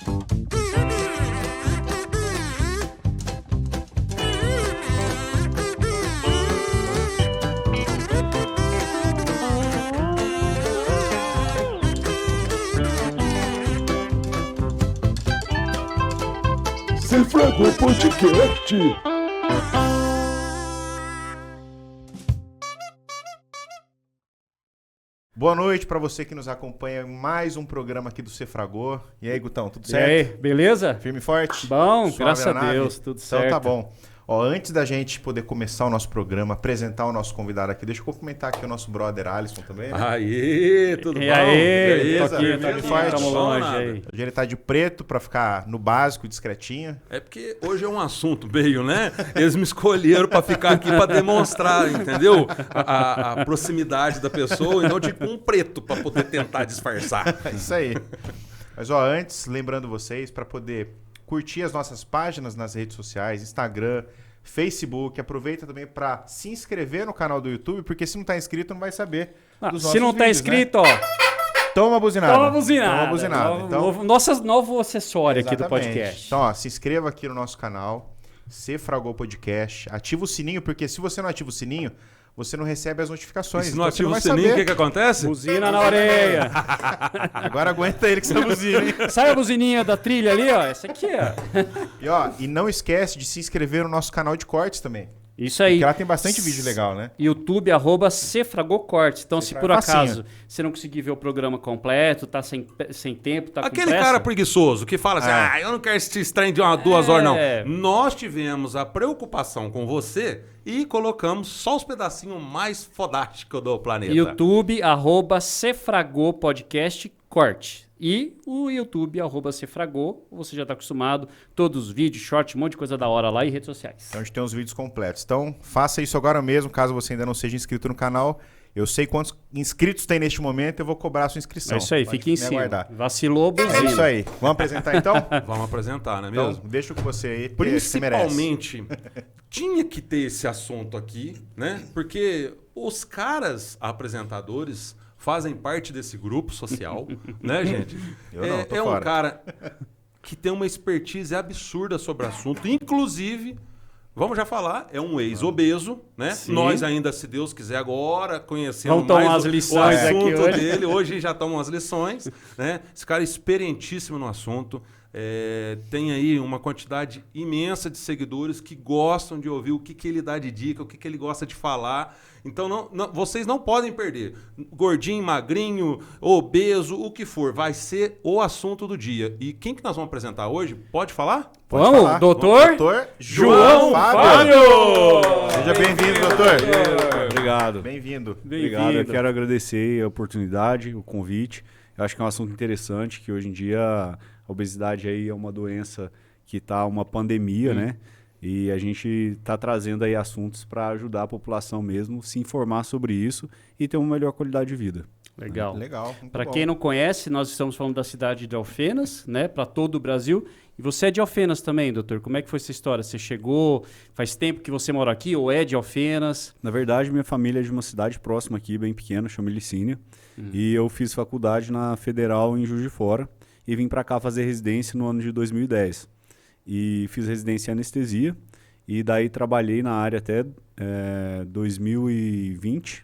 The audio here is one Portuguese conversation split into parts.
Cefragô Podcast. Boa noite para você que nos acompanha em mais um programa aqui do Cefragô. E aí, Gutão, tudo certo? E aí, beleza? Firme e forte? Bom, Suave graças na a nave? Deus, tudo certo. Então tá bom. Ó, antes da gente poder começar o nosso programa, apresentar o nosso convidado aqui, deixa eu cumprimentar aqui o nosso brother Alisson também, né? Aí, tudo bom? E aí, Beleza? tô aqui, Firme e forte? tamo longe Nada. aí. Hoje ele tá de preto para ficar no básico, discretinho. É porque hoje é um assunto meio, né? Eles me escolheram para ficar aqui para demonstrar, entendeu? A proximidade da pessoa e não tipo um preto para poder tentar disfarçar. É isso aí. Mas ó, antes, lembrando vocês, para poder curtir as nossas páginas nas redes sociais, Instagram, Facebook, aproveita também para se inscrever no canal do YouTube, porque se não tá inscrito não vai saber dos Se não nossos tá vídeos, inscrito, né? Toma a buzinada. toma a buzinada. Toma a buzinada. Então, Novo acessório aqui do exatamente. podcast. Então, ó, se inscreva aqui no nosso canal, Cefragô Podcast, ativa o sininho, porque se você não ativa o sininho, você não recebe as notificações. E se não então você ativa o vai sininho, o saber. que acontece? Buzina na orelha. Agora aguenta ele que você buzina, hein? Sabe a buzininha da trilha ali, ó? Essa aqui, ó. E ó, e não esquece de se inscrever no nosso canal de cortes também. Isso aí. Porque lá tem bastante vídeo legal, né? YouTube, @Cefragocortes. Então, se por acaso você não conseguir ver o programa completo, tá sem tempo, tá com Aquele pressa, cara preguiçoso que fala assim, eu não quero assistir esse trem de 2 horas, não. Nós tivemos a preocupação com você e colocamos só os pedacinhos mais fodásticos do planeta. YouTube, @Cefragopodcast corte. E o YouTube, @Cefragô, você já está acostumado, todos os vídeos, short, um monte de coisa da hora lá e redes sociais. Então a gente tem os vídeos completos. Então faça isso agora mesmo, caso você ainda não seja inscrito no canal. Eu sei quantos inscritos tem neste momento, eu vou cobrar a sua inscrição. É isso aí, Pode fique em me cima. aguardar. Vacilou, buzina. É isso aí. Vamos apresentar então? Vamos apresentar, não é Então, mesmo? deixa com você aí, porque você merece. Principalmente, tinha que ter esse assunto aqui, né? Porque os caras apresentadores fazem parte desse grupo social, né, gente? Eu não, tô é um fora. cara que tem uma expertise absurda sobre o assunto, inclusive, vamos já falar, é um ex-obeso, né? Sim. Nós ainda, se Deus quiser, agora conhecendo Vamos tomar mais as o lições aqui assunto hoje. dele, hoje já tomam as lições, né? Esse cara é experientíssimo no assunto, tem aí uma quantidade imensa de seguidores que gostam de ouvir o que ele dá de dica, o que ele gosta de falar. Então vocês não podem perder. Gordinho, magrinho, obeso, o que for, vai ser o assunto do dia. E quem que nós vamos apresentar hoje? Pode falar? Pode Vamos, falar. doutor João Fábio. Fábio! Seja bem-vindo, doutor. Obrigado. Bem-vindo. Obrigado. Eu quero agradecer a oportunidade, o convite. Eu acho que é um assunto interessante, que hoje em dia a obesidade aí é uma doença que está uma pandemia, né? E a gente está trazendo aí assuntos para ajudar a população mesmo, se informar sobre isso e ter uma melhor qualidade de vida. Legal. Legal. Para quem não conhece, nós estamos falando da cidade de Alfenas, né? Para todo o Brasil. E você é de Alfenas também, doutor? Como é que foi essa história? Você chegou, faz tempo que você mora aqui ou é de Alfenas? Na verdade, minha família é de uma cidade próxima aqui, bem pequena, chama Licínia. E eu fiz faculdade na Federal em Juiz de Fora e vim para cá fazer residência no ano de 2010. E fiz residência em anestesia e daí trabalhei na área até 2020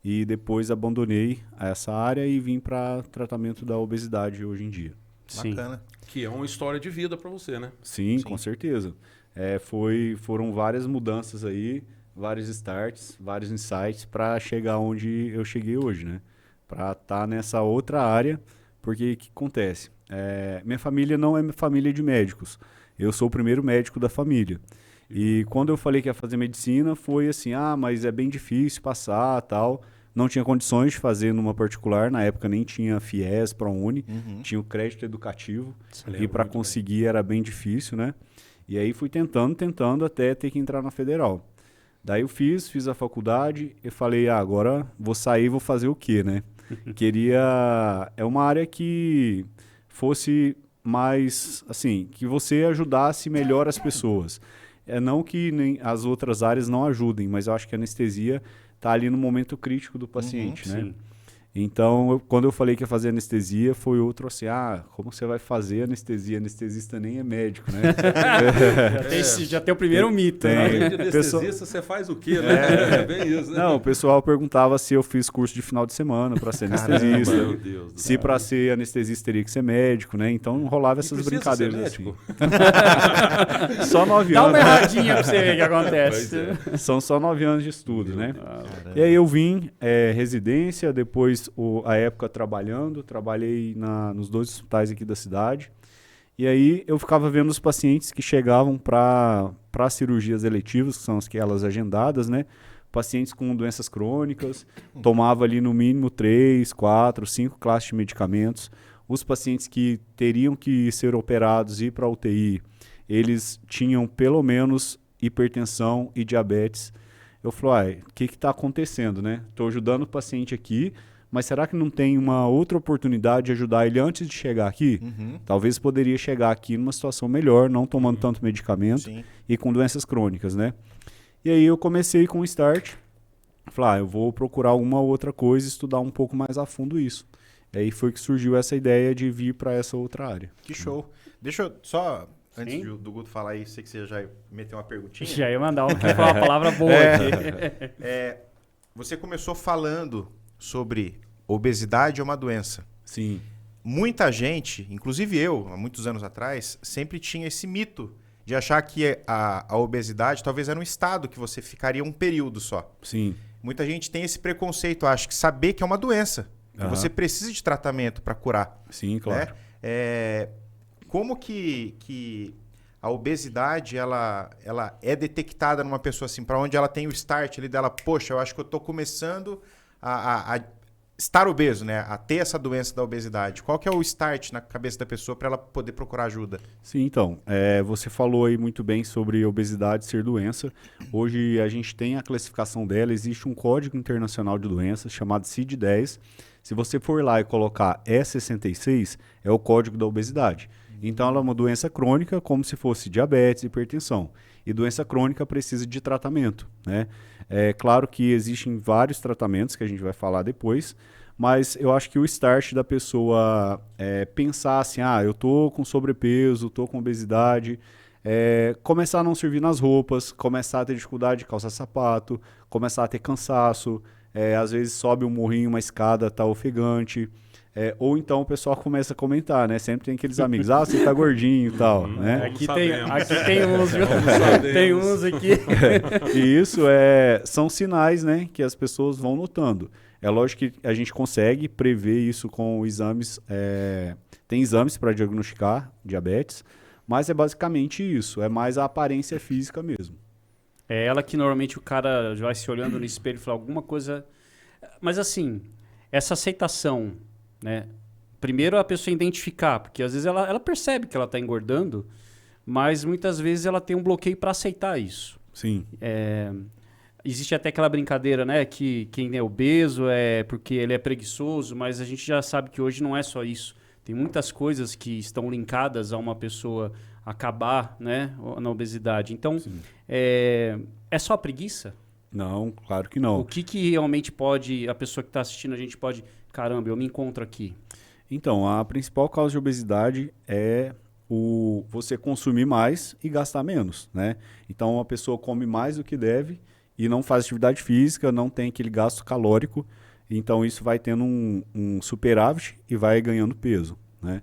e depois abandonei essa área e vim para tratamento da obesidade hoje em dia. Bacana. Que é uma história de vida para você, né? Sim, com certeza. Foram várias mudanças aí, vários starts, vários insights para chegar onde eu cheguei hoje, né? Para estar nessa outra área, porque o que acontece? Minha família não é família de médicos. Eu sou o primeiro médico da família. E quando eu falei que ia fazer medicina, foi assim, mas é bem difícil passar, tal. Não tinha condições de fazer numa particular, na época nem tinha FIES, ProUni, tinha o crédito educativo, e para conseguir era bem difícil, né? E aí fui tentando até ter que entrar na Federal. Daí eu fiz a faculdade e falei, agora vou sair, vou fazer o quê, né? É uma área que fosse mais, assim, que você ajudasse melhor as pessoas. Não que nem as outras áreas não ajudem, mas eu acho que a anestesia está ali no momento crítico do paciente, né? Sim. Então, quando eu falei que ia fazer anestesia, foi outro assim, como você vai fazer anestesia? Anestesista nem é médico, né? Já tem o primeiro mito, tem. né? Além de anestesista, você faz o quê, né? É bem isso, né? Não, o pessoal perguntava se eu fiz curso de final de semana para ser anestesista. Meu Deus do Se céu. para ser anestesista teria que ser médico, né? Então rolava essas precisa brincadeiras ser assim. médico? Só 9 Dá uma anos. erradinha pra você ver o que acontece. São só 9 anos de estudo, né? E aí eu vim, residência, depois a época trabalhando, trabalhei nos 2 hospitais aqui da cidade. E aí eu ficava vendo os pacientes que chegavam para cirurgias eletivas, que são aquelas agendadas, né? Pacientes com doenças crônicas, tomava ali no mínimo 3, 4, 5 classes de medicamentos. Os pacientes que teriam que ser operados e ir para UTI, eles tinham pelo menos hipertensão e diabetes. Eu falei, o que está acontecendo, né? Estou ajudando o paciente aqui, mas será que não tem uma outra oportunidade de ajudar ele antes de chegar aqui? Talvez poderia chegar aqui numa situação melhor, não tomando tanto medicamento e com doenças crônicas, né? E aí eu comecei com o Start. Falei, eu vou procurar uma outra coisa e estudar um pouco mais a fundo isso. E aí foi que surgiu essa ideia de vir para essa outra área. Que show. Deixa eu só, antes do Guto falar aí, sei que você já meteu uma perguntinha. Já ia mandar uma palavra boa aqui. Você começou falando sobre obesidade é uma doença. Sim. Muita gente, inclusive eu, há muitos anos atrás, sempre tinha esse mito de achar que a obesidade talvez era um estado que você ficaria um período só. Sim. Muita gente tem esse preconceito, acha que saber que é uma doença, que você precisa de tratamento para curar. Sim, claro. Né? Como que a obesidade ela é detectada numa pessoa assim, para onde ela tem o start ali dela, poxa, eu acho que eu estou começando a estar obeso, né? A ter essa doença da obesidade. Qual que é o start na cabeça da pessoa para ela poder procurar ajuda? Sim, então, você falou aí muito bem sobre obesidade ser doença. Hoje a gente tem a classificação dela, existe um código internacional de doenças chamado CID-10. Se você for lá e colocar E66, é o código da obesidade. Então ela é uma doença crônica, como se fosse diabetes, hipertensão. E doença crônica precisa de tratamento, né? É claro que existem vários tratamentos que a gente vai falar depois, mas eu acho que o start da pessoa pensar assim, eu tô com sobrepeso, tô com obesidade, começar a não servir nas roupas, começar a ter dificuldade de calçar sapato, começar a ter cansaço, às vezes sobe um morrinho, uma escada, tá ofegante, ou então o pessoal começa a comentar, né? Sempre tem aqueles amigos, você tá gordinho e tal, né? Aqui tem uns, viu? Tem uns aqui. E isso são sinais, né, que as pessoas vão notando. É lógico que a gente consegue prever isso com exames, tem exames para diagnosticar diabetes, mas é basicamente isso, é mais a aparência física mesmo. É ela que normalmente o cara vai se olhando no espelho e fala alguma coisa... Mas assim, essa aceitação, né? Primeiro a pessoa identificar, porque às vezes ela percebe que ela está engordando, mas muitas vezes ela tem um bloqueio para aceitar isso. Sim. Existe até aquela brincadeira, né? Que quem é obeso é porque ele é preguiçoso, mas a gente já sabe que hoje não é só isso. Tem muitas coisas que estão linkadas a uma pessoa acabar, né, na obesidade. Então, é só preguiça? Não, claro que não. O que realmente a pessoa que está assistindo a gente pode... Caramba, eu me encontro aqui. Então, a principal causa de obesidade é você consumir mais e gastar menos, né? Então, a pessoa come mais do que deve e não faz atividade física, não tem aquele gasto calórico, então isso vai tendo um superávit e vai ganhando peso, né?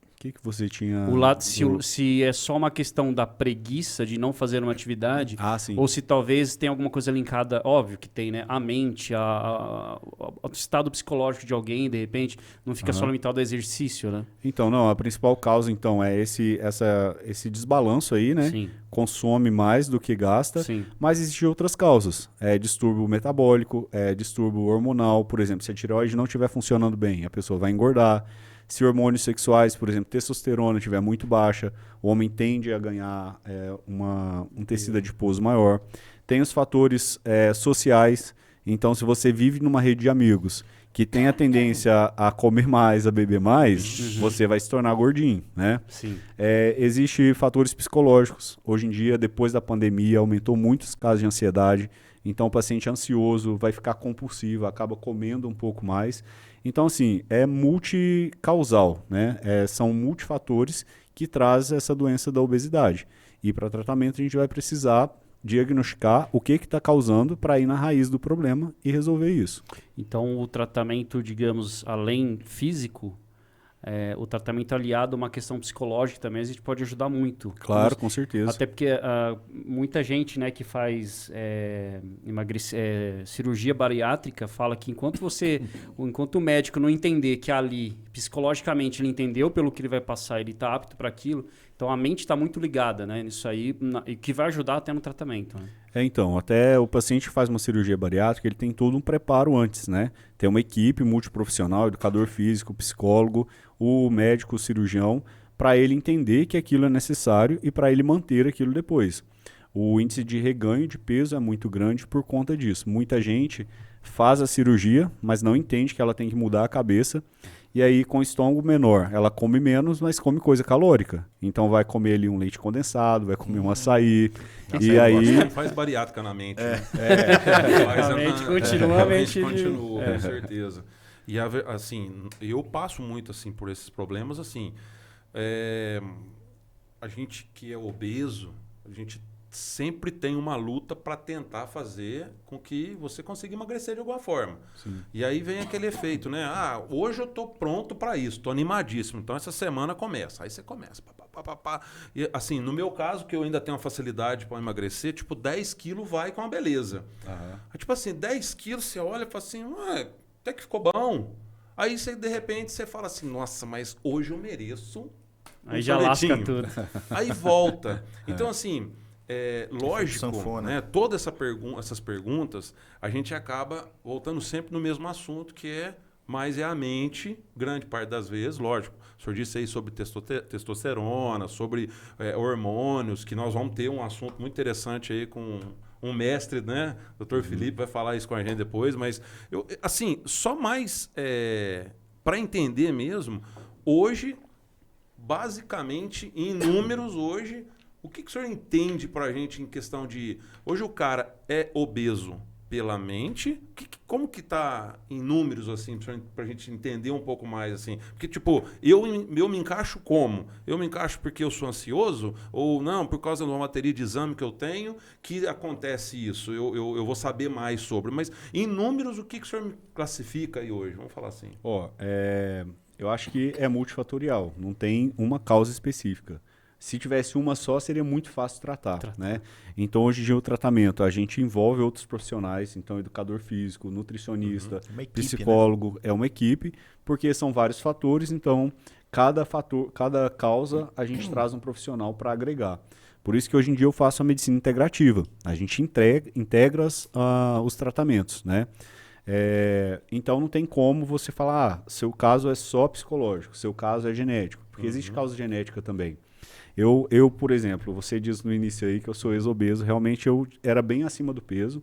O que você tinha... O lado, se é só uma questão da preguiça de não fazer uma atividade, sim. ou se talvez tem alguma coisa linkada, óbvio que tem, né? A mente, o estado psicológico de alguém, de repente, não fica só limitado ao exercício, né? Então, não, a principal causa, então, é esse desbalanço aí, né? Sim. Consome mais do que gasta, Sim. mas existem outras causas. Distúrbio metabólico, distúrbio hormonal, por exemplo, se a tireoide não estiver funcionando bem, a pessoa vai engordar. Se hormônios sexuais, por exemplo, testosterona estiver muito baixa, o homem tende a ganhar um tecido adiposo maior. Tem os fatores sociais. Então, se você vive numa rede de amigos que tem a tendência a comer mais, a beber mais, você vai se tornar gordinho, né? Sim. Existem fatores psicológicos. Hoje em dia, depois da pandemia, aumentou muito os casos de ansiedade. Então, o paciente ansioso vai ficar compulsivo, acaba comendo um pouco mais. Então, assim, é multicausal, né? São multifatores que trazem essa doença da obesidade. E para tratamento a gente vai precisar diagnosticar o que está causando para ir na raiz do problema e resolver isso. Então, o tratamento, digamos, além físico, o tratamento aliado a uma questão psicológica também, a gente pode ajudar muito. Claro, com certeza. Até porque muita gente, né, que faz cirurgia bariátrica fala que enquanto o médico não entender que ali, psicologicamente, ele entendeu pelo que ele vai passar, ele está apto para aquilo, então a mente está muito ligada, né, nisso aí, e que vai ajudar até no tratamento. Né? Então, até o paciente que faz uma cirurgia bariátrica, ele tem todo um preparo antes, né? Tem uma equipe multiprofissional, educador físico, psicólogo, o médico, o cirurgião, para ele entender que aquilo é necessário e para ele manter aquilo depois. O índice de reganho de peso é muito grande por conta disso. Muita gente faz a cirurgia, mas não entende que ela tem que mudar a cabeça. E aí, com o estômago menor, ela come menos, mas come coisa calórica. Então, vai comer ali um leite condensado, vai comer um açaí. E aí... Não faz bariátrica na mente. Né? A mente continua, a mente continua, com certeza. E, assim, eu passo muito, assim, por esses problemas, assim... a gente que é obeso, a gente sempre tem uma luta para tentar fazer com que você consiga emagrecer de alguma forma. Sim. E aí vem aquele efeito, né? Hoje eu tô pronto para isso, tô animadíssimo. Então essa semana começa. Aí você começa. E assim, no meu caso, que eu ainda tenho uma facilidade para emagrecer, tipo 10 quilos vai com uma beleza. Aí, tipo assim, 10 quilos você olha e fala assim, até que ficou bom. Aí você, de repente, você fala assim, nossa, mas hoje eu mereço aí já lasca tudo. Aí volta. Então, assim, lógico, sanfona. né, todas essas perguntas, a gente acaba voltando sempre no mesmo assunto, que é a mente, grande parte das vezes, lógico. O senhor disse aí sobre testosterona, sobre hormônios, que nós vamos ter um assunto muito interessante aí com um mestre, né? Dr. Felipe vai falar isso com a gente depois, mas, assim, só mais para entender mesmo, hoje... Basicamente, em números hoje, o que o senhor entende para a gente em questão de... Hoje o cara é obeso pela mente, como que está em números, assim, para a gente entender um pouco mais, assim? Porque, tipo, eu me encaixo como? Eu me encaixo porque eu sou ansioso? Ou não, por causa de uma bateria de exame que eu tenho, que acontece isso? Eu vou saber mais sobre. Mas, em números, o que o senhor me classifica aí hoje? Vamos falar assim. Eu acho que é multifatorial, não tem uma causa específica. Se tivesse uma só, seria muito fácil tratar, né? Então, hoje em dia, o tratamento, a gente envolve outros profissionais, então, educador físico, nutricionista, Uma equipe, psicólogo, é uma equipe, porque são vários fatores, então, cada causa, a gente traz um profissional para agregar. Por isso que hoje em dia eu faço a medicina integrativa. A gente integra os tratamentos, né? Então não tem como você falar, seu caso é só psicológico, seu caso é genético, porque existe causa genética também. Eu, por exemplo, você disse no início aí que eu sou ex-obeso, realmente eu era bem acima do peso,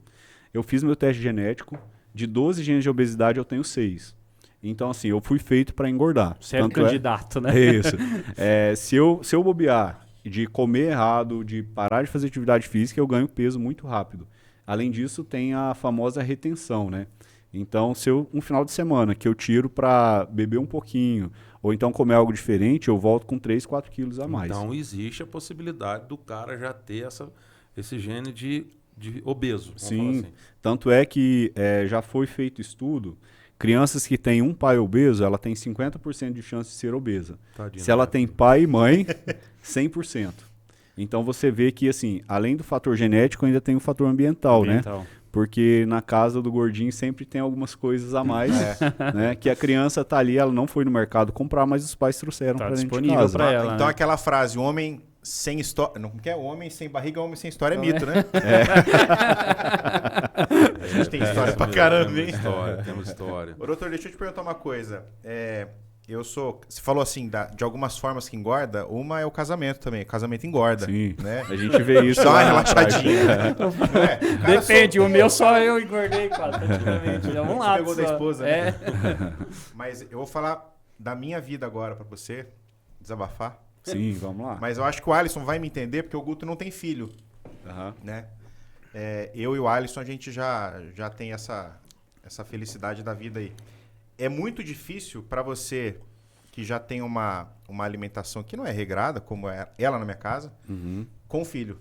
eu fiz meu teste genético, de 12 genes de obesidade eu tenho 6. Então assim, eu fui feito para engordar. Certo, candidato, né? É isso. Se eu bobear de comer errado, de parar de fazer atividade física, eu ganho peso muito rápido. Além disso, tem a famosa retenção, né? Então, se um final de semana que eu tiro para beber um pouquinho, ou então comer algo diferente, eu volto com 3, 4 quilos a mais. Então, existe a possibilidade do cara já ter esse gene de obeso. Sim, assim. Tanto é que já foi feito estudo, crianças que têm um pai obeso, ela tem 50% de chance de ser obesa. Tadinho, se ela tem pai e mãe, 100%. Então, você vê que, assim, além do fator genético, ainda tem o fator ambiental, né? Porque na casa do gordinho sempre tem algumas coisas a mais, né? Que a criança tá ali, ela não foi no mercado comprar, mas os pais trouxeram para dentro de casa. Pra ela, então né? aquela frase, homem sem história... Não, como que é? Homem sem barriga, homem sem história é mito, né? A gente tem história pra caramba, hein? Temos história. Ô, doutor, deixa eu te perguntar uma coisa. Você falou assim, de algumas formas que engorda, uma é o casamento também. Casamento engorda. Sim, né? a gente vê isso. Dá uma lá relaxadinha. Depende, o meu só eu engordei, cara, praticamente. Já vamos lá. Pegou da esposa, né? É. Mas eu vou falar da minha vida agora pra você desabafar. Sim, vamos lá. Mas eu acho que o Alisson vai me entender porque o Guto não tem filho, Aham. né? eu e o Alisson, a gente já tem essa felicidade da vida aí. É muito difícil para você que já tem uma alimentação que não é regrada, como é ela na minha casa, com o filho.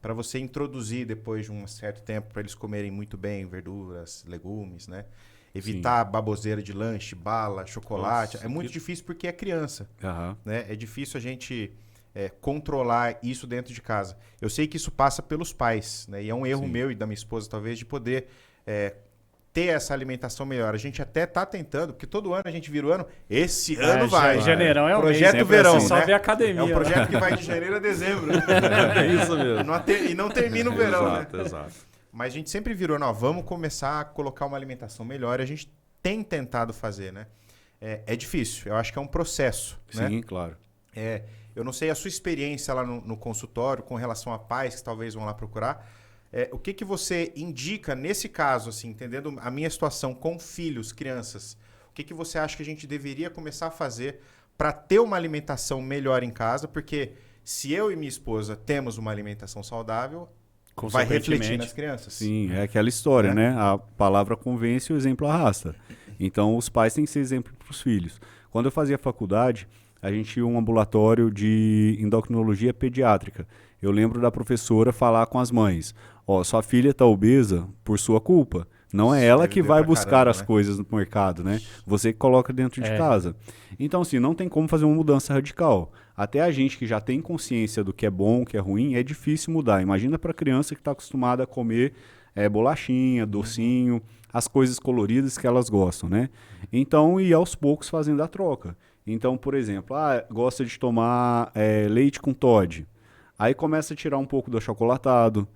Para você introduzir depois de um certo tempo, para eles comerem muito bem verduras, legumes, né? Evitar baboseira de lanche, bala, chocolate. Nossa, é muito difícil porque é criança. Aham. Né? É difícil a gente controlar isso dentro de casa. Eu sei que isso passa pelos pais, né? E é um erro meu e da minha esposa, talvez, de poder ter essa alimentação melhor. A gente até tá tentando, porque todo ano a gente vira o ano, esse ano vai. Janeirão é o Projeto mês, né? verão, Você só né? vê academia. É um projeto que vai de janeiro a dezembro. É isso mesmo. E não termina o verão, Exato, né? exato. Mas a gente sempre virou, não, vamos começar a colocar uma alimentação melhor. E a gente tem tentado fazer, né? É difícil, eu acho que é um processo, né? Sim, claro. Eu não sei a sua experiência lá no consultório com relação a pais que talvez vão lá procurar. O que você indica nesse caso, assim, entendendo a minha situação com filhos, crianças? O que você acha que a gente deveria começar a fazer para ter uma alimentação melhor em casa? Porque se eu e minha esposa temos uma alimentação saudável, vai refletir nas crianças. Sim, é aquela história, né? A palavra convence e o exemplo arrasta. Então, os pais têm que ser exemplo para os filhos. Quando eu fazia faculdade, a gente tinha um ambulatório de endocrinologia pediátrica. Eu lembro da professora falar com as mães, sua filha está obesa por sua culpa. Não é ela que vai buscar as coisas no mercado, né? Você que coloca dentro de casa. Então, assim, não tem como fazer uma mudança radical. Até a gente que já tem consciência do que é bom, o que é ruim, é difícil mudar. Imagina para a criança que está acostumada a comer bolachinha, docinho, as coisas coloridas que elas gostam, né? Então, ir aos poucos fazendo a troca. Então, por exemplo, gosta de tomar leite com Toddy. Aí começa a tirar um pouco do achocolatado,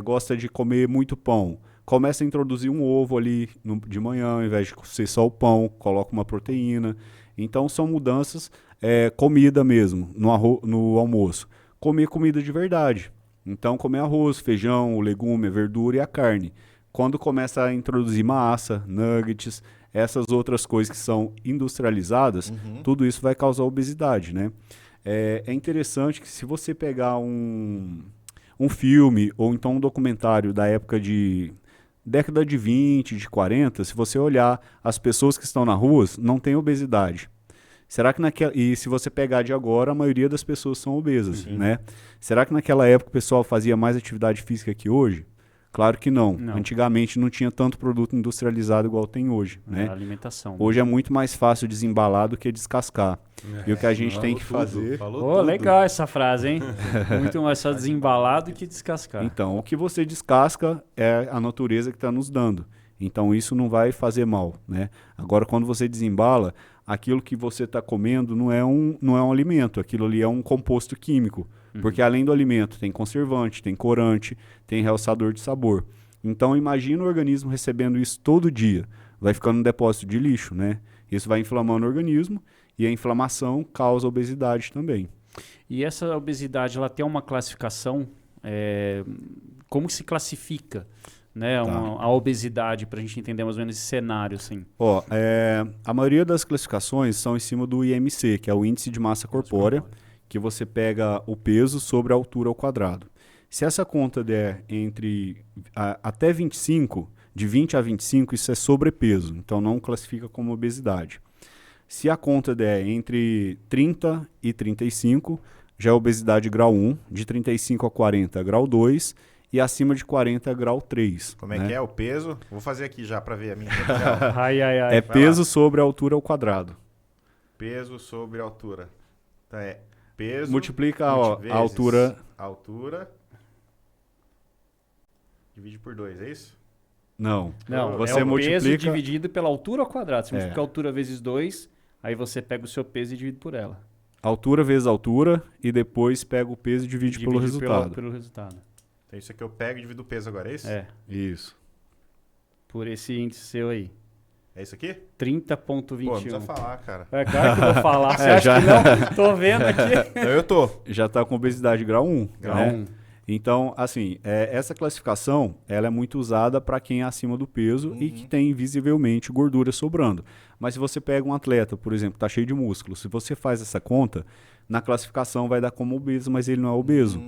gosta de comer muito pão. Começa a introduzir um ovo ali de manhã, ao invés de ser só o pão, coloca uma proteína. Então, são mudanças, comida mesmo, no almoço. Comer comida de verdade. Então, comer arroz, feijão, o legume, a verdura e a carne. Quando começa a introduzir massa, nuggets, essas outras coisas que são industrializadas, tudo isso vai causar obesidade, né? É interessante que se você pegar um filme ou então um documentário da época de década de 20, de 40, se você olhar as pessoas que estão na rua, não tem obesidade. Será que e se você pegar de agora, a maioria das pessoas são obesas, né? Será que naquela época o pessoal fazia mais atividade física que hoje? Claro que não. Antigamente não tinha tanto produto industrializado igual tem hoje, né? Alimentação. Hoje é muito mais fácil desembalar do que descascar. E o que a gente tem que fazer... Legal essa frase, hein? Muito mais só desembalar do que descascar. Então, o que você descasca é a natureza que está nos dando. Então, isso não vai fazer mal, né? Agora, quando você desembala, aquilo que você está comendo não é um alimento. Aquilo ali é um composto químico. Porque além do alimento, tem conservante, tem corante, tem realçador de sabor. Então, imagina o organismo recebendo isso todo dia. Vai ficando um depósito de lixo, né? Isso vai inflamando o organismo e a inflamação causa obesidade também. E essa obesidade, ela tem uma classificação? Como se classifica, né, a obesidade, para a gente entender mais ou menos esse cenário, assim? A maioria das classificações são em cima do IMC, que é o Índice de Massa Corpórea, que você pega o peso sobre a altura ao quadrado. Se essa conta der até 25, de 20 a 25, isso é sobrepeso, então não classifica como obesidade. Se a conta der entre 30 e 35, já é obesidade grau 1, de 35 a 40, grau 2, e acima de 40, grau 3. Como é que é o peso? Vou fazer aqui já para ver a minha. É peso sobre a altura ao quadrado. Peso sobre a altura. Então peso... Multiplica a altura... Altura... Divide por 2, é isso? Não, você é o multiplica... peso dividido pela altura ao quadrado. Você multiplica a altura vezes 2, aí você pega o seu peso e divide por ela. Altura vezes altura, e depois pega o peso e divide pelo resultado. Pelo resultado. Então isso aqui eu pego e divido o peso agora, é isso? Isso. Por esse índice seu aí. É isso aqui? 30.21. Pô, não precisa falar, cara. É claro que eu vou falar. Você acha que não? Tô vendo aqui. Então eu tô. Já está com obesidade grau 1. Grau 1. Então, assim, essa classificação, ela é muito usada para quem é acima do peso e que tem visivelmente gordura sobrando. Mas se você pega um atleta, por exemplo, está cheio de músculo, se você faz essa conta, na classificação vai dar como obeso, mas ele não é obeso.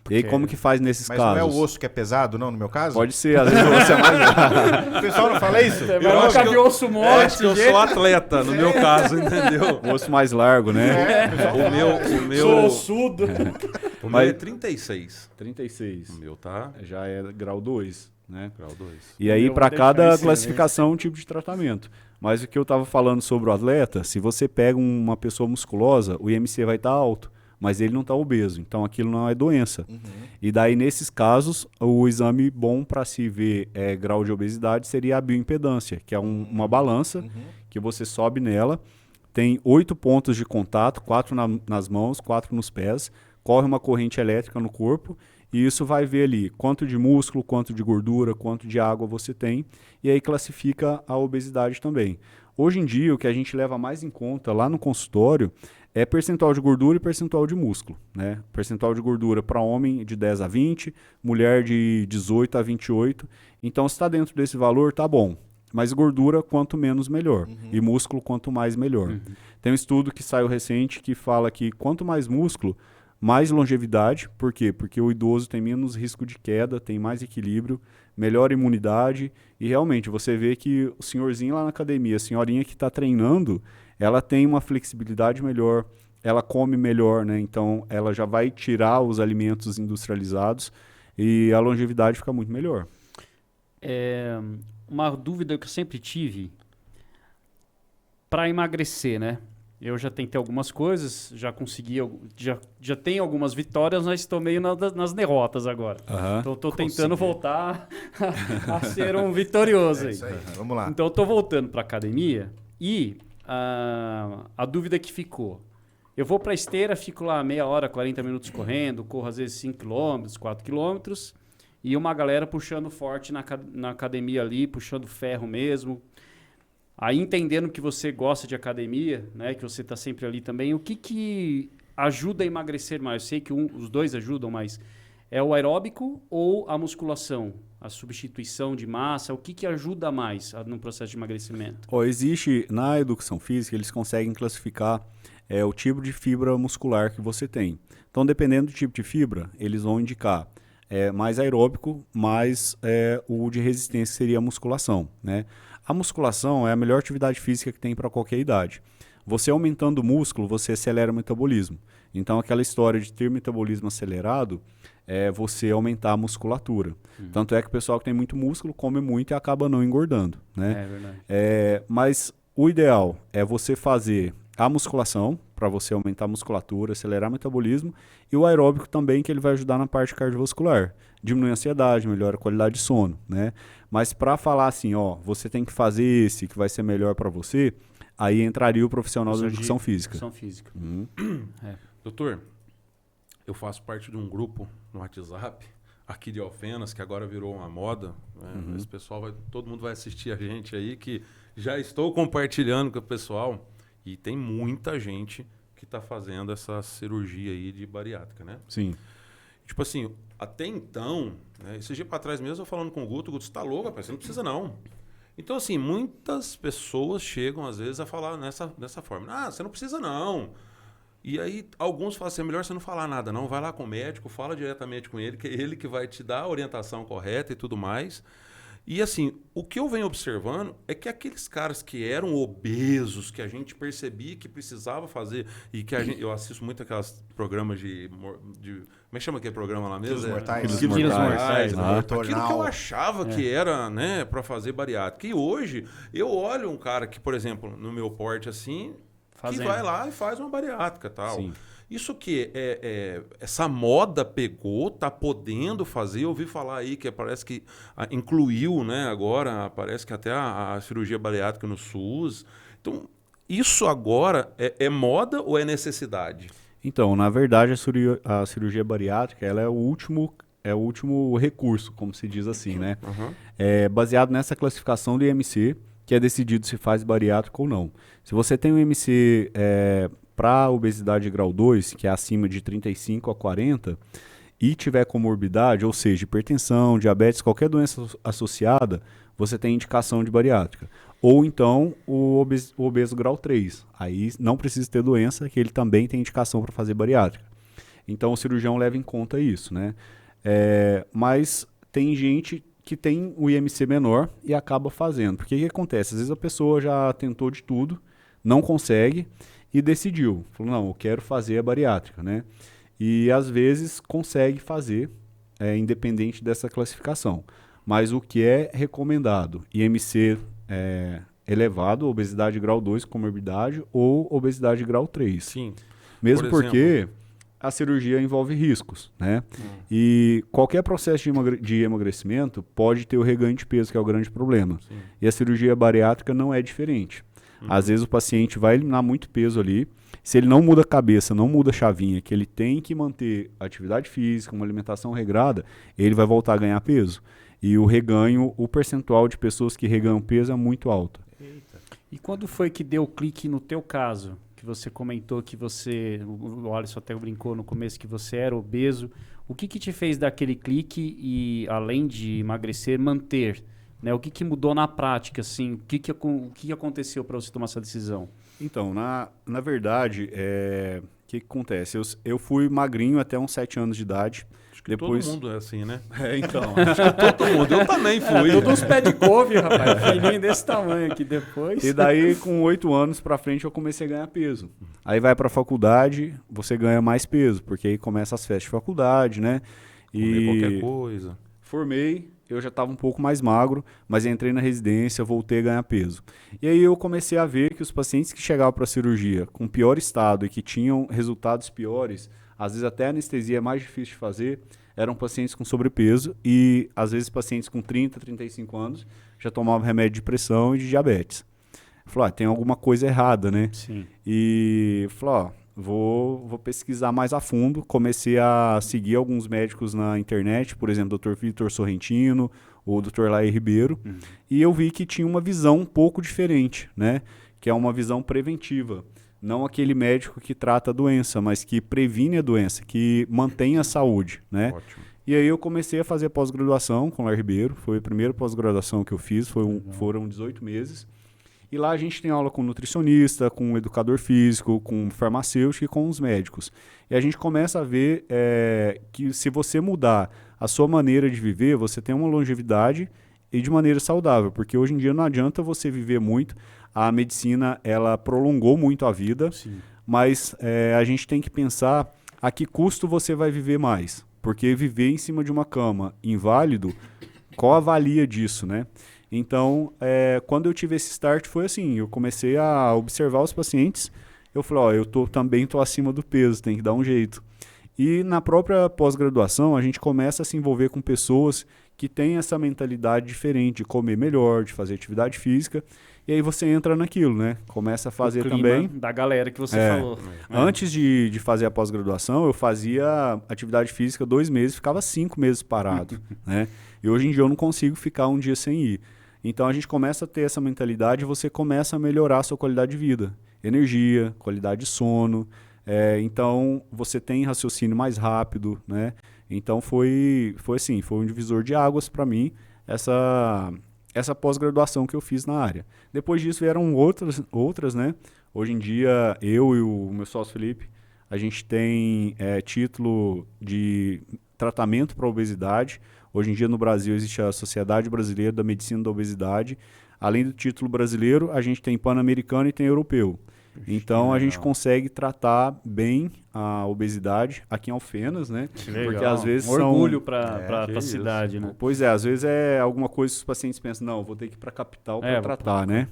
E aí como que faz nesses Mas casos? não é o osso que é pesado, não, no meu caso? Pode ser, às vezes o osso é mais O pessoal não fala isso? Vai colocar de osso Eu mole, acho que eu sou atleta, no meu caso, entendeu? o osso mais largo, né? O meu sou ossudo. o meu Mas- é 36. 36. O meu tá Já é grau 2, né? grau 2. E aí, Eu para vou deixar cada esse classificação, um tipo de tratamento. Mas o que eu estava falando sobre o atleta, se você pega uma pessoa musculosa, o IMC vai estar alto, mas ele não está obeso. Então, aquilo não é doença. E daí, nesses casos, o exame bom para se ver grau de obesidade seria a bioimpedância, que é uma balança que você sobe nela, tem 8 pontos de contato, 4 nas mãos, 4 nos pés, corre uma corrente elétrica no corpo, e isso vai ver ali quanto de músculo, quanto de gordura, quanto de água você tem, e aí classifica a obesidade também. Hoje em dia, o que a gente leva mais em conta lá no consultório é percentual de gordura e percentual de músculo, né? Percentual de gordura para homem de 10 a 20, mulher de 18 a 28. Então, se está dentro desse valor, tá bom. Mas gordura, quanto menos, melhor. E músculo, quanto mais, melhor. Tem um estudo que saiu recente que fala que quanto mais músculo, mais longevidade. Por quê? Porque o idoso tem menos risco de queda, tem mais equilíbrio, melhor imunidade. E realmente, você vê que o senhorzinho lá na academia, a senhorinha que está treinando, ela tem uma flexibilidade melhor, ela come melhor, né? Então, ela já vai tirar os alimentos industrializados e a longevidade fica muito melhor. Uma dúvida que eu sempre tive para emagrecer, né? Eu já tentei algumas coisas, já consegui, já tenho algumas vitórias, mas estou meio nas derrotas agora. Então estou tentando voltar a ser um vitorioso aí. Isso aí. Vamos lá. Então eu estou voltando para academia e a dúvida que ficou. Eu vou para a esteira, fico lá meia hora, 40 minutos correndo, corro às vezes 5 km, 4 km, e uma galera puxando forte na academia ali, puxando ferro mesmo. Aí entendendo que você gosta de academia, né, que você está sempre ali também, o que ajuda a emagrecer mais? Eu sei que os dois ajudam, mas é o aeróbico ou a musculação? A substituição de massa, o que ajuda mais no processo de emagrecimento? Existe, na educação física, eles conseguem classificar o tipo de fibra muscular que você tem. Então, dependendo do tipo de fibra, eles vão indicar mais aeróbico, mais o de resistência, que seria a musculação, né? A musculação é a melhor atividade física que tem para qualquer idade. Você aumentando o músculo, você acelera o metabolismo. Então, aquela história de ter metabolismo acelerado é você aumentar a musculatura. Tanto é que o pessoal que tem muito músculo come muito e acaba não engordando, né? É verdade. Mas o ideal é você fazer a musculação, para você aumentar a musculatura, acelerar o metabolismo, e o aeróbico também, que ele vai ajudar na parte cardiovascular. Diminui a ansiedade, melhora a qualidade de sono, né? Mas para falar assim, você tem que fazer esse que vai ser melhor para você, aí entraria o profissional da educação física. Educação física. Doutor, eu faço parte de um grupo no WhatsApp aqui de Alfenas, que agora virou uma moda. Né? Esse pessoal todo mundo vai assistir a gente aí, que já estou compartilhando com o pessoal. E tem muita gente que está fazendo essa cirurgia aí de bariátrica, né? Sim. Tipo assim, até então, né, esse dia para trás mesmo, eu falando com o Guto, você tá louco, rapaz, você não precisa não. Então, assim, muitas pessoas chegam, às vezes, a falar dessa forma. Você não precisa não. E aí, alguns falam assim, é melhor você não falar nada não, vai lá com o médico, fala diretamente com ele, que é ele que vai te dar a orientação correta e tudo mais. E assim, o que eu venho observando é que aqueles caras que eram obesos, que a gente percebia que precisava fazer, e que eu assisto muito aqueles programas como é que chama aquele programa lá mesmo? Quilos Mortais. Quilos Mortais, né? né? Aquilo que eu achava que era, né, para fazer bariátrica. E hoje, eu olho um cara que, por exemplo, no meu porte assim, que vai lá e faz uma bariátrica e tal. Sim. Isso que essa moda pegou, tá podendo fazer. Eu ouvi falar aí que parece que incluiu, né, agora, parece que até a cirurgia bariátrica no SUS. Então, isso agora é moda ou é necessidade? Então, na verdade, a cirurgia bariátrica ela é o último recurso, como se diz assim, né? É baseado nessa classificação do IMC, que é decidido se faz bariátrico ou não. Se você tem um IMC para obesidade grau 2, que é acima de 35 a 40, e tiver comorbidade, ou seja, hipertensão, diabetes, qualquer doença associada, você tem indicação de bariátrica. Ou então o obeso grau 3. Aí não precisa ter doença, que ele também tem indicação para fazer bariátrica. Então o cirurgião leva em conta isso, né? Mas tem gente que tem o IMC menor e acaba fazendo. Porque o que acontece? Às vezes a pessoa já tentou de tudo, não consegue e decidiu. Falou, não, eu quero fazer a bariátrica, né? E às vezes consegue fazer, independente dessa classificação. Mas o que é recomendado? IMC elevado, obesidade grau 2, comorbidade, ou obesidade grau 3. Sim. Mesmo Por porque a cirurgia envolve riscos, né? E qualquer processo de emagrecimento pode ter o reganho de peso, que é o grande problema. Sim. E a cirurgia bariátrica não é diferente. Às vezes o paciente vai eliminar muito peso ali. Se ele não muda a cabeça, não muda a chavinha, que ele tem que manter atividade física, uma alimentação regrada, ele vai voltar a ganhar peso. E o reganho, o percentual de pessoas que reganham peso é muito alto. E quando foi que deu clique no teu caso? Que você comentou que o Alisson até brincou no começo que você era obeso. O que te fez dar aquele clique e, além de emagrecer, manter? Né? O que mudou na prática? Assim? O que aconteceu para você tomar essa decisão? Então, na verdade, o que acontece? Eu fui magrinho até uns 7 anos de idade. Acho que todo mundo é assim, né? Então. Todo mundo. Eu também fui. Todos uns pés de couve, rapaz. Filhinho desse tamanho aqui depois. E daí, com 8 anos pra frente, eu comecei a ganhar peso. Aí vai pra faculdade, você ganha mais peso, porque aí começa as festas de faculdade, né? Comer qualquer coisa. Formei, eu já estava um pouco mais magro, mas entrei na residência, voltei a ganhar peso. E aí eu comecei a ver que os pacientes que chegavam para a cirurgia com pior estado e que tinham resultados piores, às vezes até a anestesia é mais difícil de fazer, eram pacientes com sobrepeso e às vezes pacientes com 30, 35 anos já tomavam remédio de pressão e de diabetes. Eu falei, tem alguma coisa errada, né? Sim. E falei, vou pesquisar mais a fundo. Comecei a seguir alguns médicos na internet, por exemplo, o Dr. Vitor Sorrentino, o Dr. Laí Ribeiro, e eu vi que tinha uma visão um pouco diferente, né? Que é uma visão preventiva. Não aquele médico que trata a doença, mas que previne a doença, que mantém a saúde, né? Ótimo. E aí eu comecei a fazer pós-graduação com o Laí Ribeiro. Foi a primeira pós-graduação que eu fiz, foram 18 meses. E lá a gente tem aula com nutricionista, com educador físico, com farmacêutico e com os médicos. E a gente começa a ver que se você mudar a sua maneira de viver, você tem uma longevidade e de maneira saudável. Porque hoje em dia não adianta você viver muito. A medicina, ela prolongou muito a vida, Sim. mas a gente tem que pensar a que custo você vai viver mais. Porque viver em cima de uma cama inválido, qual a valia disso, né? Então, quando eu tive esse start, foi assim, eu comecei a observar os pacientes, eu falei, eu também estou acima do peso, tem que dar um jeito. E na própria pós-graduação, a gente começa a se envolver com pessoas que têm essa mentalidade diferente, de comer melhor, de fazer atividade física, e aí você entra naquilo, né? Começa a fazer o clima também. da galera que você falou. Antes de fazer a pós-graduação, eu fazia atividade física 2 meses, ficava 5 meses parado, né? E hoje em dia eu não consigo ficar um dia sem ir. Então a gente começa a ter essa mentalidade e você começa a melhorar a sua qualidade de vida. Energia, qualidade de sono. Então você tem raciocínio mais rápido, né? Então foi assim, foi um divisor de águas para mim essa pós-graduação que eu fiz na área. Depois disso vieram outras, né? Hoje em dia eu e o meu sócio Felipe, a gente tem título de tratamento para obesidade. Hoje em dia no Brasil existe a Sociedade Brasileira da Medicina da Obesidade. Além do título brasileiro, a gente tem pan-americano e tem europeu. Então a gente consegue tratar bem a obesidade aqui em Alfenas, né? Porque às vezes orgulho para a isso. cidade, né? Pois às vezes é alguma coisa que os pacientes pensam, não, vou ter que ir para a capital para tratar, né?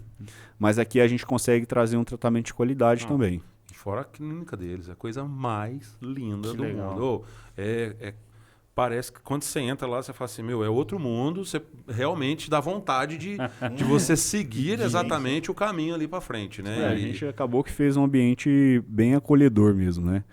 Mas aqui a gente consegue trazer um tratamento de qualidade também. Fora a clínica deles, é a coisa mais linda Que do legal. mundo. Parece que quando você entra lá, você fala assim, é outro mundo, você realmente dá vontade de você seguir exatamente o caminho ali para frente, né? A gente acabou que fez um ambiente bem acolhedor mesmo, né?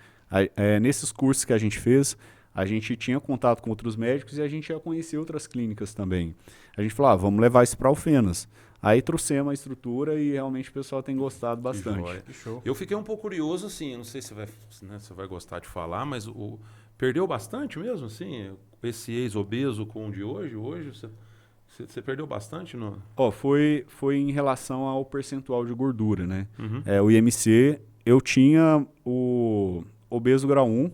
Nesses cursos que a gente fez, a gente tinha contato com outros médicos e a gente ia conhecer outras clínicas também. A gente falou, vamos levar isso para Alfenas. Aí trouxemos a estrutura e realmente o pessoal tem gostado bastante. Eu fiquei um pouco curioso, assim, não sei se você vai gostar de falar, mas perdeu bastante mesmo, assim, esse ex-obeso com o de hoje? Hoje você perdeu bastante? Foi em relação ao percentual de gordura, né? O IMC, eu tinha o obeso grau 1,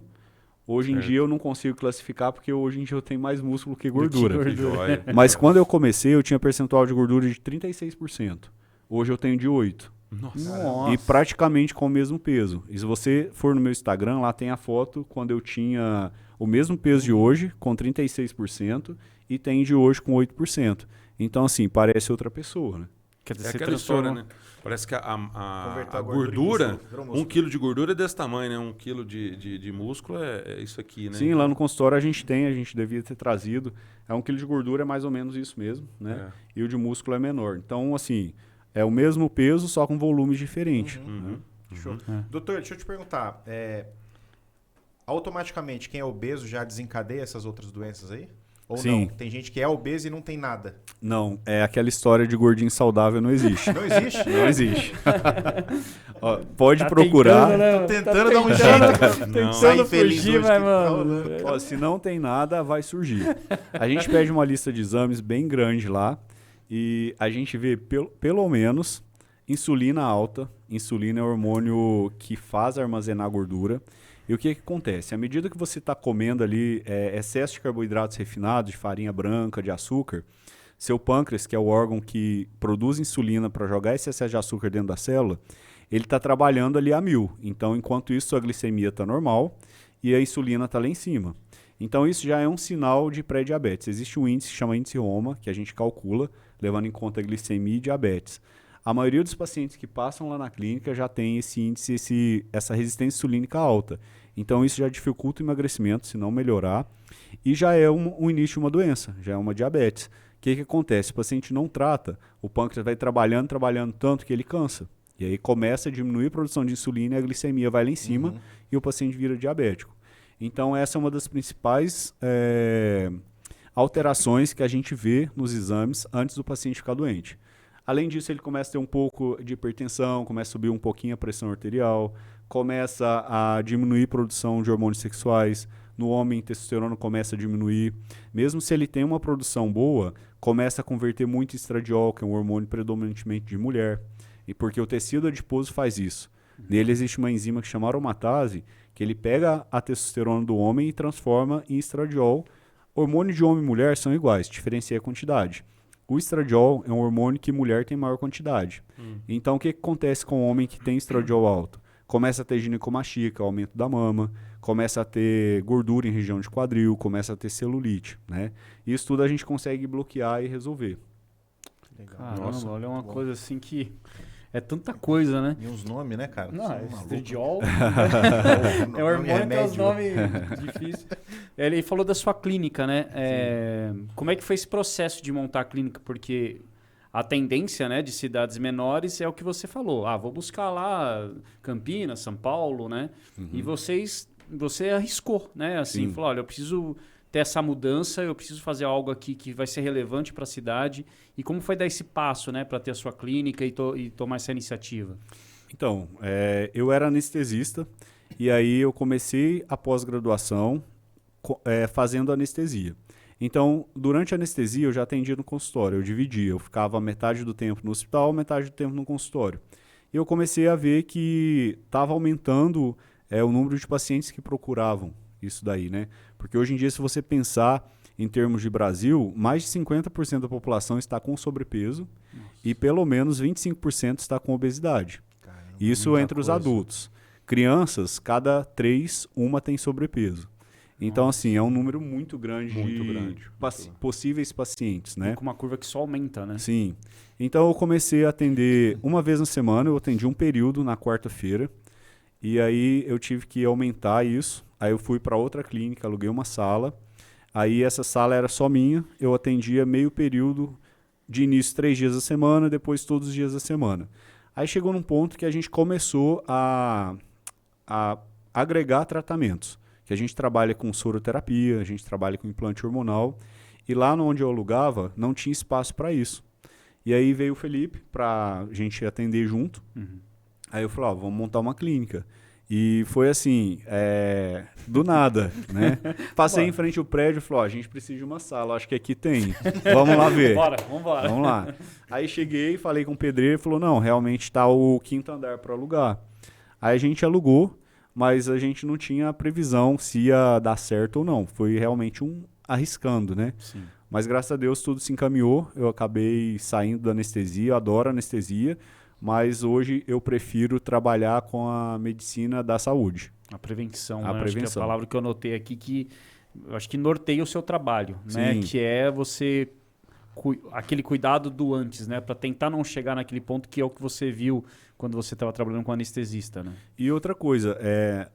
Hoje em Certo. dia eu não consigo classificar porque hoje em dia eu tenho mais músculo que gordura. Que joia. Mas quando eu comecei eu tinha percentual de gordura de 36%. Hoje eu tenho de 8%. Nossa. E praticamente com o mesmo peso. E se você for no meu Instagram, lá tem a foto quando eu tinha o mesmo peso de hoje, com 36%, e tem de hoje com 8%. Então, assim, parece outra pessoa, né? Quer dizer, É você aquela história, transformou. né? Parece que Converter a a gordura em gordura, músculo, virou músculo. 1 quilo de gordura é desse tamanho, né? 1 quilo de músculo é isso aqui, né? Sim, lá no consultório a gente devia ter trazido. 1 quilo de gordura é mais ou menos isso mesmo, né? E o de músculo é menor. Então, assim, é o mesmo peso, só com volumes diferentes. Uhum. Show. Doutor, deixa eu te perguntar. Automaticamente, quem é obeso já desencadeia essas outras doenças aí? Ou Sim. não? Tem gente que é obeso e não tem nada. Não, é aquela história de gordinho saudável não existe. Não existe? Não existe. Ó, pode Tá procurar. tentando, né? Tô tentando dar um jeito pra Tentando sair feliz fugir, hoje. mas, que mano, tá rolando. Ó, se não tem nada, vai surgir. A gente pede uma lista de exames bem grande lá e a gente vê pelo menos insulina alta. Insulina é o hormônio que faz armazenar gordura. E o que acontece? À medida que você está comendo ali excesso de carboidratos refinados, de farinha branca, de açúcar, seu pâncreas, que é o órgão que produz insulina para jogar esse excesso de açúcar dentro da célula, ele está trabalhando ali a 1000. Então, enquanto isso, sua glicemia está normal e a insulina está lá em cima. Então, isso já é um sinal de pré-diabetes. Existe um índice que chama índice Roma, que a gente calcula, levando em conta a glicemia e diabetes. A maioria dos pacientes que passam lá na clínica já tem esse índice, essa resistência insulínica alta. Então, isso já dificulta o emagrecimento, se não melhorar. E já é um início de uma doença, já é uma diabetes. O que acontece? O paciente não trata, o pâncreas vai trabalhando tanto que ele cansa. E aí começa a diminuir a produção de insulina e a glicemia vai lá em cima e o paciente vira diabético. Então, essa é uma das principais alterações que a gente vê nos exames antes do paciente ficar doente. Além disso, ele começa a ter um pouco de hipertensão, começa a subir um pouquinho a pressão arterial, começa a diminuir a produção de hormônios sexuais. No homem, testosterona começa a diminuir. Mesmo se ele tem uma produção boa, começa a converter muito estradiol, que é um hormônio predominantemente de mulher. E porque o tecido adiposo faz isso. Nele existe uma enzima que chama aromatase, que ele pega a testosterona do homem e transforma em estradiol. Hormônios de homem e mulher são iguais, diferencia a quantidade. O estradiol é um hormônio que mulher tem maior quantidade. Então, o que acontece com o homem que tem estradiol alto? Começa a ter ginecomastia, que é o aumento da mama, começa a ter gordura em região de quadril, começa a ter celulite, né? Isso tudo a gente consegue bloquear e resolver. Caramba, Nossa, olha, é uma bom. coisa assim que é tanta coisa, né? E uns nomes, né, cara? Não, Você é maluco. estradiol. Não, É o hormônio que é os remédio. nomes difíceis. Ele falou da sua clínica, né? Como é que foi esse processo de montar a clínica? Porque a tendência, né, de cidades menores é o que você falou. Ah, vou buscar lá Campinas, São Paulo, né? E você arriscou, né? Assim, Sim. falou, olha, eu preciso ter essa mudança, eu preciso fazer algo aqui que vai ser relevante para a cidade. E como foi dar esse passo, né, para ter a sua clínica e tomar essa iniciativa? Então, eu era anestesista e aí eu comecei a pós-graduação fazendo anestesia. Então, durante a anestesia eu já atendia no consultório, eu dividia, eu ficava metade do tempo no hospital, metade do tempo no consultório. E eu comecei a ver que estava aumentando o número de pacientes que procuravam isso daí, né? Porque hoje em dia, se você pensar em termos de Brasil, mais de 50% da população está com sobrepeso e pelo menos 25% está com obesidade. Caramba, Isso muita entre os coisa. adultos. Crianças, cada 3, uma tem sobrepeso. Então, assim, é um número muito grande de possíveis pacientes, né? Com uma curva que só aumenta, né? Sim. Então, eu comecei a atender uma vez na semana, eu atendi um período na quarta-feira, e aí eu tive que aumentar isso. Aí eu fui para outra clínica, aluguei uma sala. Aí essa sala era só minha, eu atendia meio período, de início 3 dias da semana, depois todos os dias da semana. Aí chegou num ponto que a gente começou a agregar tratamentos, que a gente trabalha com soroterapia, a gente trabalha com implante hormonal, e lá onde eu alugava não tinha espaço para isso. E aí veio o Felipe para a gente atender junto. Aí eu falei, vamos montar uma clínica. E foi assim, do nada, né? Passei em frente ao prédio e falei, a gente precisa de uma sala, acho que aqui tem. Vamos lá ver. Vamos embora. Vamos lá. Aí cheguei, falei com o pedreiro, ele falou, não, realmente está o 5º andar para alugar. Aí a gente alugou, mas a gente não tinha a previsão se ia dar certo ou não. Foi realmente um arriscando, né? Sim. Mas graças a Deus tudo se encaminhou, eu acabei saindo da anestesia, eu adoro anestesia, mas hoje eu prefiro trabalhar com a medicina da saúde. A prevenção, A né? Acho que é prevenção. a palavra que eu anotei aqui que eu acho que norteia o seu trabalho, né? Sim. Que é você aquele cuidado do antes, né? Para tentar não chegar naquele ponto que é o que você viu quando você estava trabalhando com anestesista, né? E outra coisa,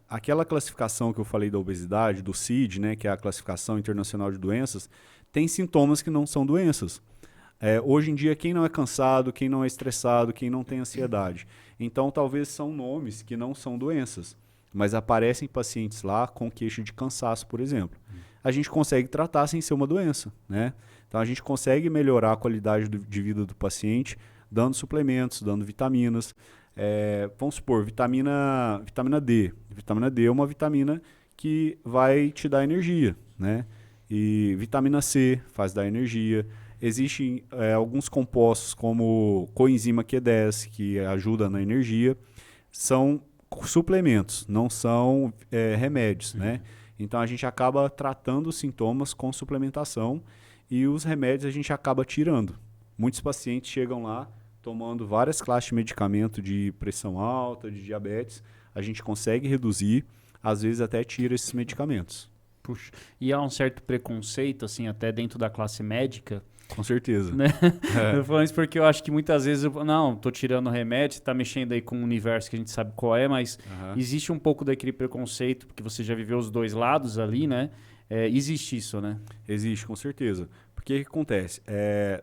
aquela classificação que eu falei da obesidade, do CID, né, que é a Classificação Internacional de Doenças, tem sintomas que não são doenças. Hoje em dia, quem não é cansado, quem não é estressado, quem não tem ansiedade. Então, talvez são nomes que não são doenças, mas aparecem pacientes lá com queixa de cansaço, por exemplo. A gente consegue tratar sem ser uma doença, né? Então, a gente consegue melhorar a qualidade de vida do paciente, dando suplementos, dando vitaminas. Vamos supor, vitamina D. Vitamina D é uma vitamina que vai te dar energia, né? E vitamina C faz dar energia. Existem alguns compostos como coenzima Q10, que ajuda na energia. São suplementos, não são remédios, né? Então a gente acaba tratando os sintomas com suplementação e os remédios a gente acaba tirando. Muitos pacientes chegam lá tomando várias classes de medicamento de pressão alta, de diabetes. A gente consegue reduzir, às vezes até tira esses medicamentos. Puxa. E há um certo preconceito, assim, até dentro da classe médica, Com certeza. né? Eu falo isso porque eu acho que muitas vezes, tô tirando remédio, você tá mexendo aí com um universo que a gente sabe qual é, mas existe um pouco daquele preconceito, porque você já viveu os dois lados ali, né? Existe isso, né? Existe, com certeza. Porque o que acontece?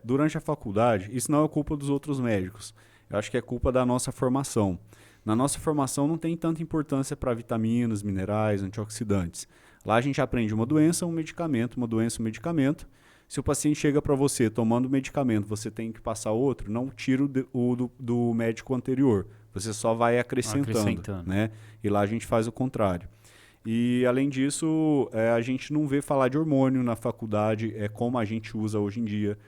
Durante a faculdade, isso não é culpa dos outros médicos. Eu acho que é culpa da nossa formação. Na nossa formação não tem tanta importância para vitaminas, minerais, antioxidantes. Lá a gente aprende uma doença, um medicamento, uma doença, um medicamento. Se o paciente chega para você tomando medicamento, você tem que passar outro, não tira o do médico anterior. Você só vai acrescentando. Né? E lá a gente faz o contrário. E, além disso, a gente não vê falar de hormônio na faculdade, como a gente usa hoje em dia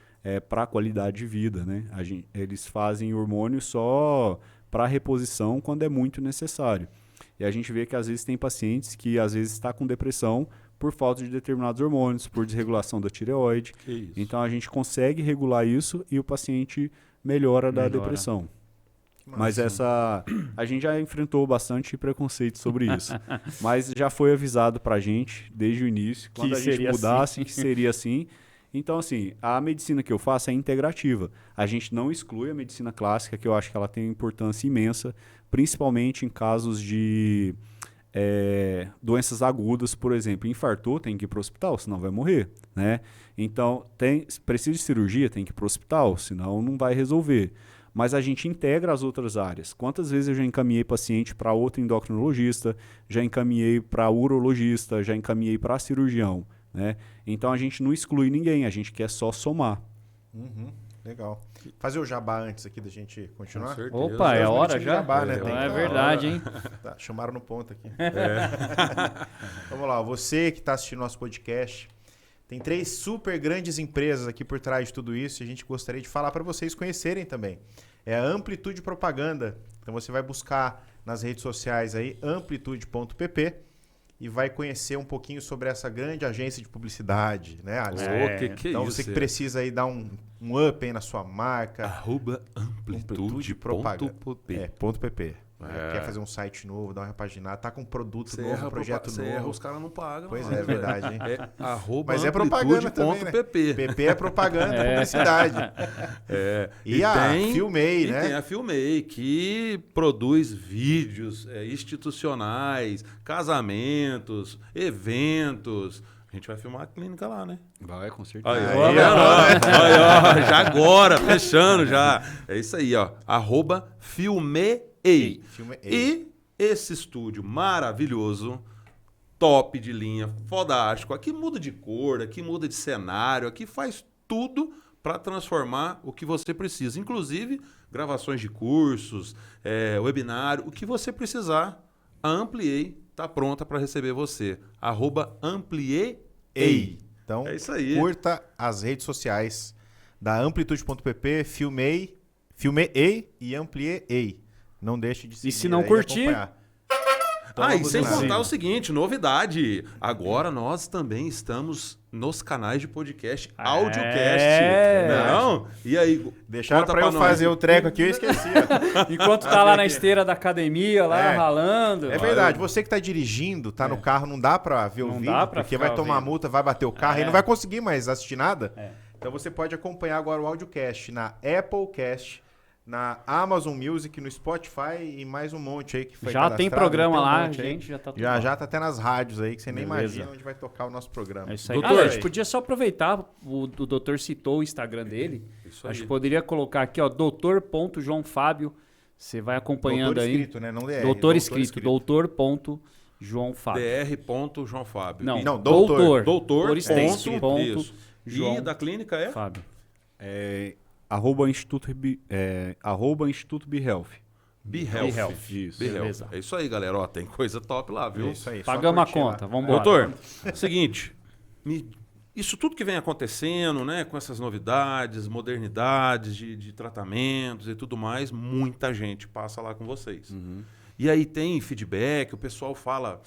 para a qualidade de vida. Né? Eles fazem hormônio só para reposição quando é muito necessário. E a gente vê que, às vezes, tem pacientes que, às vezes, está com depressão por falta de determinados hormônios, por desregulação da tireoide. Então, a gente consegue regular isso e o paciente melhora da depressão. Mas a gente já enfrentou bastante preconceito sobre isso. Mas já foi avisado pra gente desde o início, quando a gente mudasse, que seria assim. Então, assim, a medicina que eu faço é integrativa. A gente não exclui a medicina clássica, que eu acho que ela tem uma importância imensa, principalmente em casos de doenças agudas, por exemplo. Infartou, tem que ir para o hospital, senão vai morrer, né? Então, precisa de cirurgia, tem que ir para o hospital, senão não vai resolver. Mas a gente integra as outras áreas. Quantas vezes eu já encaminhei paciente para outro endocrinologista, já encaminhei para urologista, já encaminhei para cirurgião, né? Então a gente não exclui ninguém, a gente quer só somar. Legal. Fazer o jabá antes aqui da gente continuar? Opa, é hora já? Jabá, né? É verdade, hein? Tá, chamaram no ponto aqui. Vamos lá, você que está assistindo nosso podcast, tem 3 super grandes empresas aqui por trás de tudo isso e a gente gostaria de falar para vocês conhecerem também. É a Amplitude Propaganda. Então você vai buscar nas redes sociais aí amplitude.pp e vai conhecer um pouquinho sobre essa grande agência de publicidade, né, Alisson? Então você que precisa aí dar um up aí na sua marca. @amplitude.pp. Quer fazer um site novo, dar uma repaginada, tá com um produto novo, um projeto novo. Os caras não pagam. Pois é verdade, hein? Mas é propaganda também, né? PP é propaganda, publicidade. E a Filmei, né? Tem a Filmei, que produz vídeos institucionais, casamentos, eventos. A gente vai filmar a clínica lá, né? Vai, com certeza. Aí, já agora, fechando já. É isso aí, ó. @Filmei. E esse estúdio maravilhoso, top de linha, fodástico. Aqui muda de cor, aqui muda de cenário, aqui faz tudo para transformar o que você precisa. Inclusive, gravações de cursos, webinário, o que você precisar. A Ampliei está pronta para receber você. @Ampliei. Então, é isso aí. Curta as redes sociais da Amplitude.pp, Filmei e Ampliei. Não deixe de seguir. E se não curtir, E sem buzina. contar o seguinte, novidade. Agora nós também estamos nos canais de podcast, audiocast. Não? E aí? Deixaram conta pra eu nós. fazer o treco aqui, eu esqueci. ó. Enquanto tá lá na esteira da academia, lá É. ralando. É verdade, você que tá dirigindo, tá no carro, não dá pra ver o Não vídeo, dá pra porque ficar vai tomar vendo. multa, vai bater o carro e É. não vai conseguir mais assistir nada. É. Então você pode acompanhar agora o audiocast na Applecast, na Amazon Music, no Spotify e mais um monte aí que foi Já tem cadastrado, programa tem um lá, monte aí. gente, já tá tudo Já lá. já tá até nas rádios aí, que você nem Beleza. imagina onde vai tocar o nosso programa. É isso aí. Doutor. Ah, a gente podia só aproveitar, o doutor citou o Instagram dele. Isso A aí. gente poderia colocar aqui, ó, doutor.joãofábio. Você vai acompanhando Doutor aí. escrito, né? Não DR. Doutor escrito, doutor.joãofábio. Dr. João Fábio. Não, E- não, doutor. Doutor, Por extenso, ponto, ponto, isso. João E da clínica é? Fábio. Arroba Instituto BeHealth. BeHealth. Isso. BeHealth. Beleza. É isso aí, galera. Ó, tem coisa top lá, viu? É isso aí, só Pagamos a curtir lá. conta, vamos embora. Doutor, seguinte, isso tudo que vem acontecendo, né, com essas novidades, modernidades de tratamentos e tudo mais, muita gente passa lá com vocês. E aí tem feedback, o pessoal fala,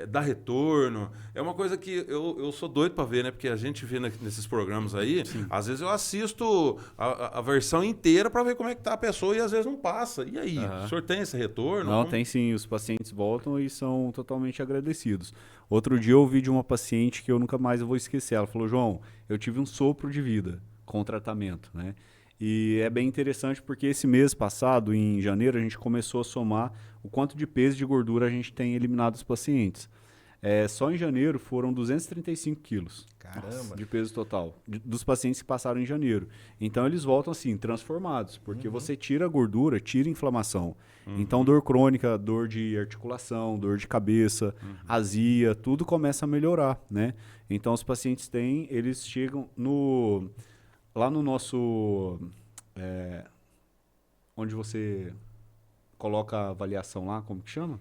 dá retorno. É uma coisa que eu sou doido para ver, né? Porque a gente vê nesses programas aí, às vezes eu assisto a versão inteira para ver como é que tá a pessoa e às vezes não passa. E aí, o senhor tem esse retorno? Não, tem sim. Os pacientes voltam e são totalmente agradecidos. Outro dia eu ouvi de uma paciente que eu nunca mais vou esquecer. Ela falou, João, eu tive um sopro de vida com o tratamento, né? E é bem interessante porque esse mês passado, em janeiro, a gente começou a somar o quanto de peso e de gordura a gente tem eliminado dos pacientes. Só em janeiro foram 235 quilos. Caramba. De peso total, dos pacientes que passaram em janeiro. Então eles voltam assim, transformados, porque você tira a gordura, tira a inflamação. Então dor crônica, dor de articulação, dor de cabeça, azia, tudo começa a melhorar, né? Então os pacientes eles chegam lá no nosso, onde você coloca a avaliação lá, como que chama?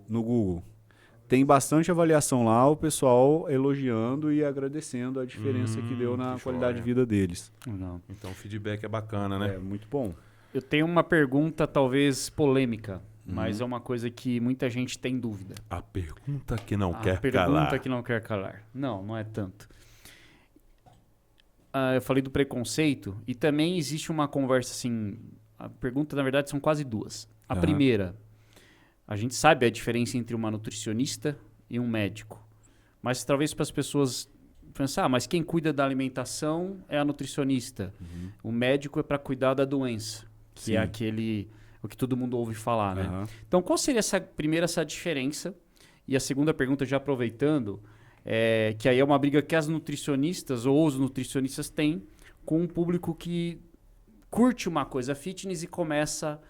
No Google. Tem bastante avaliação lá, o pessoal elogiando e agradecendo a diferença que deu na que qualidade joia. de vida deles. Não. Então o feedback é bacana, né? É muito bom. Eu tenho uma pergunta talvez polêmica, mas é uma coisa que muita gente tem dúvida. A pergunta que não A quer pergunta calar. que não quer calar. Não, não é tanto. Eu falei do preconceito e também existe uma conversa assim. A pergunta, na verdade, são quase duas. A Aham. primeira, a gente sabe a diferença entre uma nutricionista e um médico. Mas talvez para as pessoas pensar, mas quem cuida da alimentação é a nutricionista. O médico é para cuidar da doença, que Sim. é o que todo mundo ouve falar, né? Aham. Então, qual seria essa diferença? E a segunda pergunta, já aproveitando, que aí é uma briga que as nutricionistas ou os nutricionistas têm com um público que curte uma coisa fitness e começa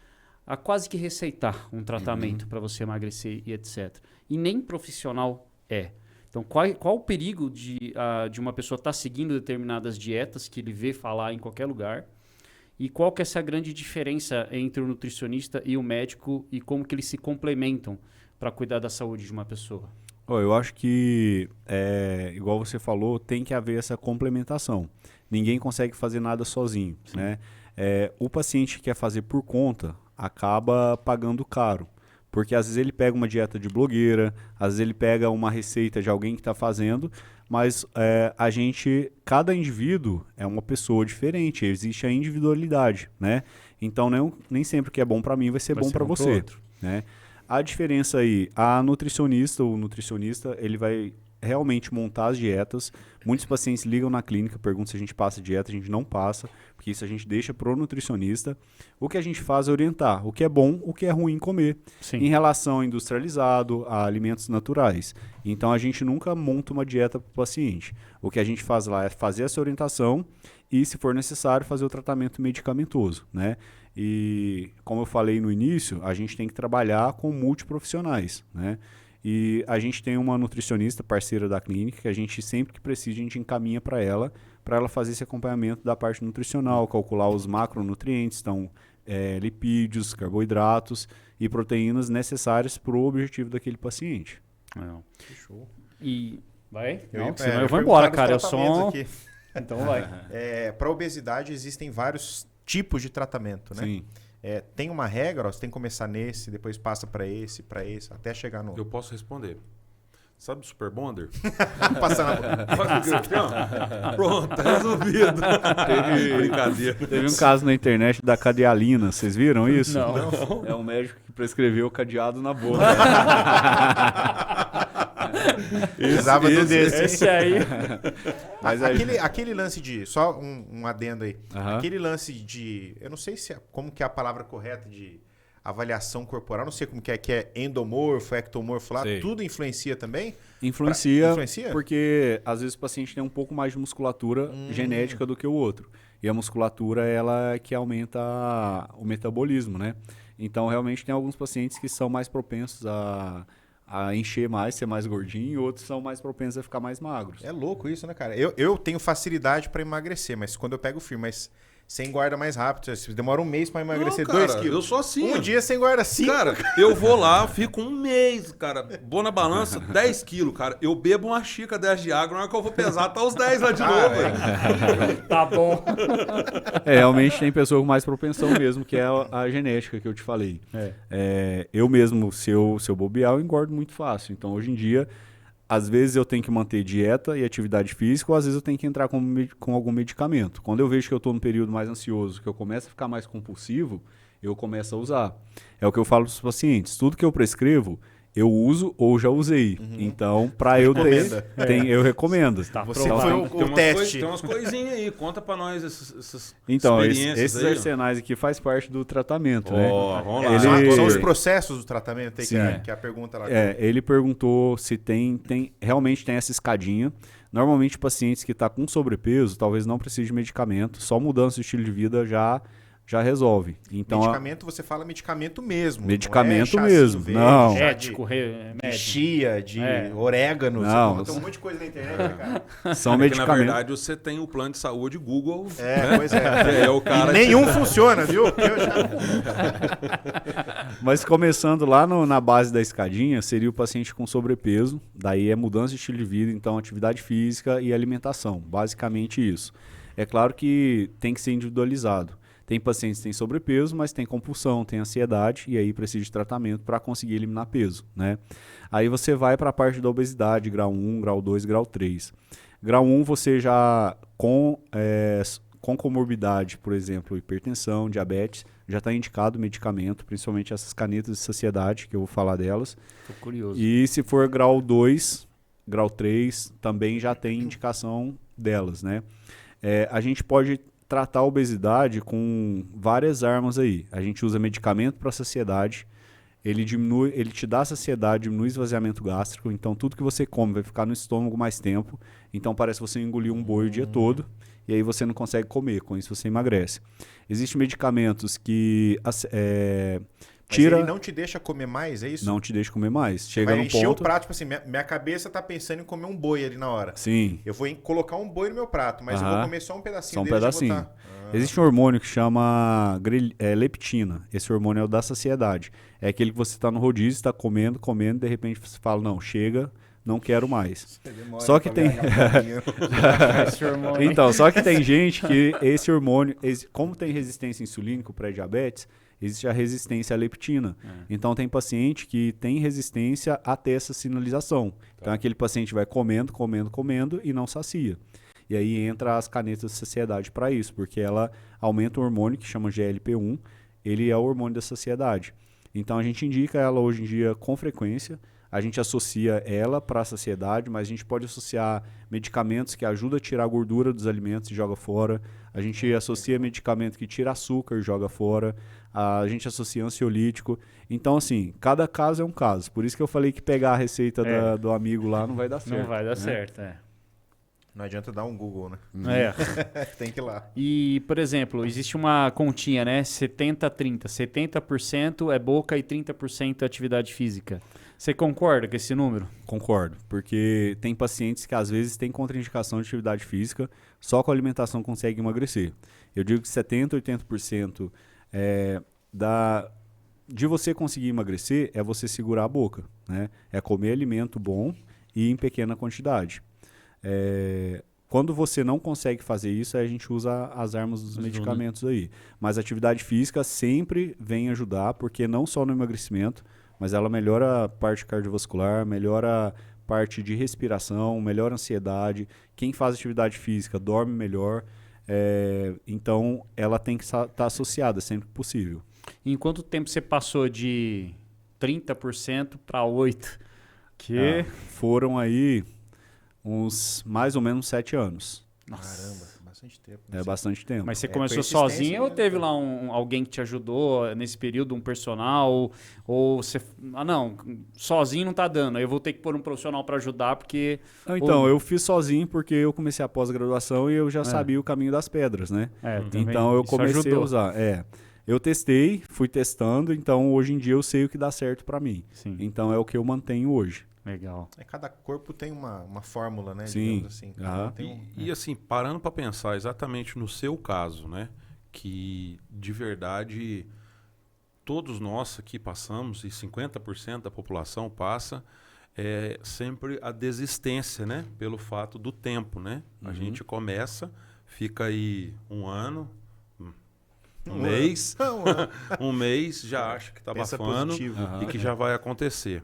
a quase que receitar um tratamento para você emagrecer e etc. E nem profissional é. Então, qual o perigo de uma pessoa estar seguindo determinadas dietas que ele vê falar em qualquer lugar? E qual que é essa grande diferença entre o nutricionista e o médico e como que eles se complementam para cuidar da saúde de uma pessoa? Eu acho que, igual você falou, tem que haver essa complementação. Ninguém consegue fazer nada sozinho, né? O paciente que quer fazer por conta acaba pagando caro. Porque às vezes ele pega uma dieta de blogueira, às vezes ele pega uma receita de alguém que está fazendo, mas cada indivíduo é uma pessoa diferente, existe a individualidade, né? Então nem sempre o que é bom para mim vai ser bom para pro você, outro. né? A diferença aí, o nutricionista, ele vai realmente montar as dietas. Muitos pacientes ligam na clínica, perguntam se a gente passa dieta, a gente não passa, porque isso a gente deixa pro nutricionista. O que a gente faz é orientar o que é bom, o que é ruim comer, Sim. em relação ao industrializado, a alimentos naturais. Então a gente nunca monta uma dieta para o paciente. O que a gente faz lá é fazer essa orientação e, se for necessário, fazer o tratamento medicamentoso, né? E, como eu falei no início, a gente tem que trabalhar com multiprofissionais, né? E a gente tem uma nutricionista parceira da clínica que a gente, sempre que precisa, a gente encaminha para ela fazer esse acompanhamento da parte nutricional, calcular os macronutrientes, então lipídios, carboidratos e proteínas necessárias para o objetivo daquele paciente. Não. E vai? Eu Não, senão eu vou embora, cara. Eu só... Aqui. Então vai. Para obesidade existem vários tipos de tratamento, né? Sim. tem uma regra, ó, você tem que começar nesse, depois passa para esse, até chegar no... Eu posso responder. Sabe do Super Bonder? Passar na... Faz o que eu Pronto, tá resolvido. Brincadeira. Teve um caso na internet da cadealina, vocês viram isso? Não. É um médico que prescreveu cadeado na boca. Precisava do desse. Esse aí. Mas aí- Aquele lance de... Só um adendo aí. Aham. Aquele lance de... Eu não sei como que é a palavra correta de avaliação corporal. Não sei como que é endomorfo, ectomorfo lá. Sei. Tudo influencia também? Influencia, Influencia? porque às vezes o paciente tem um pouco mais de musculatura genética do que o outro. E a musculatura, ela é que aumenta o metabolismo, né? Então, realmente, tem alguns pacientes que são mais propensos a encher mais, ser mais gordinho, e outros são mais propensos a ficar mais magros. É louco isso, né, cara? Eu tenho facilidade pra emagrecer, mas quando eu pego firme, mas você engorda mais rápido. Você demora um mês pra emagrecer Não, cara, 2 quilos. eu sou assim. Um dia você engorda 5. Cara, eu vou lá, fico um mês, cara. Vou na balança, 10 quilos, cara. Eu bebo uma xícara dessa de água, na hora que eu vou pesar, tá os 10 lá de novo, velho. Tá bom. Realmente tem pessoa com mais propensão mesmo, que é a genética que eu te falei. Eu mesmo, se eu bobear, eu engordo muito fácil. Então, hoje em dia, às vezes eu tenho que manter dieta e atividade física, ou às vezes eu tenho que entrar com algum medicamento. Quando eu vejo que eu estou num período mais ansioso, que eu começo a ficar mais compulsivo, eu começo a usar. É o que eu falo para os pacientes. Tudo que eu prescrevo, eu uso ou já usei. Então, para eu ter, eu recomendo. Tá Você aprovado. foi o teste. Tem umas coisinhas aí. Conta pra nós essas Então, experiências esses aí, ó. arsenais aqui faz parte do tratamento, né? Ó, vamos lá. Ele- São os processos do tratamento aí, Sim. que é a pergunta lá. Ele perguntou se realmente tem essa escadinha. Normalmente, pacientes que estão com sobrepeso, talvez não precisem de medicamento, só mudança de estilo de vida já resolve. Então, Medicamento, você fala medicamento mesmo. Medicamento não é chazinho mesmo, verde, não. chá Ético, de médico. chia, de orégano. Não, Tem um monte de coisa na internet, né, cara? são É que, na medicamentos. verdade, você tem o plano de saúde Google. Pois é. É o cara E nenhum funciona, viu? Mas começando lá na base da escadinha, seria o paciente com sobrepeso, daí é mudança de estilo de vida, então atividade física e alimentação, basicamente isso. É claro que tem que ser individualizado. Tem pacientes que têm sobrepeso, mas tem compulsão, tem ansiedade, e aí precisa de tratamento para conseguir eliminar peso, né? Aí você vai para a parte da obesidade, grau 1, grau 2, grau 3. Grau 1 você já com comorbidade, por exemplo, hipertensão, diabetes, já está indicado medicamento, principalmente essas canetas de saciedade, que eu vou falar delas. Tô curioso. E se for grau 2, grau 3, também já tem indicação delas, né? A gente pode tratar a obesidade com várias armas aí. A gente usa medicamento para saciedade, ele te dá saciedade, diminui o esvaziamento gástrico, então tudo que você come vai ficar no estômago mais tempo, então parece que você engoliu um boi o dia todo, e aí você não consegue comer, com isso você emagrece. Existem medicamentos que Mas tira... ele não te deixa comer mais, é isso? Não te deixa comer mais. Chega Vai no encher ponto... o prato, tipo assim, minha cabeça tá pensando em comer um boi ali na hora. Sim. Eu vou colocar um boi no meu prato, mas eu vou comer só um pedacinho Só um dele. pedacinho. Existe um hormônio que chama leptina. Esse hormônio é o da saciedade. É aquele que você está no rodízio, está comendo, de repente você fala, não, chega, não quero mais. Só que tem... Esse hormônio. Então, só que tem gente que esse hormônio, como tem resistência insulínica, o pré-diabetes, existe a resistência à leptina. Então, tem paciente que tem resistência até essa sinalização. Então, aquele paciente vai comendo e não sacia. E aí entra as canetas de saciedade para isso, porque ela aumenta o hormônio que chama GLP-1, ele é o hormônio da saciedade. Então, a gente indica ela hoje em dia com frequência. A gente associa ela para a saciedade, mas a gente pode associar medicamentos que ajudam a tirar a gordura dos alimentos e joga fora. A gente associa medicamento que tira açúcar e joga fora. A gente associa ansiolítico. Então, assim, cada caso é um caso. Por isso que eu falei que pegar a receita do amigo lá não vai dar certo. Não vai dar né? certo, Não adianta dar um Google, né? Tem que ir lá. E, por exemplo, existe uma continha, né? 70-30. 70% é boca e 30% é atividade física. Você concorda com esse número? Concordo, porque tem pacientes que às vezes têm contraindicação de atividade física, só com a alimentação consegue emagrecer. Eu digo que 70%, 80% de você conseguir emagrecer é você segurar a boca, né? É comer alimento bom e em pequena quantidade. Quando você não consegue fazer isso, aí a gente usa as armas dos medicamentos aí. Mas a atividade física sempre vem ajudar, porque não só no emagrecimento, mas ela melhora a parte cardiovascular, melhora a parte de respiração, melhora a ansiedade. Quem faz atividade física dorme melhor. Então, ela tem que estar associada sempre que possível. Em quanto tempo você passou de 30% para 8%? Foram aí uns mais ou menos 7 anos. Caramba, bastante tempo. É bastante tempo. Mas você É, começou persistência, sozinho ou né? teve lá alguém que te ajudou nesse período, um personal? Ou você... não, sozinho não tá dando. Aí eu vou ter que pôr um profissional para ajudar, porque... Então, eu fiz sozinho porque eu comecei a pós-graduação e eu já sabia o caminho das pedras, né? também Então, eu isso comecei ajudou. a usar. Eu testei, fui testando, então hoje em dia eu sei o que dá certo para mim. Sim, Então, é o que eu mantenho hoje. legal. Cada corpo tem uma fórmula, né? Sim. Digamos assim. Aham. Tem um- E assim, parando para pensar exatamente no seu caso, né? Que de verdade todos nós aqui passamos, e 50% da população passa, é sempre a desistência, né? Pelo fato do tempo, né? A gente começa, fica aí um ano, um mês, um mês, já acha que tá Pensa abafando positivo. e que já vai acontecer.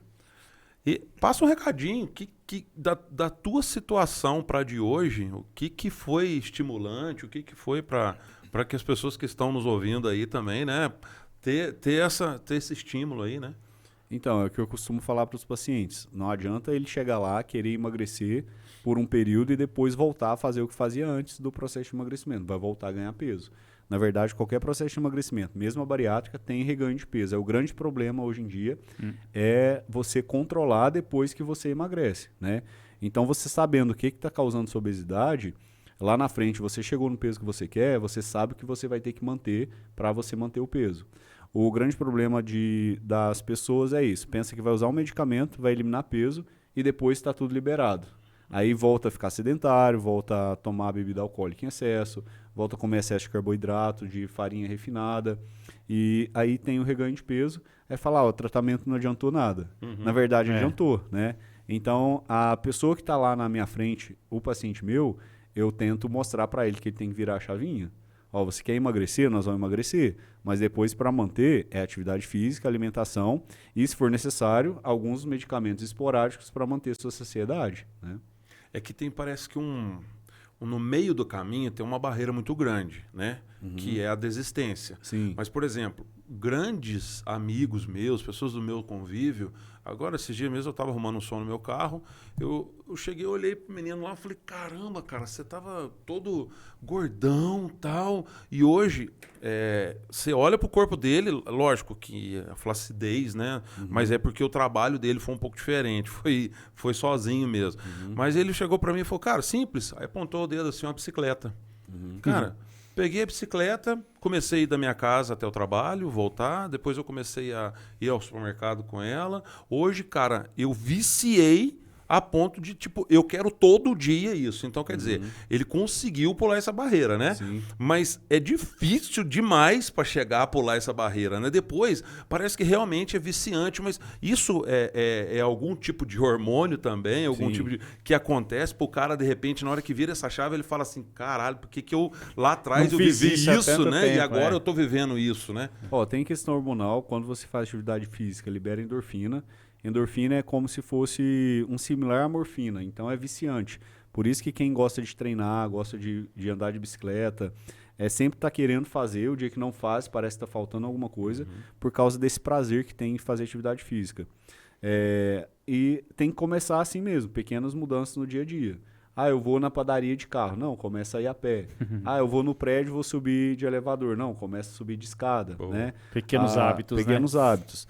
E passa um recadinho da tua situação para de hoje, o que foi estimulante, o que foi para que as pessoas que estão nos ouvindo aí também, né, ter esse estímulo aí, né? Então, é o que eu costumo falar para os pacientes. Não adianta ele chegar lá, querer emagrecer por um período e depois voltar a fazer o que fazia antes do processo de emagrecimento. Vai voltar a ganhar peso. Na verdade, qualquer processo de emagrecimento, mesmo a bariátrica, tem reganho de peso. O grande problema hoje em dia é você controlar depois que você emagrece, né? Então, você sabendo o que está causando sua obesidade, lá na frente você chegou no peso que você quer, você sabe o que você vai ter que manter para você manter o peso. O grande problema das pessoas é isso. Pensa que vai usar um medicamento, vai eliminar peso e depois está tudo liberado. Aí volta a ficar sedentário, volta a tomar bebida alcoólica em excesso, volta a comer excesso de carboidrato, de farinha refinada. E aí tem o reganho de peso. Aí fala, o tratamento não adiantou nada. Na verdade, adiantou, né? Então, a pessoa que está lá na minha frente, o paciente meu, eu tento mostrar para ele que ele tem que virar a chavinha. Ó, você quer emagrecer? Nós vamos emagrecer. Mas depois, para manter, é atividade física, alimentação e, se for necessário, alguns medicamentos esporádicos para manter sua saciedade, né? É que parece que no meio do caminho tem uma barreira muito grande, né? Que é a desistência. Sim. Mas, por exemplo, grandes amigos meus, pessoas do meu convívio, agora esses dias mesmo eu estava arrumando um som no meu carro, eu cheguei, olhei pro menino lá e falei, caramba, cara, você tava todo gordão e tal, e hoje você olha pro corpo dele, lógico que a flacidez, né? Mas é porque o trabalho dele foi um pouco diferente, foi sozinho mesmo. Mas ele chegou para mim e falou, cara, simples, aí apontou o dedo assim, uma bicicleta. Cara, peguei a bicicleta, comecei a ir da minha casa até o trabalho, voltar, depois eu comecei a ir ao supermercado com ela. Hoje, cara, eu viciei a ponto de, tipo, eu quero todo dia isso. Então, quer dizer, ele conseguiu pular essa barreira, né? Sim. Mas é difícil demais para chegar a pular essa barreira, né? Depois, parece que realmente é viciante, mas isso é algum tipo de hormônio também, algum Sim. tipo de... que acontece pro cara, de repente, na hora que vira essa chave, ele fala assim, caralho, por que eu lá atrás Não eu fiz vivi isso há isso, tanto né? E tempo, agora eu tô vivendo isso, né? Ó, tem questão hormonal, quando você faz atividade física, libera endorfina. Endorfina é como se fosse um similar à morfina, então é viciante. Por isso que quem gosta de treinar, gosta de andar de bicicleta, sempre está querendo fazer, o dia que não faz parece que está faltando alguma coisa, por causa desse prazer que tem em fazer atividade física. E tem que começar assim mesmo, pequenas mudanças no dia a dia. Ah, eu vou na padaria de carro. Não, começa a ir a pé. Ah, eu vou no prédio, vou subir de elevador. Não, começa a subir de escada, né? Pequenos hábitos, né? Pequenos hábitos.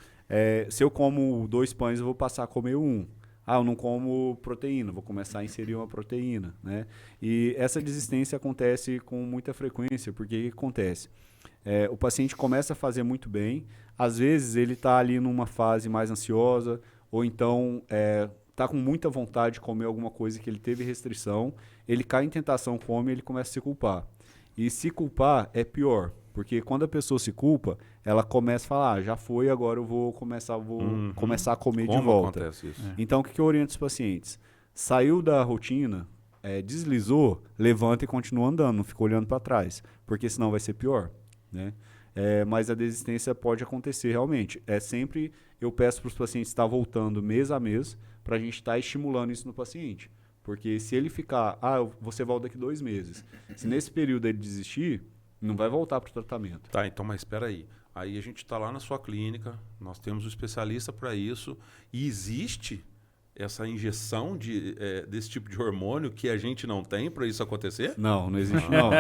Se eu como 2 pães, eu vou passar a comer 1. Ah, eu não como proteína, vou começar a inserir uma proteína, né? E essa desistência acontece com muita frequência, porque o que acontece? O paciente começa a fazer muito bem, às vezes ele está ali numa fase mais ansiosa, ou então está com muita vontade de comer alguma coisa que ele teve restrição, ele cai em tentação, come, ele começa a se culpar. E se culpar é pior, porque quando a pessoa se culpa, ela começa a falar, já foi, agora eu vou começar a comer de Como volta. acontece isso? Então, o que eu oriento os pacientes? Saiu da rotina, deslizou, levanta e continua andando, não fica olhando para trás, porque senão vai ser pior, né? Mas a desistência pode acontecer realmente. Sempre eu peço para os pacientes estar voltando mês a mês para a gente estar estimulando isso no paciente. Porque se ele ficar, você volta daqui 2 meses. Se nesse período ele desistir, não vai voltar para o tratamento. Tá, então, mas espera aí. Aí a gente está lá na sua clínica, nós temos um especialista para isso, e existe essa injeção desse tipo de hormônio que a gente não tem para isso acontecer? Não existe não.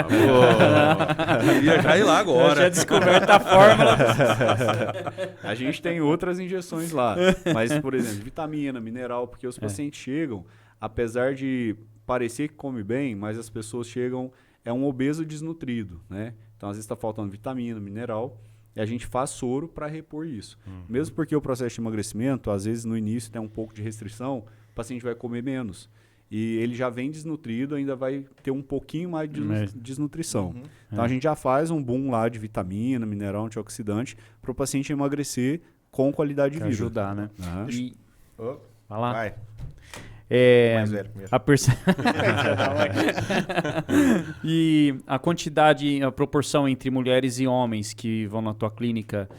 Queria já ir lá Eu agora. tinha descoberto a fórmula. A gente tem outras injeções lá. Mas, por exemplo, vitamina, mineral, porque os pacientes chegam, apesar de parecer que come bem, mas as pessoas chegam, é um obeso desnutrido, né? Então, às vezes está faltando vitamina, mineral, e a gente faz soro para repor isso. Mesmo porque o processo de emagrecimento, às vezes no início tem um pouco de restrição, o paciente vai comer menos. E ele já vem desnutrido, ainda vai ter um pouquinho mais de desnutrição. Então a gente já faz um boom lá de vitamina, mineral, antioxidante, para o paciente emagrecer com qualidade de vida. Ajudar, né? E... Vai lá. Vai. Mais velho primeiro. E a quantidade, a proporção entre mulheres e homens que vão na tua clínica,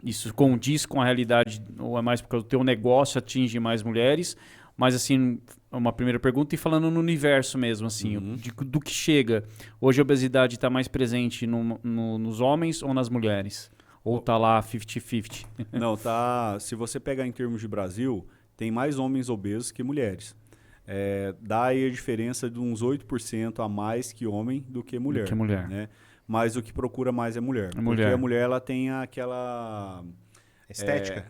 isso condiz com a realidade ou é mais porque o teu negócio atinge mais mulheres? Mas assim, uma primeira pergunta e falando no universo mesmo, assim, do que chega. Hoje a obesidade está mais presente nos homens ou nas mulheres? Ou tá lá 50-50? Não, tá. Se você pegar em termos de Brasil, tem mais homens obesos que mulheres. Dá aí a diferença de uns 8% a mais que homem do que mulher. Né? Mas o que procura mais é mulher. Porque a mulher ela tem aquela... Estética?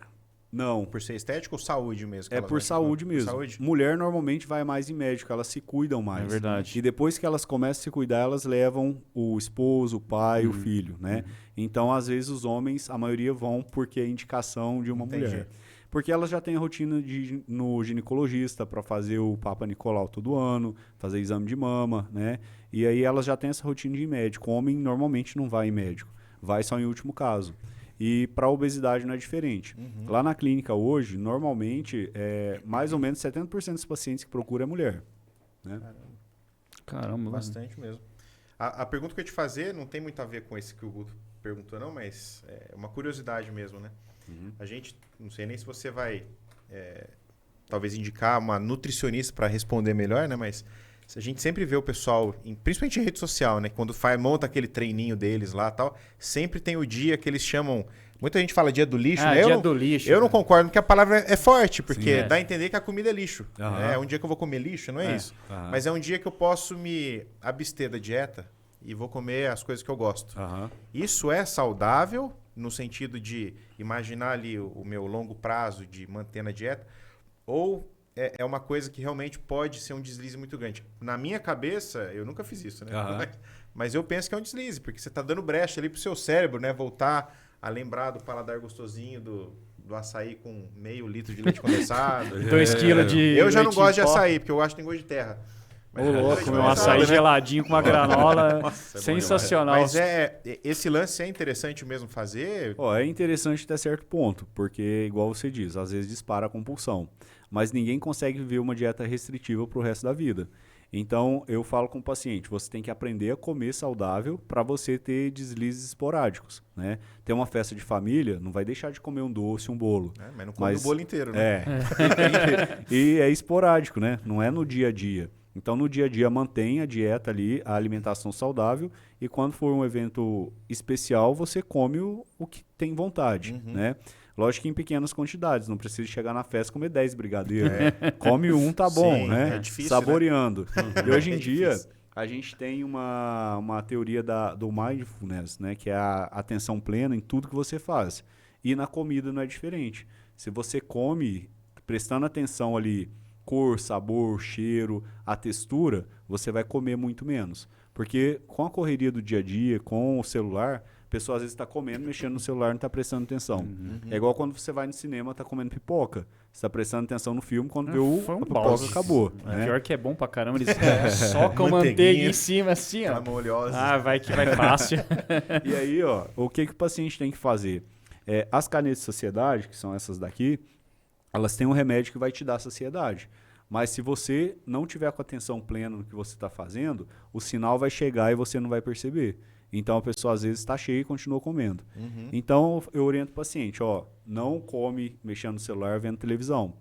Não. Por ser estética ou saúde mesmo? É por saúde mesmo. Saúde? Mulher normalmente vai mais em médico, elas se cuidam mais. É verdade. E depois que elas começam a se cuidar, elas levam o esposo, o pai, o filho, né? Então, às vezes, os homens, a maioria vão porque é indicação de uma mulher. Porque elas já têm a rotina no ginecologista para fazer o Papa Nicolau todo ano, fazer exame de mama, né? E aí elas já têm essa rotina de ir em médico. O homem normalmente não vai em médico, vai só em último caso. E para a obesidade não é diferente. Lá na clínica hoje, normalmente, mais ou menos 70% dos pacientes que procuram é mulher. Né? Caramba. Bastante mesmo. A pergunta que eu ia te fazer não tem muito a ver com esse que o Guto perguntou, não, mas é uma curiosidade mesmo, né? A gente, não sei nem se você vai talvez indicar uma nutricionista para responder melhor, né? Mas a gente sempre vê o pessoal, principalmente em rede social, né? Quando monta aquele treininho deles lá e tal, sempre tem o dia que eles chamam... Muita gente fala dia do lixo, né? Dia do lixo. Eu não concordo, porque a palavra é forte, porque dá a entender que a comida é lixo. É um dia que eu vou comer lixo, não é isso. Mas é um dia que eu posso me abster da dieta e vou comer as coisas que eu gosto. Isso é saudável, no sentido de imaginar ali o meu longo prazo de manter na dieta, ou é uma coisa que realmente pode ser um deslize muito grande. Na minha cabeça, eu nunca fiz isso, né? Mas eu penso que é um deslize, porque você está dando brecha ali pro seu cérebro, né? Voltar a lembrar do paladar gostosinho do açaí com meio litro de leite condensado. 2 quilos de Eu já não leite em gosto de pó. açaí, porque eu acho que tem gosto de terra. Ô, louco, meu Mas açaí né? geladinho com uma granola. Sensacional. Mas esse lance é interessante mesmo fazer. É interessante até certo ponto, porque, igual você diz, às vezes dispara a compulsão. Mas ninguém consegue viver uma dieta restritiva para o resto da vida. Então, eu falo com o paciente, você tem que aprender a comer saudável para você ter deslizes esporádicos, né? Tem uma festa de família, não vai deixar de comer um doce, um bolo. Mas não come o bolo inteiro, né? E é esporádico, né? Não é no dia a dia. Então, no dia a dia, mantenha a dieta ali, a alimentação saudável, e quando for um evento especial, você come o que tem vontade, né? Lógico que em pequenas quantidades, não precisa chegar na festa e comer 10 brigadeiros. Come um, tá bom, Sim, né? é difícil, saboreando. E hoje em dia, difícil. a gente tem uma teoria do mindfulness, né? Que é a atenção plena em tudo que você faz. E na comida não é diferente. Se você come prestando atenção ali, cor, sabor, cheiro, a textura, você vai comer muito menos. Porque com a correria do dia a dia, com o celular, a pessoa às vezes está comendo, mexendo no celular, não está prestando atenção. É igual quando você vai no cinema, está comendo pipoca. Você está prestando atenção no filme, quando vê a pipoca acabou. Né? Pior que é bom pra caramba, eles socam manteiga em cima assim, ó. Molhosa. Vai que vai fácil. E aí, o que o paciente tem que fazer? As canetas de saciedade, que são essas daqui, elas têm um remédio que vai te dar saciedade. Mas se você não tiver com atenção plena no que você está fazendo, o sinal vai chegar e você não vai perceber. Então a pessoa às vezes está cheia e continua comendo. Então eu oriento o paciente, ó, não come mexendo no celular, vendo televisão.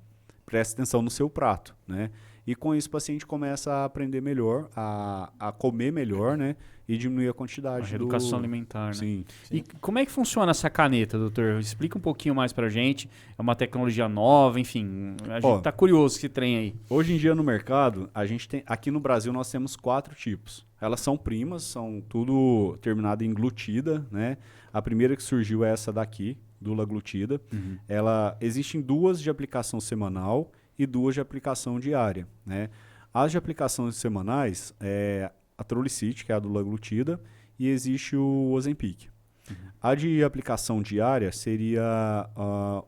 Preste atenção no seu prato, né? E com isso o paciente começa a aprender melhor, a comer melhor, né? E diminuir a quantidade A educação alimentar, né? Sim. E como é que funciona essa caneta, doutor? Explica um pouquinho mais pra gente. É uma tecnologia nova, enfim. A gente tá curioso esse trem aí. Hoje em dia no mercado, a gente tem, aqui no Brasil nós temos 4 tipos. Elas são primas, são tudo terminado em glutida, né? A primeira que surgiu é essa daqui, dula glutida. Ela existem 2 de aplicação semanal e 2 de aplicação diária, né? As de aplicação semanais é a Trolicite, que é a dula glutida, e existe o Ozempic. A de aplicação diária seria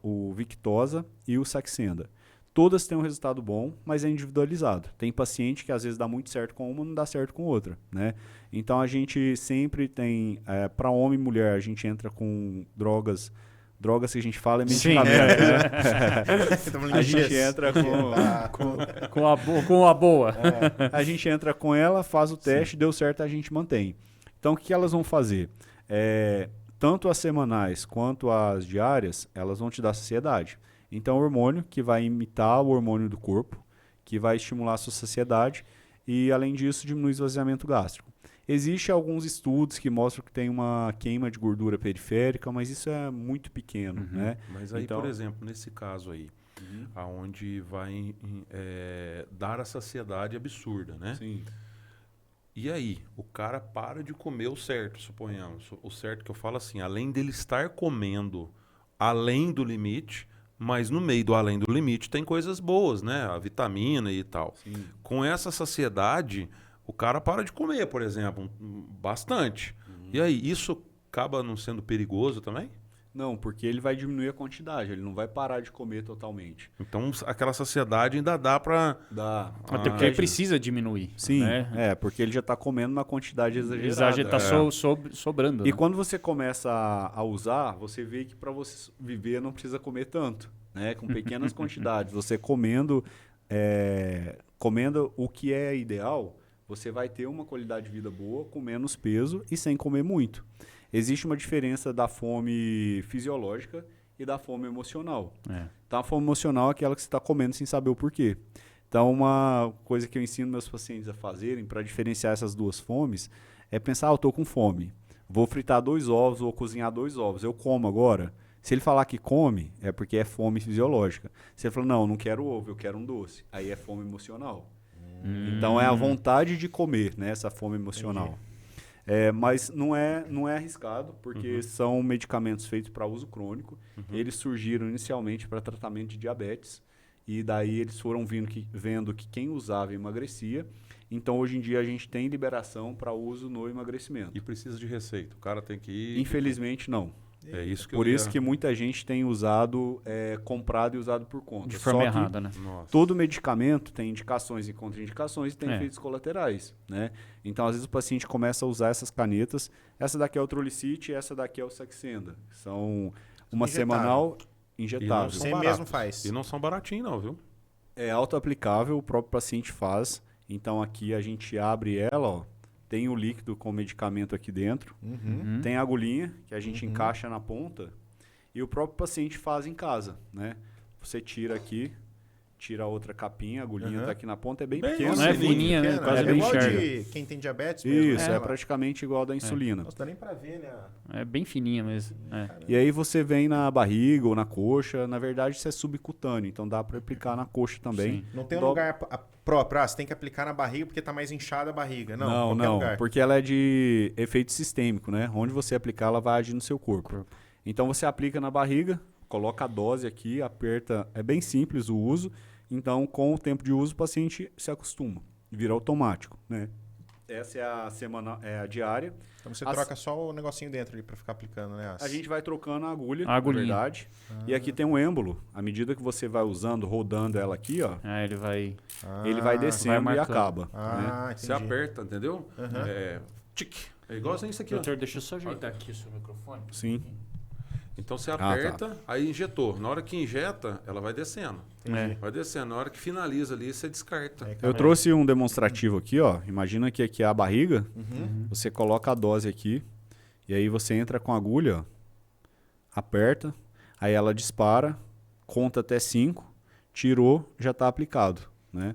o Victoza e o Saxenda. Todas têm um resultado bom, mas é individualizado. Tem paciente que às vezes dá muito certo com uma, não dá certo com outra, né? Então a gente sempre tem, para homem e mulher, a gente entra com drogas que a gente fala é medicamento, né? A gente entra Com a boa. A gente entra com ela, faz o teste, deu certo, a gente mantém. Então o que elas vão fazer? Tanto as semanais quanto as diárias, elas vão te dar saciedade. Então, o hormônio que vai imitar o hormônio do corpo, que vai estimular a sua saciedade e, além disso, diminuir o esvaziamento gástrico. Existem alguns estudos que mostram que tem uma queima de gordura periférica, mas isso é muito pequeno, né? Mas aí, então, por exemplo, nesse caso aí, aonde vai dar a saciedade absurda, né? Sim. E aí, o cara para de comer o certo, suponhamos. O certo que eu falo assim, além dele estar comendo além do limite, mas no meio do além do limite tem coisas boas, né? A vitamina e tal. Sim. Com essa saciedade, o cara para de comer, por exemplo, bastante. E aí, isso acaba não sendo perigoso também? Não, porque ele vai diminuir a quantidade, ele não vai parar de comer totalmente. Então, aquela saciedade ainda dá para... Dá. Até porque ele precisa diminuir. Sim, né? Porque ele já está comendo uma quantidade exagerada. Tá sobrando. E né? quando você começa a usar, você vê que para você viver não precisa comer tanto, né? Com pequenas quantidades. Você comendo o que é ideal, você vai ter uma qualidade de vida boa, com menos peso e sem comer muito. Existe uma diferença da fome fisiológica e da fome emocional. Então, a fome emocional é aquela que você está comendo sem saber o porquê. Então, uma coisa que eu ensino meus pacientes a fazerem para diferenciar essas 2 fomes é pensar, eu estou com fome, vou fritar 2 ovos, vou cozinhar 2 ovos, eu como agora? Se ele falar que come, é porque é fome fisiológica. Se ele falar, não quero ovo, eu quero um doce, aí é fome emocional. Então, é a vontade de comer, né, essa fome emocional. Mas não é arriscado, porque são medicamentos feitos para uso crônico. Eles surgiram inicialmente para tratamento de diabetes. E daí eles foram vendo que quem usava emagrecia. Então, hoje em dia, a gente tem liberação para uso no emagrecimento. E precisa de receita. O cara tem que ir... Infelizmente, não. É isso que Por isso que muita gente tem usado, comprado e usado por conta. De forma errada, né? Nossa. Todo medicamento tem indicações e contraindicações e tem efeitos colaterais, né? Então, às vezes, o paciente começa a usar essas canetas. Essa daqui é o Trolicite e essa daqui é o Saxenda. São uma semanal injetável. Você mesmo faz. E não são baratinhos, não, viu? É auto-aplicável, o próprio paciente faz. Então, aqui a gente abre ela, ó. Tem o líquido com o medicamento aqui dentro. Tem a agulhinha, que a gente encaixa na ponta. E o próprio paciente faz em casa, né? Você tira aqui, tira a outra capinha, a agulhinha tá aqui na ponta. É bem pequena. Não é fininha, né? Quase É nem igual enxerga. de quem tem diabetes mesmo. Isso, né? é praticamente igual a da insulina. Nossa, dá nem pra ver, né? É bem fininha mesmo. E aí você vem na barriga ou na coxa. Na verdade, isso é subcutâneo, então dá para aplicar na coxa também. Não tem um lugar próprio. Você tem que aplicar na barriga porque tá mais inchada a barriga. Não, Não, lugar. porque ela é de efeito sistêmico, né? Onde você aplicar, ela vai agir no seu corpo. Então você aplica na barriga, coloca a dose aqui, aperta. É bem simples o uso. Então, com o tempo de uso, o paciente se acostuma, vira automático, né? Essa é a semana, é a diária. Então você troca só o negocinho dentro ali pra ficar aplicando, né? A gente vai trocando a agulha, A agulhinha. na verdade. E aqui tem um êmbolo. À medida que você vai usando, rodando ela aqui, ó, Ele vai... ele vai descendo vai e marcando. acaba. né? Ah, Você entendi. aperta, entendeu? Tique. É igualzinho isso aqui, ó. Doutor, deixa eu só ajeitar aqui o seu microfone. Sim. Então você tá. aperta, aí injetou. Na hora que injeta, ela vai descendo. Vai descendo. Na hora que finaliza ali, você descarta. Eu trouxe um demonstrativo aqui, ó. Imagina que aqui é a barriga. Você coloca a dose aqui. E aí você entra com a agulha, ó, aperta. Aí ela dispara, conta até 5. Tirou, já está aplicado. Né?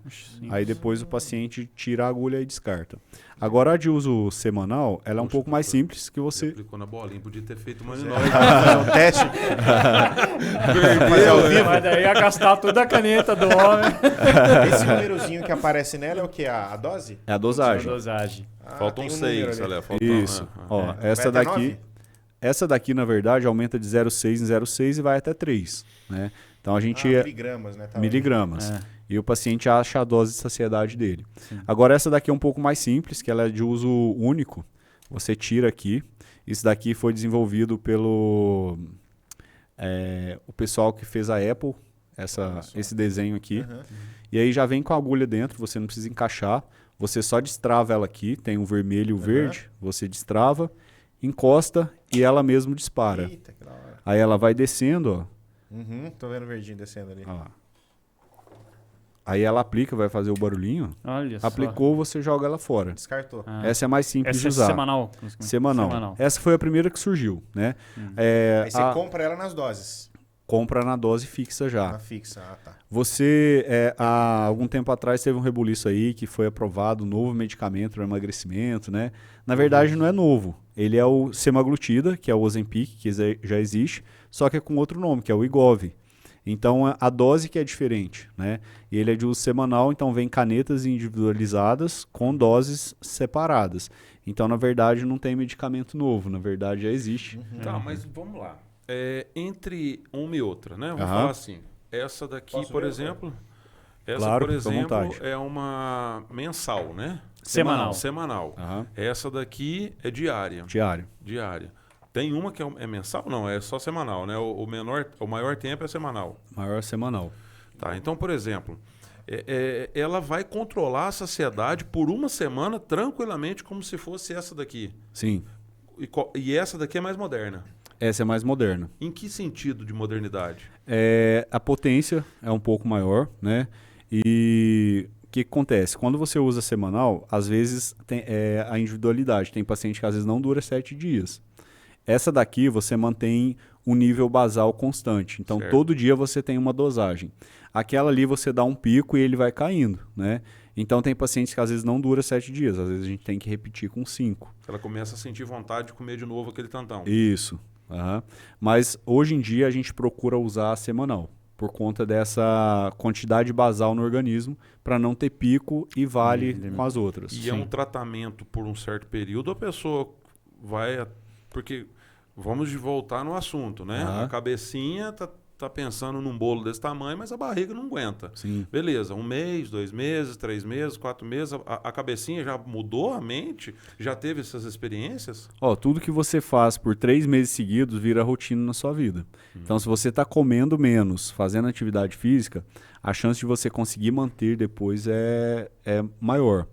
Aí depois o paciente tira a agulha e descarta. Agora a de uso semanal, ela é um pouco mais simples que você... Aplicou na bolinha, podia ter feito uma Fazer um teste. Fazer ao vivo. Mas daí ia gastar toda a caneta do homem. Esse númerozinho que aparece nela é o que? A dose? É a dosagem. Dosagem. Ah, Faltam tem um número 6, ali. olha. Faltam, Isso. Ó, Vai essa até daqui... 9? Essa daqui, na verdade, aumenta de 0,6 em 0,6 e vai até 3. Né? Então a gente... miligramas, né? Tá miligramas. É. E o paciente acha a dose de saciedade dele. Agora essa daqui é um pouco mais simples, que ela é de uso único. Você tira aqui. Isso daqui foi desenvolvido pelo o pessoal que fez a Apple, esse desenho aqui. E aí já vem com a agulha dentro, você não precisa encaixar. Você só destrava ela aqui, tem o vermelho e o verde. Você destrava, encosta e ela mesmo dispara. Eita, que da hora. Aí ela vai descendo, ó. Tô vendo o verdinho descendo ali. Ó lá. Aí ela aplica, vai fazer o barulhinho. Olha só. Aplicou, você joga ela fora. Descartou. Ah. Essa é mais simples Essa de é usar. semanal. Semanal. Essa foi a primeira que surgiu, né? Aí você compra ela nas doses. Compra na dose fixa já. Na fixa. Ah, tá. Você, há algum tempo atrás, teve um rebuliço aí que foi aprovado um novo medicamento para emagrecimento, né? Na verdade, não é novo. Ele é o semaglutida, que é o Ozempic, que já existe, só que é com outro nome, que é o Wegovy. Então, a dose que é diferente, né? E ele é de uso semanal, então vem canetas individualizadas com doses separadas. Então, na verdade, não tem medicamento novo, na verdade já existe. Tá, mas vamos lá. Entre uma e outra, né? Vamos Aham. falar assim. Essa daqui, Posso por ver, exemplo... Essa, Claro, por fica à exemplo, vontade. é uma mensal, né? Semanal. Semanal. Aham. Essa daqui é diária. Diário. Diária. Tem uma que é mensal? Não, é só semanal, né? O maior tempo é semanal. Maior semanal. Tá, então, por exemplo, ela vai controlar a saciedade por uma semana tranquilamente, como se fosse essa daqui. Sim. E essa daqui é mais moderna. Essa é mais moderna. Em que sentido de modernidade? A potência é um pouco maior, né? E o que acontece? Quando você usa semanal, às vezes tem a individualidade. Tem paciente que às vezes não dura 7 dias. Essa daqui você mantém um nível basal constante. Então, Certo. todo dia você tem uma dosagem. Aquela ali você dá um pico e ele vai caindo, né? Então, tem pacientes que às vezes não dura 7 dias. Às vezes a gente tem que repetir com 5. Ela começa a sentir vontade de comer de novo aquele tantão. Isso. Aham. Mas, hoje em dia, a gente procura usar a semanal. Por conta dessa quantidade basal no organismo, para não ter pico e vale com as outras. E é um tratamento por um certo período, a pessoa vai... Porque vamos voltar no assunto, né? Aham. A cabecinha tá pensando num bolo desse tamanho, mas a barriga não aguenta. Sim. Beleza, 1 mês, 2 meses, 3 meses, 4 meses, a cabecinha já mudou a mente? Já teve essas experiências? Ó, tudo que você faz por 3 meses seguidos vira rotina na sua vida. Então, se você está comendo menos, fazendo atividade física, a chance de você conseguir manter depois é maior.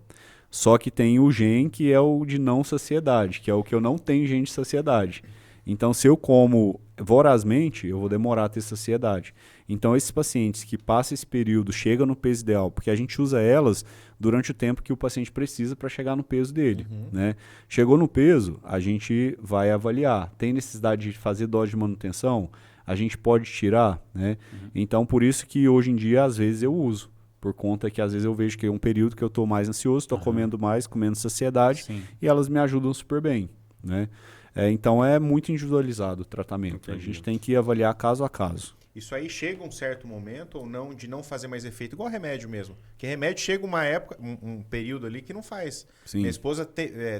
Só que tem o gen que é o de não saciedade, que é o que eu não tenho gen de saciedade. Então, se eu como vorazmente, eu vou demorar a ter saciedade. Então, esses pacientes que passam esse período, chegam no peso ideal, porque a gente usa elas durante o tempo que o paciente precisa para chegar no peso dele. Né? Chegou no peso, a gente vai avaliar. Tem necessidade de fazer dose de manutenção? A gente pode tirar? Né? Então, por isso que hoje em dia, às vezes, eu uso. Por conta que às vezes eu vejo que é um período que eu estou mais ansioso, estou comendo mais, com menos saciedade, Sim. e elas me ajudam super bem. Né? Então é muito individualizado o tratamento. Entendi. A gente tem que avaliar caso a caso. Isso aí chega um certo momento ou não de não fazer mais efeito, igual remédio mesmo. Porque remédio chega uma época, um período ali que não faz. Sim. Minha esposa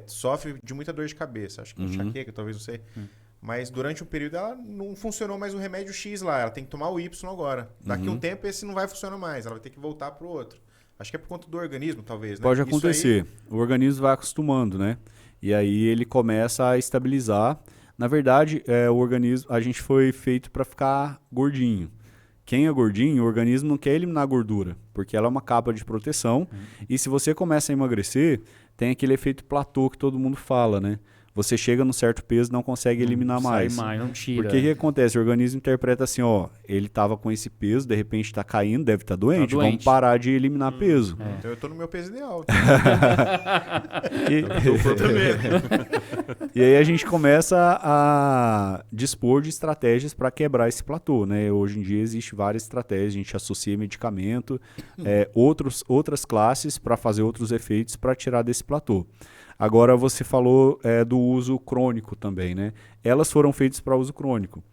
sofre de muita dor de cabeça, acho que enxaqueca, talvez, não sei. Mas durante um período ela não funcionou mais o remédio X lá, ela tem que tomar o Y agora. Daqui um tempo esse não vai funcionar mais, ela vai ter que voltar pro outro. Acho que é por conta do organismo, talvez, né? Pode Isso acontecer. O organismo vai acostumando, né? E aí ele começa a estabilizar. Na verdade, o organismo, a gente foi feito para ficar gordinho. Quem é gordinho, o organismo não quer eliminar a gordura, porque ela é uma capa de proteção. E se você começa a emagrecer, tem aquele efeito platô que todo mundo fala, né? você chega num certo peso e não consegue eliminar mais. Sai mais, não tira. Porque o que acontece? O organismo interpreta assim, ó, ele estava com esse peso, de repente está caindo, deve estar doente, doente. vamos parar de eliminar peso. Então eu tô no meu peso ideal. E aí a gente começa a dispor de estratégias para quebrar esse platô, né? Hoje em dia existe várias estratégias, a gente associa medicamento, outras classes para fazer outros efeitos para tirar desse platô. Agora você falou do uso crônico também, né? Elas foram feitas para uso crônico,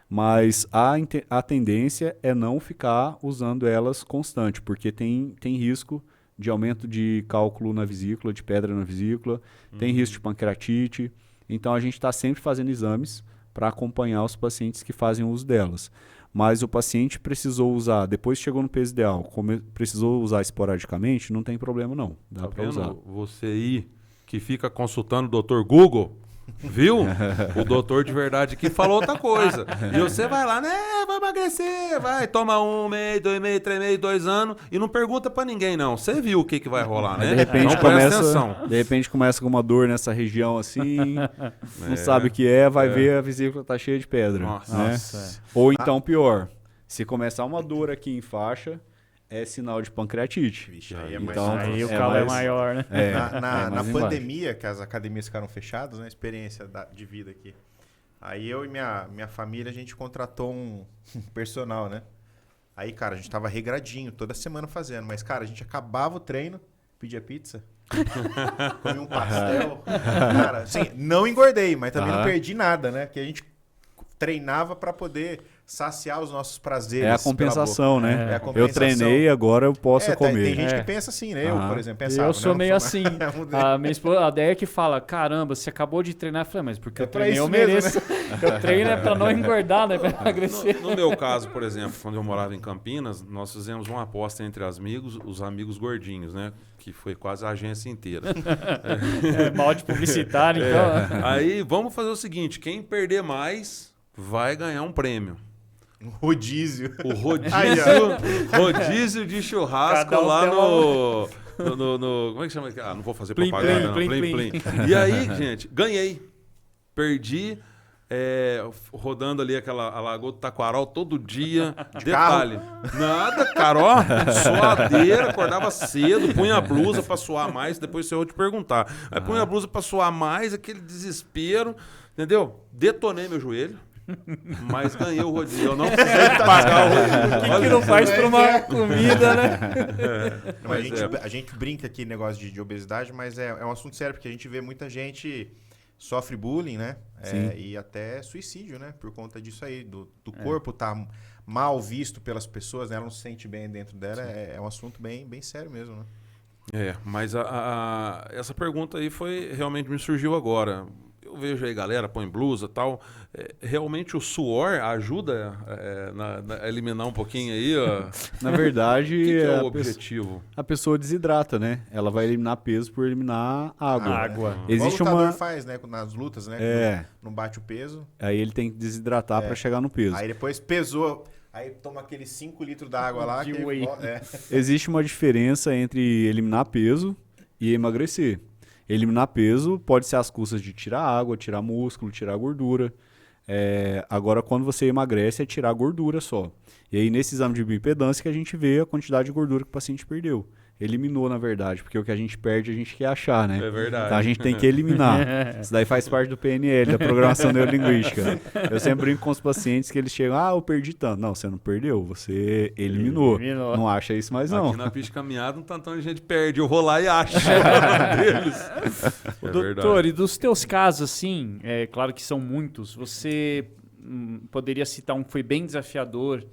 mas a tendência é não ficar usando elas constante, porque tem risco de aumento de cálculo na vesícula, de pedra na vesícula, tem risco de pancreatite. Então a gente está sempre fazendo exames para acompanhar os pacientes que fazem uso delas. Mas o paciente precisou usar, depois chegou no peso ideal, precisou usar esporadicamente, não tem problema não, dá para usar. Você aí que fica consultando o Dr. Google, viu? O doutor de verdade que falou outra coisa. E você vai lá, né? Vai emagrecer, vai, toma 1 mês, 2 meses, 3 meses, 2 anos e não pergunta pra ninguém, não. Você viu o que vai rolar, né? De repente, não presta atenção. de repente começa com uma dor nessa região assim, não sabe o que vai ver a vesícula tá cheia de pedra. Nossa. Né? Ou então pior, se começar uma dor aqui em faixa, é sinal de pancreatite. Vixe, aí é mais Então, Aí o calo é maior, né? Na mais pandemia, que as academias ficaram fechadas, né? Experiência de vida aqui. Aí eu e minha família, a gente contratou um personal, né? Aí, cara, a gente tava regradinho, toda semana fazendo. Mas, cara, a gente acabava o treino, pedia pizza, comia um pastel. Cara, assim, não engordei, mas também não perdi nada, né? Porque a gente treinava pra poder saciar os nossos prazeres. É a compensação, né? É a compensação. Eu treinei, agora eu posso comer. Tem gente que pensa assim, né? Eu, por exemplo, pensava. Eu sou né? meio assim. A minha esposa, a Deia que fala, caramba, você acabou de treinar. Eu falei, mas porque eu pra treinei, isso eu mesmo, mereço. Eu treino é pra não engordar, né? Pra emagrecer. No meu caso, por exemplo, quando eu morava em Campinas, nós fizemos uma aposta entre os amigos gordinhos, né? Que foi quase a agência inteira. É mal de publicitário, então. Aí vamos fazer o seguinte: quem perder mais vai ganhar um prêmio. Rodízio. O rodízio, Aí, rodízio de churrasco Cada um lá tem no. Como é que chama? Não vou fazer Plim, propaganda. plim, não. plim, Plim. E aí, gente, ganhei. Perdi. Rodando ali a Lagoa do Taquaral todo dia. Detalhe. Nada, Carol. Suadeira, acordava cedo, punha a blusa pra suar mais, depois eu vou te perguntar. Aí punha a blusa pra suar mais, aquele desespero, entendeu? Detonei meu joelho. Mas ganhei o rodízio. Eu não precisei pagar o rodízio. O que não faz pra uma comida, né? A gente brinca aqui negócio de obesidade, mas é um assunto sério, porque a gente vê muita gente sofre bullying, né? E até suicídio, né? Por conta disso aí, do corpo tá mal visto pelas pessoas, né? Ela não se sente bem dentro dela. É um assunto bem, bem sério mesmo, né? Mas essa pergunta aí realmente me surgiu agora. Eu vejo aí galera, põe blusa e tal. Realmente o suor ajuda a eliminar um pouquinho aí? Na verdade, O que é o objetivo? A pessoa desidrata, né? Ela vai eliminar peso por eliminar água. Existe o lutador faz, né? Nas lutas, né? Não bate o peso. Aí ele tem que desidratar para chegar no peso. Aí depois pesou. Aí toma aqueles 5 litros d'água lá. De whey. Existe uma diferença entre eliminar peso e emagrecer. Eliminar peso pode ser às custas de tirar água, tirar músculo, tirar gordura. Agora, quando você emagrece, é tirar gordura só. E aí, nesse exame de bioimpedância, que a gente vê a quantidade de gordura que o paciente perdeu. Eliminou, na verdade, porque o que a gente perde, a gente quer achar, né? É verdade. Então, a gente tem que eliminar. Isso daí faz parte do PNL, da Programação Neurolinguística. Eu sempre brinco com os pacientes que eles chegam, eu perdi tanto. Não, você não perdeu, você eliminou. Não acha isso mais, não. Aqui na pista de caminhada, um tantão de gente perde. Eu vou lá e acho deles. Doutor, e dos teus casos, assim, claro que são muitos, você poderia citar um que foi bem desafiador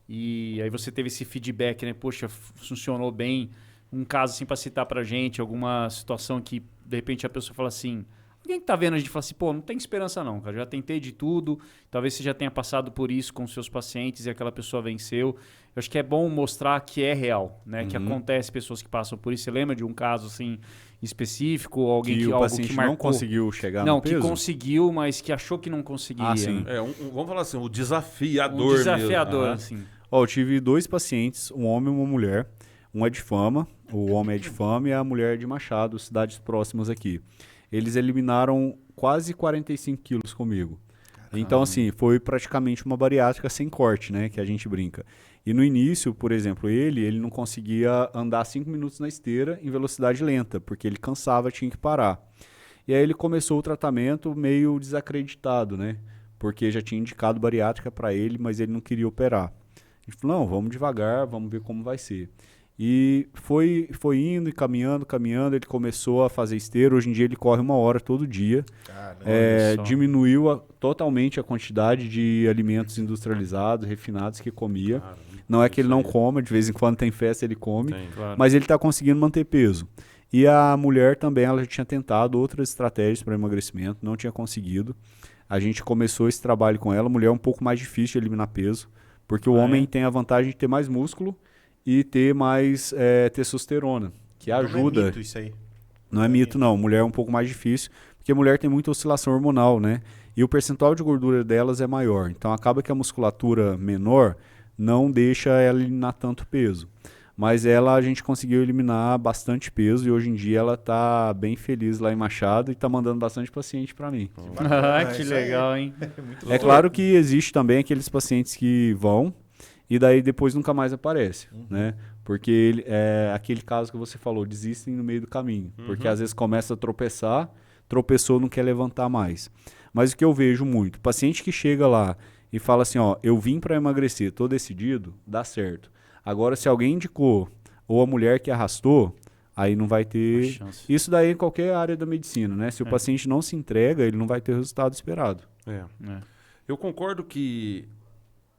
e aí você teve esse feedback, né? Poxa, funcionou bem. Um caso assim para citar pra gente, alguma situação que de repente a pessoa fala assim, alguém que tá vendo a gente fala assim, não tem esperança não, cara, já tentei de tudo, talvez você já tenha passado por isso com seus pacientes e aquela pessoa venceu. Eu acho que é bom mostrar que é real, né? Que acontece pessoas que passam por isso. Você lembra de um caso assim específico, alguém que o paciente marcou? não conseguiu chegar no peso? Não, que conseguiu, mas que achou que não conseguia. Sim. Vamos falar assim, o desafiador Um desafiador, mesmo. assim. Eu tive 2 pacientes, um homem e uma mulher. Um é de Fama, o homem é de Fama e a mulher é de Machado, cidades próximas aqui. Eles eliminaram quase 45 quilos comigo. Então, assim, foi praticamente uma bariátrica sem corte, né? Que a gente brinca. E no início, por exemplo, ele não conseguia andar 5 minutos na esteira em velocidade lenta, porque ele cansava, tinha que parar. E aí ele começou o tratamento meio desacreditado, né? Porque já tinha indicado bariátrica para ele, mas ele não queria operar. A gente falou, não, vamos devagar, vamos ver como vai ser. E foi indo e caminhando, ele começou a fazer esteira. Hoje em dia ele corre 1 hora todo dia. Caramba, Diminuiu totalmente a quantidade de alimentos industrializados, refinados que comia. Caramba, Não é que ele isso não aí. coma, de vez em quando tem festa ele come, Tem. Claro. mas ele está conseguindo manter peso. E a mulher também, ela já tinha tentado outras estratégias para emagrecimento, não tinha conseguido. A gente começou esse trabalho com ela. A mulher é um pouco mais difícil de eliminar peso, porque o homem tem a vantagem de ter mais músculo e ter mais testosterona, que ajuda. Não é mito isso aí. Não é mito, não. Mulher é um pouco mais difícil, porque a mulher tem muita oscilação hormonal, né? E o percentual de gordura delas é maior. Então acaba que a musculatura menor não deixa ela eliminar tanto peso. Mas a gente conseguiu eliminar bastante peso e hoje em dia ela tá bem feliz lá em Machado e tá mandando bastante paciente para mim. Ah, que Isso aí. legal, hein? É claro que existe também aqueles pacientes que vão e daí depois nunca mais aparece, né? Porque é aquele caso que você falou, desistem no meio do caminho. Porque às vezes começa a tropeçar, tropeçou, não quer levantar mais. Mas o que eu vejo muito, paciente que chega lá e fala assim, ó, eu vim para emagrecer, tô decidido, dá certo. Agora, se alguém indicou ou a mulher que arrastou, aí não vai ter... Chance. Isso daí em qualquer área da medicina, né? Se o paciente não se entrega, ele não vai ter o resultado esperado. É. É. Eu concordo que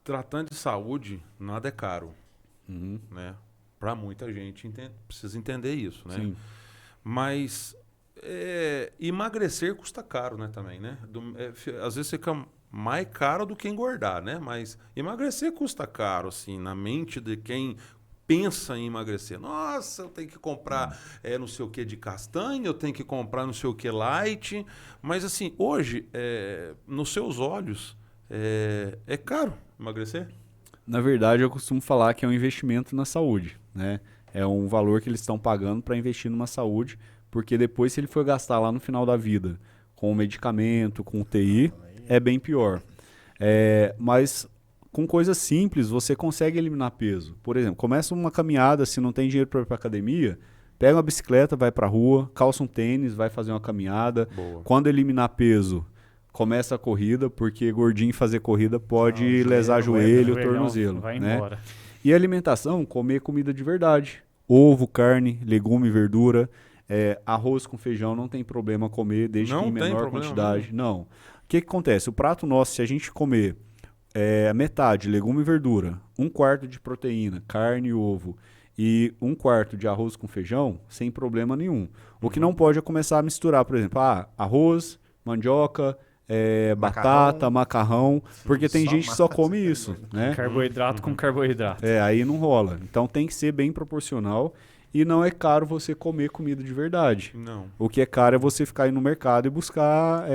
tratando de saúde, nada é caro, né? Para muita gente precisa entender isso, né? Sim. Mas emagrecer custa caro, né? Também, né? Às vezes fica mais caro do que engordar, né? Mas emagrecer custa caro, assim, na mente de quem pensa em emagrecer. Nossa, eu tenho que comprar não sei o que de castanha, eu tenho que comprar não sei o que light. Mas assim, hoje, nos seus olhos, é caro emagrecer? Na verdade, eu costumo falar que é um investimento na saúde, né? É um valor que eles estão pagando para investir numa saúde, porque depois, se ele for gastar lá no final da vida com o medicamento, com UTI, é bem pior. Mas com coisas simples, você consegue eliminar peso. Por exemplo, começa uma caminhada, se não tem dinheiro para ir para academia, pega uma bicicleta, vai para a rua, calça um tênis, vai fazer uma caminhada. Boa. Quando eliminar peso, começa a corrida, porque gordinho fazer corrida pode lesar joelho, Joelhão, tornozelo. vai né? embora. E alimentação, comer comida de verdade. Ovo, carne, legume, verdura. Arroz com feijão não tem problema comer, desde Não que em tem menor problema quantidade. Não. O que acontece? O prato nosso, se a gente comer metade legume e verdura, 1/4 de proteína, carne e ovo, e 1/4 de arroz com feijão, sem problema nenhum. O que não pode é começar a misturar, por exemplo, arroz, mandioca, batata, macarrão, porque tem só gente que só massa, come isso, né? Carboidrato com carboidrato. Aí não rola. Então tem que ser bem proporcional e não é caro você comer comida de verdade. Não. O que é caro é você ficar aí no mercado e buscar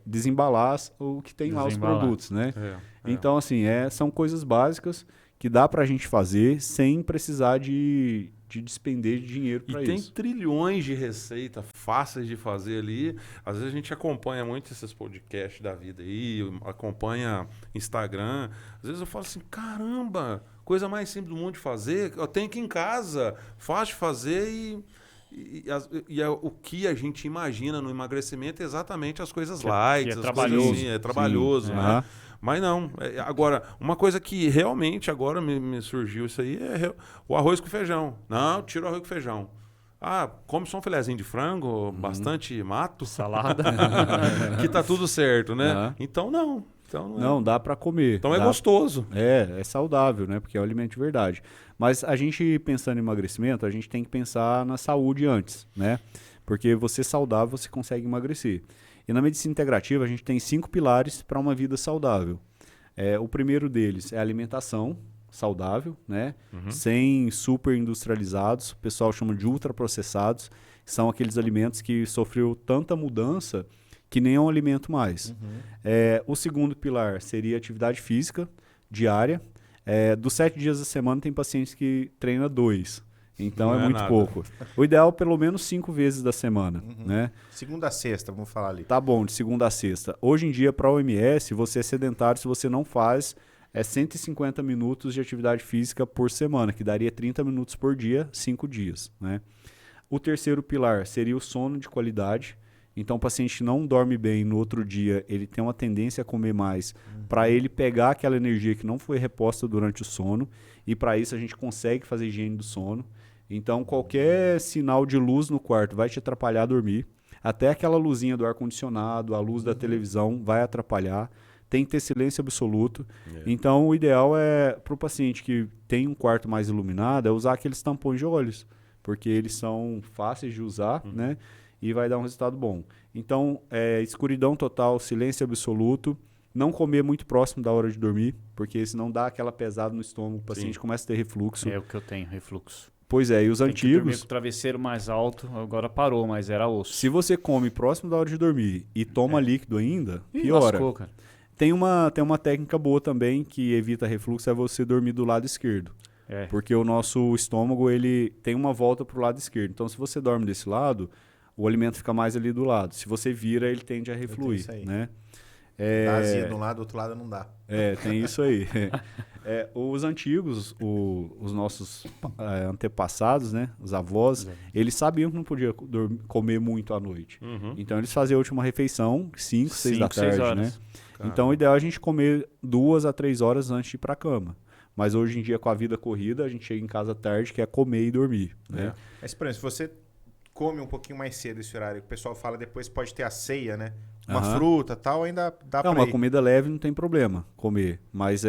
desembalar o que tem lá os Desembalar. produtos, né? É. Então, assim, são coisas básicas que dá pra gente fazer sem precisar de despender de dinheiro E para tem isso. trilhões de receitas fáceis de fazer ali. Às vezes a gente acompanha muito esses podcasts da vida aí, acompanha Instagram. Às vezes eu falo assim, caramba, coisa mais simples do mundo de fazer. Eu tenho aqui em casa, fácil de fazer e o que a gente imagina no emagrecimento é exatamente as coisas light. é as trabalhoso. coisas assim, é trabalhoso, Sim. né? Aham. Mas não. Agora, uma coisa que realmente agora me surgiu isso aí o arroz com feijão. Não, tira o arroz com feijão. Come só um filezinho de frango, bastante mato, Salada. que tá tudo certo, né? Aham. Então não. Então, Não, dá pra comer. então é Dá- gostoso. É saudável, né? Porque é um alimento de verdade. Mas a gente pensando em emagrecimento, a gente tem que pensar na saúde antes, né? Porque você saudável, você consegue emagrecer. E na medicina integrativa, a gente tem 5 pilares para uma vida saudável. O primeiro deles é a alimentação saudável, né? Sem super industrializados, o pessoal chama de ultraprocessados, que são aqueles alimentos que sofreu tanta mudança que nem é um alimento mais. O segundo pilar seria atividade física diária. Dos 7 dias da semana tem pacientes que treina 2. Então Não é é muito nada. pouco. O ideal pelo menos 5 vezes da semana, né? Segunda a sexta, vamos falar ali. Tá bom, de segunda a sexta. Hoje em dia, para a OMS, você é sedentário se você não faz 150 minutos de atividade física por semana, que daria 30 minutos por dia, 5 dias, né? O terceiro pilar seria o sono de qualidade. Então, o paciente não dorme bem no outro dia, ele tem uma tendência a comer mais para ele pegar aquela energia que não foi reposta durante o sono. E para isso a gente consegue fazer higiene do sono. Então, qualquer sinal de luz no quarto vai te atrapalhar a dormir. Até aquela luzinha do ar-condicionado, a luz da televisão vai atrapalhar. Tem que ter silêncio absoluto. Então, o ideal é, para o paciente que tem um quarto mais iluminado, é usar aqueles tampões de olhos. Porque eles são fáceis de usar, né? E vai dar um resultado bom. Então, escuridão total, silêncio absoluto. Não comer muito próximo da hora de dormir, porque senão dá aquela pesada no estômago, o paciente começa a ter refluxo. É o que eu tenho, refluxo. Pois é, e os Tem que dormir antigos, com o travesseiro mais alto, agora parou, mas era osso. se você come próximo da hora de dormir e toma líquido ainda, Ih, piora. lascou, cara. Tem uma técnica boa também que evita refluxo, é você dormir do lado esquerdo. É. Porque o nosso estômago, ele tem uma volta para o lado esquerdo. Então, se você dorme desse lado, o alimento fica mais ali do lado. Se você vira, ele tende a refluir, isso aí. né? Dá azia de um lado, do outro lado não dá. Tem isso aí. Os antigos, os nossos antepassados, né? Os avós, eles sabiam que não podia comer muito à noite. Então, eles faziam a última refeição 5, 6 da 5, 6 tarde, né? horas. Então, o ideal é a gente comer 2 a 3 horas antes de ir para a cama. Mas hoje em dia, com a vida corrida, a gente chega em casa tarde, que é comer e dormir, né? Mas, por exemplo, se você come um pouquinho mais cedo esse horário, o pessoal fala depois pode ter a ceia, né? Uma fruta e tal, ainda dá pra Uma ir. comida leve não tem problema comer. Mas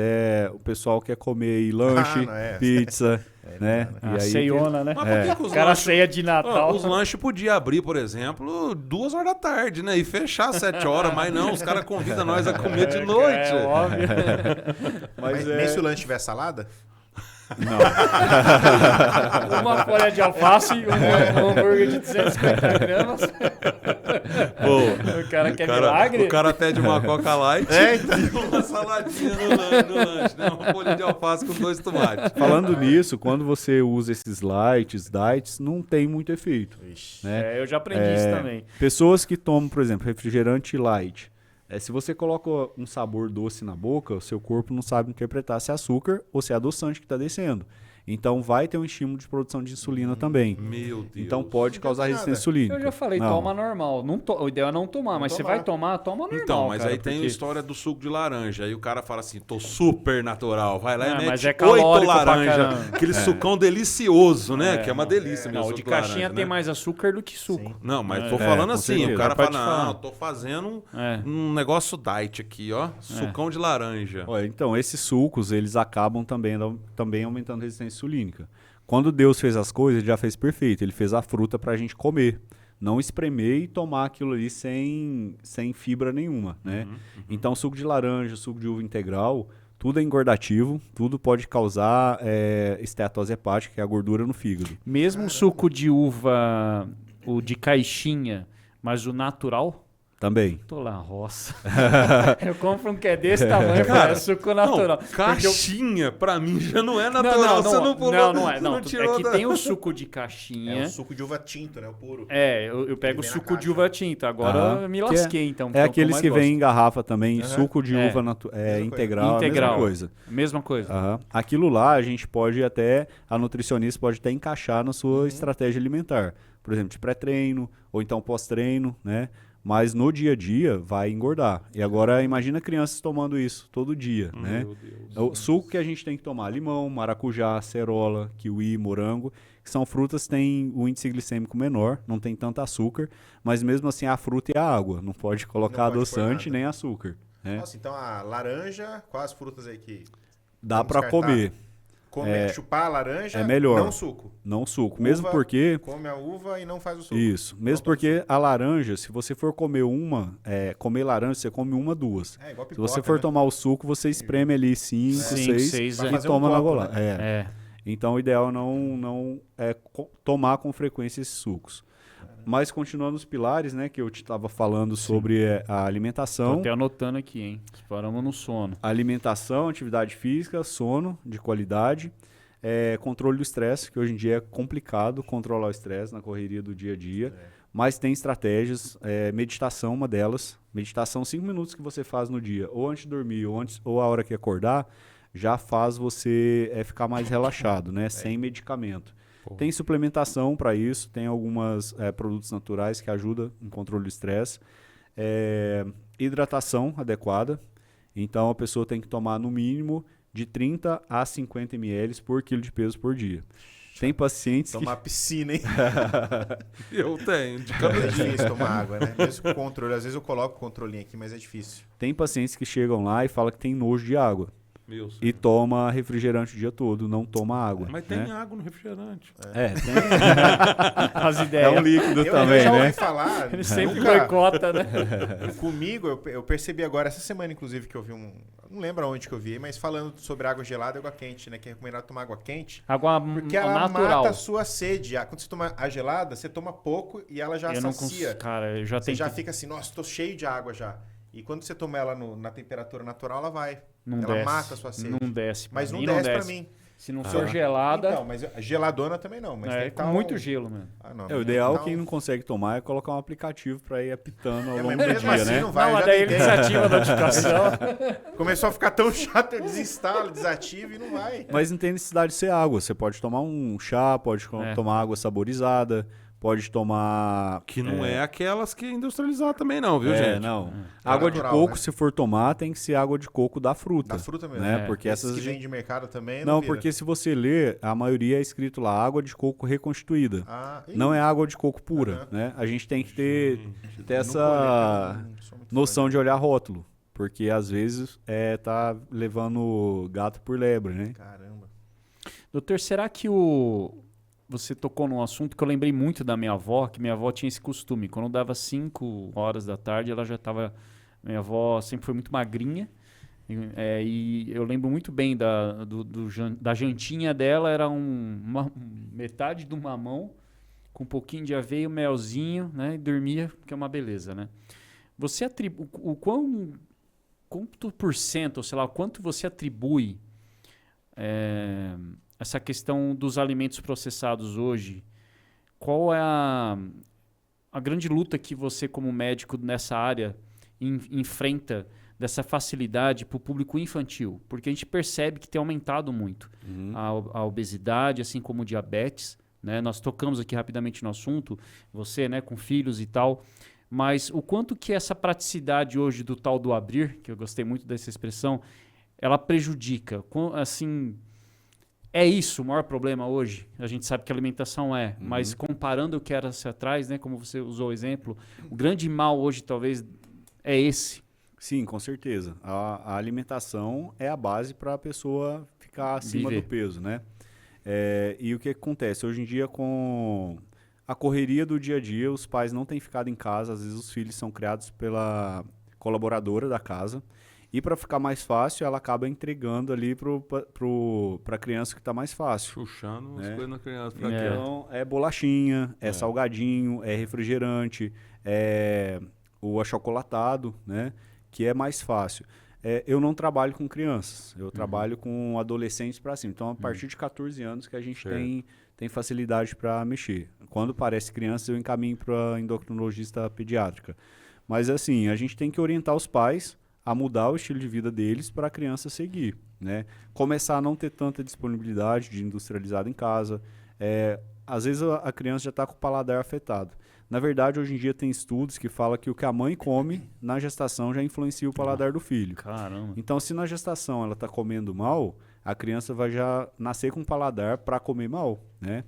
o pessoal quer comer aí lanche, não é. pizza, né? A ceiona, né? Mas por que que os O cara lanches- ceia de Natal. Os lanches podiam abrir, por exemplo, 2 horas da tarde, né? E fechar às 7 horas, mas não, os caras convidam nós a comer de noite. É, óbvio. Mas nem se o lanche tiver salada? Uma folha de alface, um hambúrguer de 250 gramas. O cara quer milagre? O cara pede uma Coca Light e uma saladinha no lanche, né? Uma folha de alface com 2 tomates. Falando nisso, quando você usa esses lights, diets, não tem muito efeito. Né? Eu já aprendi isso também. Pessoas que tomam, por exemplo, refrigerante light. Se você coloca um sabor doce na boca, o seu corpo não sabe interpretar se é açúcar ou se é adoçante que está descendo. Então vai ter um estímulo de produção de insulina também. Meu Deus. Então pode causar nada. resistência insulínica. Eu já falei, Não. toma normal. O ideal é não tomar, mas você vai tomar, toma normal. Então, mas cara, aí tem a porque- história do suco de laranja. Aí o cara fala assim, tô super natural. Vai lá e Ah, mete mas é 8 calórico pra laranja. caramba. Aquele sucão delicioso, né? Que é uma delícia Não, mesmo. o de caixinha tem mais açúcar do que suco. Não, mas tô falando com assim, certeza. o cara Pode fala, falar. não, tô fazendo É. um negócio diet aqui, ó. Sucão de laranja. Olha, então, esses sucos, eles acabam também aumentando a resistência insulínica. Quando Deus fez as coisas, ele já fez perfeito. Ele fez a fruta pra gente comer. Não espremer e tomar aquilo ali sem fibra nenhuma, né? Então, suco de laranja, suco de uva integral, tudo é engordativo, tudo pode causar esteatose hepática, que é a gordura no fígado. Mesmo um suco de uva, o de caixinha, mas o natural, Também. tô lá, roça. Eu compro um que é desse tamanho, cara, é suco natural. Não, Porque eu- caixinha, pra mim, já não é natural. Você não pulou, não é. você Não, tirou é que da- tem o suco de caixinha. É o suco de uva tinto, né? O puro. Eu pego o vem na suco de caixa. uva tinta. Agora Aham. eu me Que lasquei, então. É aqueles que vêm em garrafa também, Aham. suco de É. uva integral, a Integral. mesma coisa. Mesma coisa. Aham. Aquilo lá a gente pode a nutricionista pode até encaixar na sua estratégia alimentar. Por exemplo, de pré-treino ou então pós-treino, né? Mas no dia a dia vai engordar. E agora imagina crianças tomando isso todo dia, né? Meu Deus. O suco que a gente tem que tomar, limão, maracujá, cerola, kiwi, morango, que são frutas que têm o índice glicêmico menor, não tem tanto açúcar, mas mesmo assim a fruta e a água. Não pode colocar Não pode pôr adoçante nada. nem açúcar. Né? Nossa, então a laranja, quais frutas aí que Dá vamos para descartar? comer, chupar a laranja, é melhor. não suco. não suco. Mesmo Uva, porque Come a uva e não faz o suco. Isso, mesmo porque a laranja, se você for comer comer laranja, você come uma, 2. É igual Se pipoca, você for né? tomar o suco, você espreme ali 5, 5, 6 6, Vai e fazer um toma na copo, golada. né? É. Então, o ideal não é tomar com frequência esses sucos. Mas continuando os pilares, né, que eu te estava falando sobre a Tô alimentação. até anotando aqui, hein? Paramos no sono. Alimentação, atividade física, sono de qualidade. Controle do estresse, que hoje em dia é complicado controlar o estresse na correria do dia a dia. Mas tem estratégias, meditação uma delas. Meditação 5 minutos que você faz no dia, ou antes de dormir, ou a hora que acordar, já faz você ficar mais relaxado, né? Sem medicamento. Tem suplementação para isso, tem alguns produtos naturais que ajudam no controle do estresse. Hidratação adequada. Então, a pessoa tem que tomar no mínimo de 30 a 50 ml por quilo de peso por dia. Tem pacientes Tomar piscina, hein? Eu tenho. É difícil tomar água, né? Mesmo com controle. Às vezes eu coloco o controlinho aqui, mas é difícil. Tem pacientes que chegam lá e falam que tem nojo de água. Meu E toma refrigerante o dia todo, não toma água. Mas né? tem água no refrigerante. Tem. As É ideias. um líquido Eu também, já ouvi né? falar. Ele sempre nunca- boicota, né? Comigo, eu percebi agora, essa semana, inclusive, que eu vi não lembro aonde que eu vi, mas falando sobre água gelada e água quente, né? Que é recomendado tomar água quente. Água Porque ela natural. mata a sua sede. Quando você toma a gelada, você toma pouco e ela já Eu não sacia. consigo. Cara, eu já Você tenho. já fica assim, nossa, tô cheio de água já. E quando você toma ela na temperatura natural, ela vai. Não ela desce. mata a sua sede. Não desce. Mas não mim desce pra mim. Se não for gelada, Então, mas geladona também não. Mas tem que com tá muito gelo, mano. Ah, não. O ideal, Então, quem não consegue tomar, é colocar um aplicativo para ir apitando ao mas longo do mesmo dia, assim né? não vai. Não, eu mas já daí ele tentei. desativa a notificação. Começou a ficar tão chato, eu desinstalo, desativo e não vai. Mas não tem necessidade de ser água. Você pode tomar um chá, pode tomar água saborizada, pode tomar... Que não é aquelas que é industrializar também não, viu, gente? Não. É Água natural, de coco, né? se for tomar, tem que ser água de coco da fruta. Da fruta mesmo. Né? É. Porque Esses essas... que vem de mercado também Não, vira. porque se você ler, a maioria é escrito lá, água de coco reconstituída. Não é água de coco pura, né? A gente tem que ter essa noção de olhar rótulo. Porque às vezes tá levando gato por lebre, né? Caramba. Doutor, será que você tocou num assunto que eu lembrei muito da minha avó, que minha avó tinha esse costume. Quando dava 5 horas da tarde, ela já estava... Minha avó sempre foi muito magrinha. E eu lembro muito bem da jantinha dela. Era metade de uma mão, com um pouquinho de aveia, um melzinho, né? E dormia, que é uma beleza, né? Você atribui... Quanto por cento, ou sei lá, quanto você atribui... essa questão dos alimentos processados hoje, qual é a grande luta que você, como médico nessa área, enfrenta dessa facilidade para o público infantil? Porque a gente percebe que tem aumentado muito a obesidade, assim como o diabetes, né? Nós tocamos aqui rapidamente no assunto, você, né, com filhos e tal, mas o quanto que essa praticidade hoje do tal do abrir, que eu gostei muito dessa expressão, ela prejudica, assim... É isso o maior problema hoje? A gente sabe que a alimentação mas comparando o que era atrás, né, como você usou o exemplo, o grande mal hoje talvez é esse. Sim, com certeza. A alimentação é a base para a pessoa ficar acima Viver. do peso, né? E o que acontece? Hoje em dia, com a correria do dia a dia, os pais não têm ficado em casa, às vezes os filhos são criados pela colaboradora da casa. E para ficar mais fácil, ela acaba entregando ali para a criança que está mais fácil. Chuchando as coisas na criança pra quê? Então, é bolachinha, é salgadinho, é refrigerante, é o achocolatado, né? Que é mais fácil. Eu não trabalho com crianças, eu trabalho com adolescentes para cima. Então, a partir de 14 anos que a gente tem facilidade para mexer. Quando parece criança, eu encaminho para endocrinologista pediátrica. Mas, assim, a gente tem que orientar os pais a mudar o estilo de vida deles para a criança seguir, né? Começar a não ter tanta disponibilidade de industrializado em casa. Às vezes a criança já está com o paladar afetado. Na verdade, hoje em dia tem estudos que falam que o que a mãe come na gestação já influencia o paladar do filho. Caramba. Então, se na gestação ela está comendo mal, a criança vai já nascer com paladar para comer mal, né?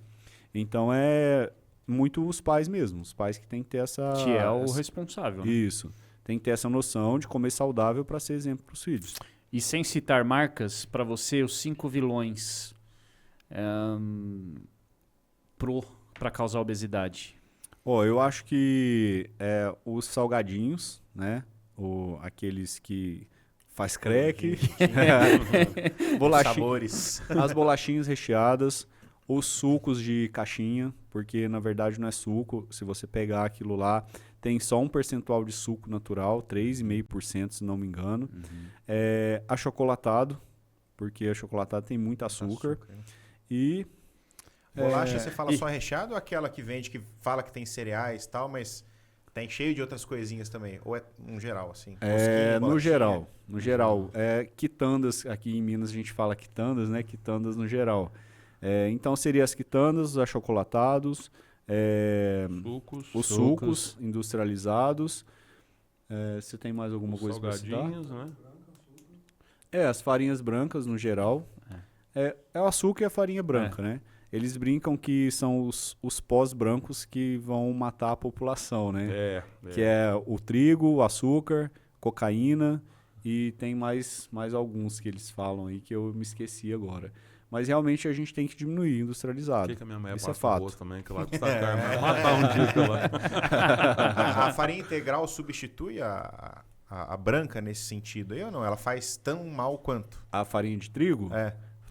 Então, muito os pais mesmo, os pais que têm que ter essa... Que é o responsável, né? Isso. Tem que ter essa noção de comer saudável para ser exemplo para os filhos. E sem citar marcas, para você, os 5 vilões para causar obesidade. Eu acho que os salgadinhos, né? Aqueles que faz crack, Sabores. as bolachinhas recheadas, os sucos de caixinha, porque na verdade não é suco. Se você pegar aquilo lá, tem só um percentual de suco natural, 3,5%, se não me engano. Achocolatado, porque achocolatado tem muito açúcar. E Bolacha, você fala só recheado ou aquela que vende, que fala que tem cereais e tal, mas tem cheio de outras coisinhas também? Ou é no geral, assim? Rosquinha, no bolachinha? geral, quitandas, aqui em Minas a gente fala quitandas, né? Quitandas no geral. Então seria as quitandas, os achocolatados, Sucos, os sucos industrializados. Você tem mais alguma os coisa para citar? salgadinhos, né? As farinhas brancas no geral. É o açúcar e a farinha branca, né? Eles brincam que são os pós brancos que vão matar a população, né? Que é o trigo, o açúcar, cocaína e tem mais alguns que eles falam aí que eu me esqueci agora. Mas realmente a gente tem que diminuir industrializado. Que a minha mãe Isso passa é fato. arroz também, que lá custa caro, vai matar um dia que lá. A farinha integral substitui a branca nesse sentido aí ou não? Ela faz tão mal quanto? A farinha de trigo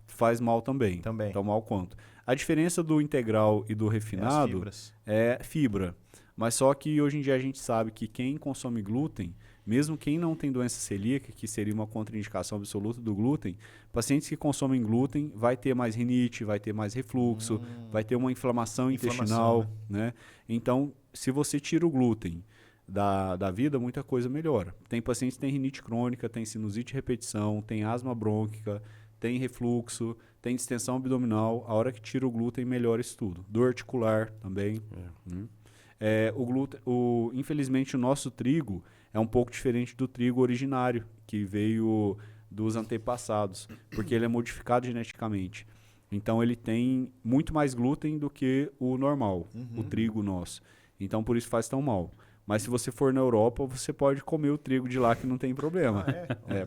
faz mal também. Tão mal quanto. A diferença do integral e do As refinado fibras. é fibra. Mas só que hoje em dia a gente sabe que quem consome glúten, mesmo quem não tem doença celíaca, que seria uma contraindicação absoluta do glúten, pacientes que consomem glúten vai ter mais rinite, vai ter mais refluxo, vai ter uma inflamação intestinal, né? Então, se você tira o glúten da vida, muita coisa melhora. Tem pacientes que têm rinite crônica, tem sinusite de repetição, tem asma brônquica, tem refluxo, tem distensão abdominal. A hora que tira o glúten, melhora isso tudo. Dor articular também. Infelizmente, o nosso trigo é um pouco diferente do trigo originário, que veio dos antepassados, porque ele é modificado geneticamente. Então, ele tem muito mais glúten do que o normal, o trigo nosso. Então, por isso faz tão mal. Mas se você for na Europa, você pode comer o trigo de lá que não tem problema.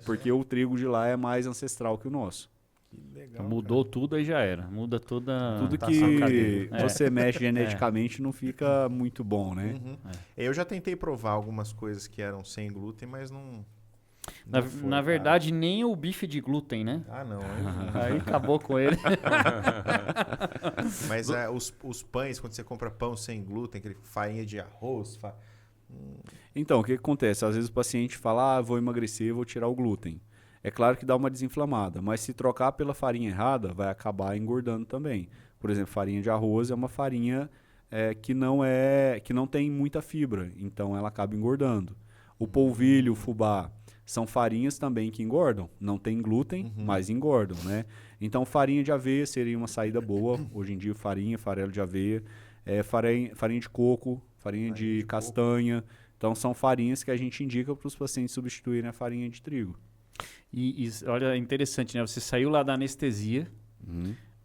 Porque o trigo de lá é mais ancestral que o nosso. Que legal. Mudou tudo, aí já era. Muda toda Tudo a que cadeia. você mexe geneticamente não fica muito bom, né? Eu já tentei provar algumas coisas que eram sem glúten, mas não. Na verdade, nem o bife de glúten, né? Ah, não. Aí acabou com ele. Mas os pães, quando você compra pão sem glúten, aquele farinha de arroz. Então, o que acontece? Às vezes o paciente fala, vou emagrecer, vou tirar o glúten. É claro que dá uma desinflamada, mas se trocar pela farinha errada, vai acabar engordando também. Por exemplo, farinha de arroz é uma farinha que não tem muita fibra, então ela acaba engordando. O polvilho, o fubá, são farinhas também que engordam. Não tem glúten, mas engordam, né? Então, farinha de aveia seria uma saída boa. Hoje em dia, farelo de aveia, farinha de coco, farinha de castanha. Então, são farinhas que a gente indica para os pacientes substituírem a farinha de trigo. E olha, é interessante, né? Você saiu lá da anestesia,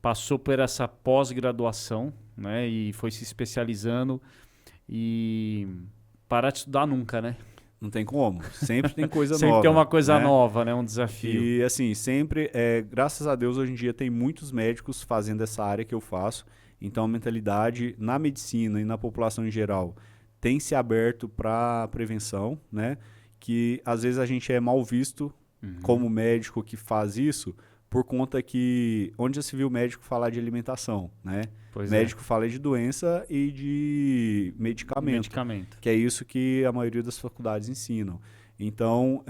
passou por essa pós-graduação, né? E foi se especializando e parar de estudar nunca, né? Não tem como. Sempre tem coisa Sempre nova. tem uma coisa né? nova, né? Um desafio. E assim, sempre, graças a Deus, hoje em dia tem muitos médicos fazendo essa área que eu faço. Então a mentalidade na medicina e na população em geral tem se aberto para prevenção, né? Que às vezes a gente é mal visto como médico que faz isso por conta que onde já se viu médico falar de alimentação, né? Médico fala de doença e de medicamento, que é isso que a maioria das faculdades ensinam. Então,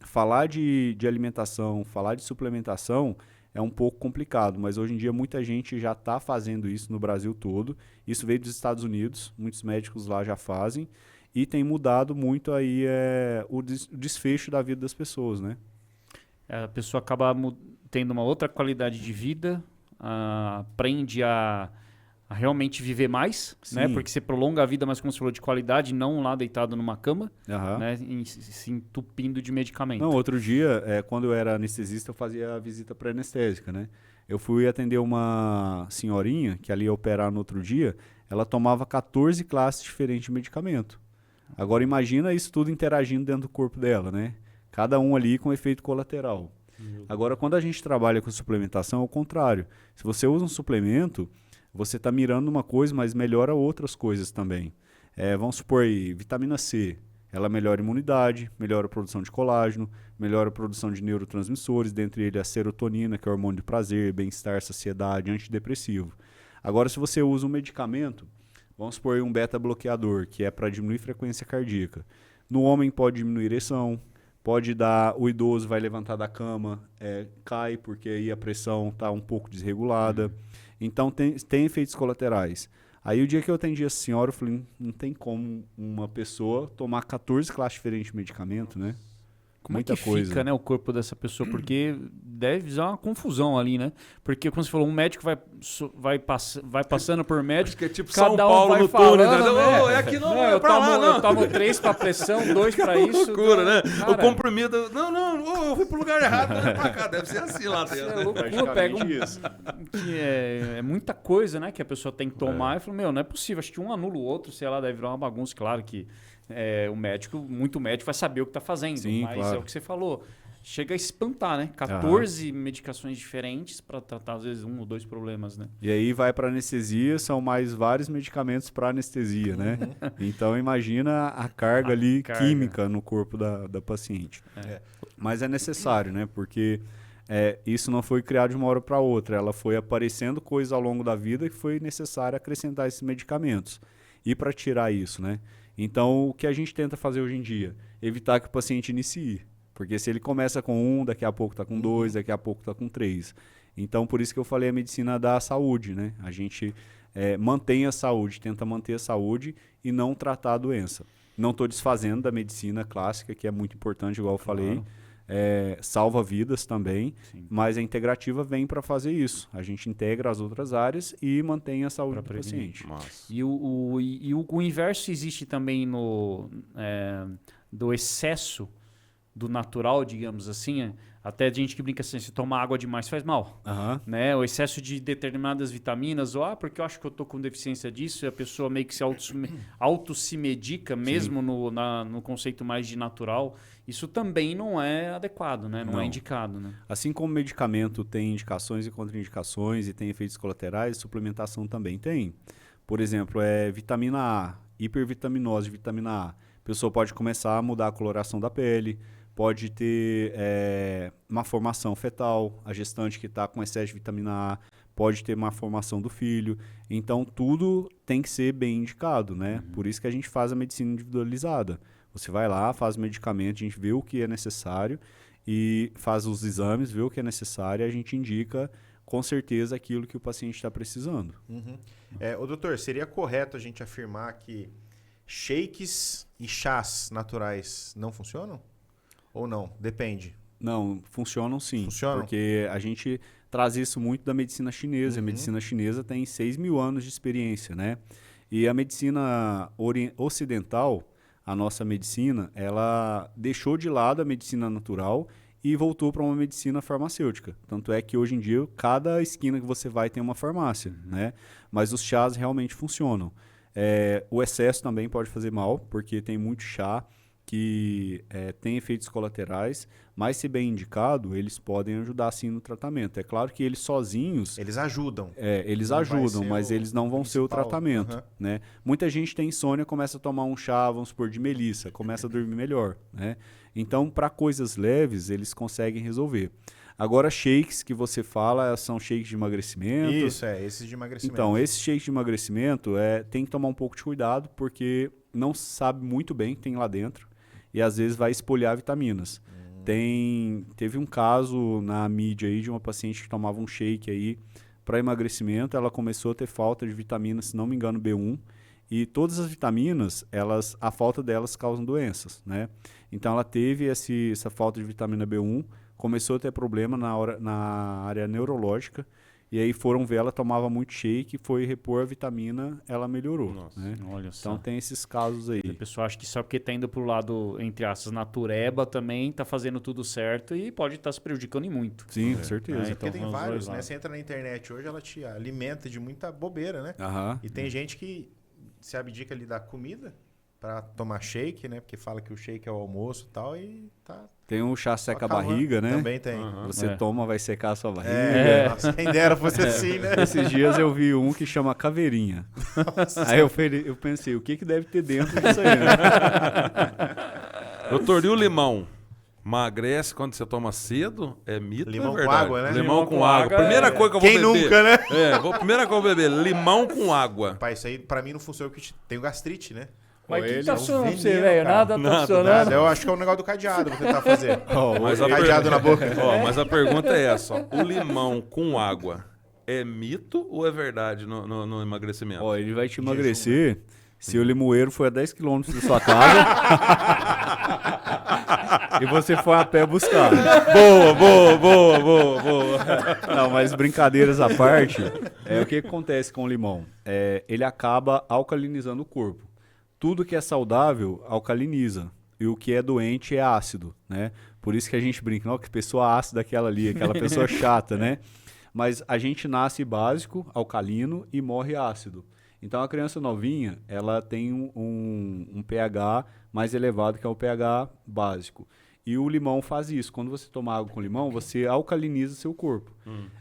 falar de alimentação, falar de suplementação é um pouco complicado, mas hoje em dia muita gente já está fazendo isso no Brasil todo. Isso veio dos Estados Unidos, muitos médicos lá já fazem e tem mudado muito aí o desfecho da vida das pessoas, né? A pessoa acaba tendo uma outra qualidade de vida, aprende a realmente viver mais, né? Porque você prolonga a vida, mas como você falou, de qualidade, não lá deitado numa cama, né? Se entupindo de medicamento. Não, outro dia, quando eu era anestesista, eu fazia a visita pré-anestésica, né? Eu fui atender uma senhorinha, que ali ia operar no outro dia, ela tomava 14 classes diferentes de medicamento. Agora imagina isso tudo interagindo dentro do corpo dela, né? Cada um ali com efeito colateral. Agora, quando a gente trabalha com suplementação, é o contrário. Se você usa um suplemento, você está mirando uma coisa, mas melhora outras coisas também. Vamos supor aí, vitamina C. Ela melhora a imunidade, melhora a produção de colágeno, melhora a produção de neurotransmissores, dentre eles a serotonina, que é o hormônio de prazer, bem-estar, saciedade, antidepressivo. Agora, se você usa um medicamento, vamos supor aí um beta-bloqueador, que é para diminuir a frequência cardíaca. No homem pode diminuir a ereção, pode dar, o idoso vai levantar da cama, cai, porque aí a pressão está um pouco desregulada. Então, tem efeitos colaterais. Aí, o dia que eu atendi a senhora, eu falei, não tem como uma pessoa tomar 14 classes diferentes de medicamento, né? Como Muita é que coisa. fica, né, o corpo dessa pessoa? Porque deve dar uma confusão ali, né? Porque, como você falou, um médico vai passando por médico. Acho que é tipo cada São um Paulo vai no túnel, falando, entendeu? né? Ô, é aqui não, é eu pra lá, não. Eu tomo 3 pra pressão, 2 pra isso. Loucura, né? Cara, O comprimido. Não, eu fui pro lugar errado, não é pra cá. Deve ser assim lá é dentro. loucura, pega que é muita coisa, né, que a pessoa tem que tomar. E fala, não é possível, acho que um anula o outro, sei lá, deve virar uma bagunça. Claro que muito médico vai saber o que tá fazendo, Sim, mas claro. é o que você falou. Chega a espantar, né? 14 medicações diferentes para tratar, às vezes, 1 ou 2 problemas, né? E aí vai para anestesia, são mais vários medicamentos para anestesia, né? Então imagina a carga ali química no corpo da paciente. Mas é necessário, né? Porque isso não foi criado de uma hora para outra. Ela foi aparecendo coisas ao longo da vida que foi necessário acrescentar esses medicamentos. E para tirar isso, né? Então o que a gente tenta fazer hoje em dia? Evitar que o paciente inicie. Porque se ele começa com 1, daqui a pouco está com 2, daqui a pouco está com 3. Então, por isso que eu falei a medicina da saúde, né? A gente mantém a saúde, tenta manter a saúde e não tratar a doença. Não estou desfazendo da medicina clássica, que é muito importante, igual eu falei. Salva vidas também, mas a integrativa vem para fazer isso. A gente integra as outras áreas e mantém a saúde do paciente. Nossa. E o inverso existe também do excesso do natural, digamos assim. Até gente que brinca assim, se tomar água demais faz mal. Né? O excesso de determinadas vitaminas, ou porque eu acho que eu tô com deficiência disso, e a pessoa meio que se se medica, mesmo no conceito mais de natural. Isso também não é adequado, né? Não é indicado, né? Assim como medicamento tem indicações e contraindicações e tem efeitos colaterais, suplementação também tem. Por exemplo, vitamina A, hipervitaminose de vitamina A. A pessoa pode começar a mudar a coloração da pele, pode ter uma formação fetal, a gestante que está com excesso de vitamina A pode ter uma formação do filho. Então, tudo tem que ser bem indicado, né? Por isso que a gente faz a medicina individualizada. Você vai lá, faz o medicamento, a gente vê o que é necessário e faz os exames, vê o que é necessário e a gente indica com certeza aquilo que o paciente está precisando. Ô, doutor, seria correto a gente afirmar que shakes e chás naturais não funcionam? Ou não? Depende. Não, funcionam sim. Funcionam? Porque a gente traz isso muito da medicina chinesa. A medicina chinesa tem 6.000 anos de experiência, né? E a medicina ocidental, a nossa medicina, ela deixou de lado a medicina natural e voltou para uma medicina farmacêutica. Tanto é que hoje em dia, cada esquina que você vai tem uma farmácia, né? Mas os chás realmente funcionam. O excesso também pode fazer mal, porque tem muito chá que tem efeitos colaterais, mas se bem indicado, eles podem ajudar sim no tratamento. É claro que eles sozinhos... Eles ajudam. Eles Não vai ajudam, ser mas o eles não vão ser o principal. tratamento. Né? Muita gente tem insônia, começa a tomar um chá, vamos supor, de melissa, começa a dormir melhor. Né? Então, para coisas leves, eles conseguem resolver. Agora, shakes que você fala são shakes de emagrecimento. Isso, esses de emagrecimento. Então, esses shakes de emagrecimento tem que tomar um pouco de cuidado, porque não se sabe muito bem o que tem lá dentro. E às vezes vai espolhar vitaminas. Teve um caso na mídia aí de uma paciente que tomava um shake aí para emagrecimento, ela começou a ter falta de vitamina, se não me engano, B1, e todas as vitaminas, a falta delas causam doenças, né? Então ela teve essa falta de vitamina B1, começou a ter problema na área neurológica, e aí foram ver, ela tomava muito shake, foi repor a vitamina, ela melhorou. Nossa. Né? Olha só. Então tem esses casos aí. A pessoa acha que só porque tá indo pro lado, entre aspas, natureba, também tá fazendo tudo certo e pode estar se prejudicando em muito. Sim, com certeza. Porque então tem vamos vários, dois né? lados. Você entra na internet hoje, ela te alimenta de muita bobeira, né? E tem gente que se abdica ali da comida para tomar shake, né? Porque fala que o shake é o almoço e tal, e tá... Tem um chá seca a acabando. barriga, né? Também tem. Você toma, vai secar a sua barriga. Nossa, quem dera fosse assim, né? Esses dias eu vi um que chama caveirinha. Aí eu pensei, o que deve ter dentro disso aí, né? Doutor, e o limão? Emagrece quando você toma cedo? É mito, Limão é com verdade? água, né? Limão com água. Primeira coisa que eu vou Quem beber. nunca, né? Primeira coisa que eu vou beber, limão com água. Pai, isso aí pra mim não funciona porque tenho gastrite, né? Mas o que ele tá é um funcionando pra você, veneno, velho? cara. Nada tá Nada, funcionando. Nada, eu acho que é um negócio do cadeado, vou tentar fazer. Mas a Cadeado na boca. Mas a pergunta é essa: ó. O limão com água é mito ou é verdade no emagrecimento? Ó, ele vai te emagrecer se o limoeiro for a 10 km da sua casa e você for a pé buscar. Boa. Não, mas brincadeiras à parte, o que acontece com o limão? Ele acaba alcalinizando o corpo. Tudo que é saudável alcaliniza. E o que é doente é ácido, né? Por isso que a gente brinca, não, que pessoa ácida aquela ali, aquela pessoa chata, né? Mas a gente nasce básico, alcalino e morre ácido. Então a criança novinha, ela tem um pH mais elevado que é o pH básico. E o limão faz isso. Quando você toma água com limão, você alcaliniza seu corpo.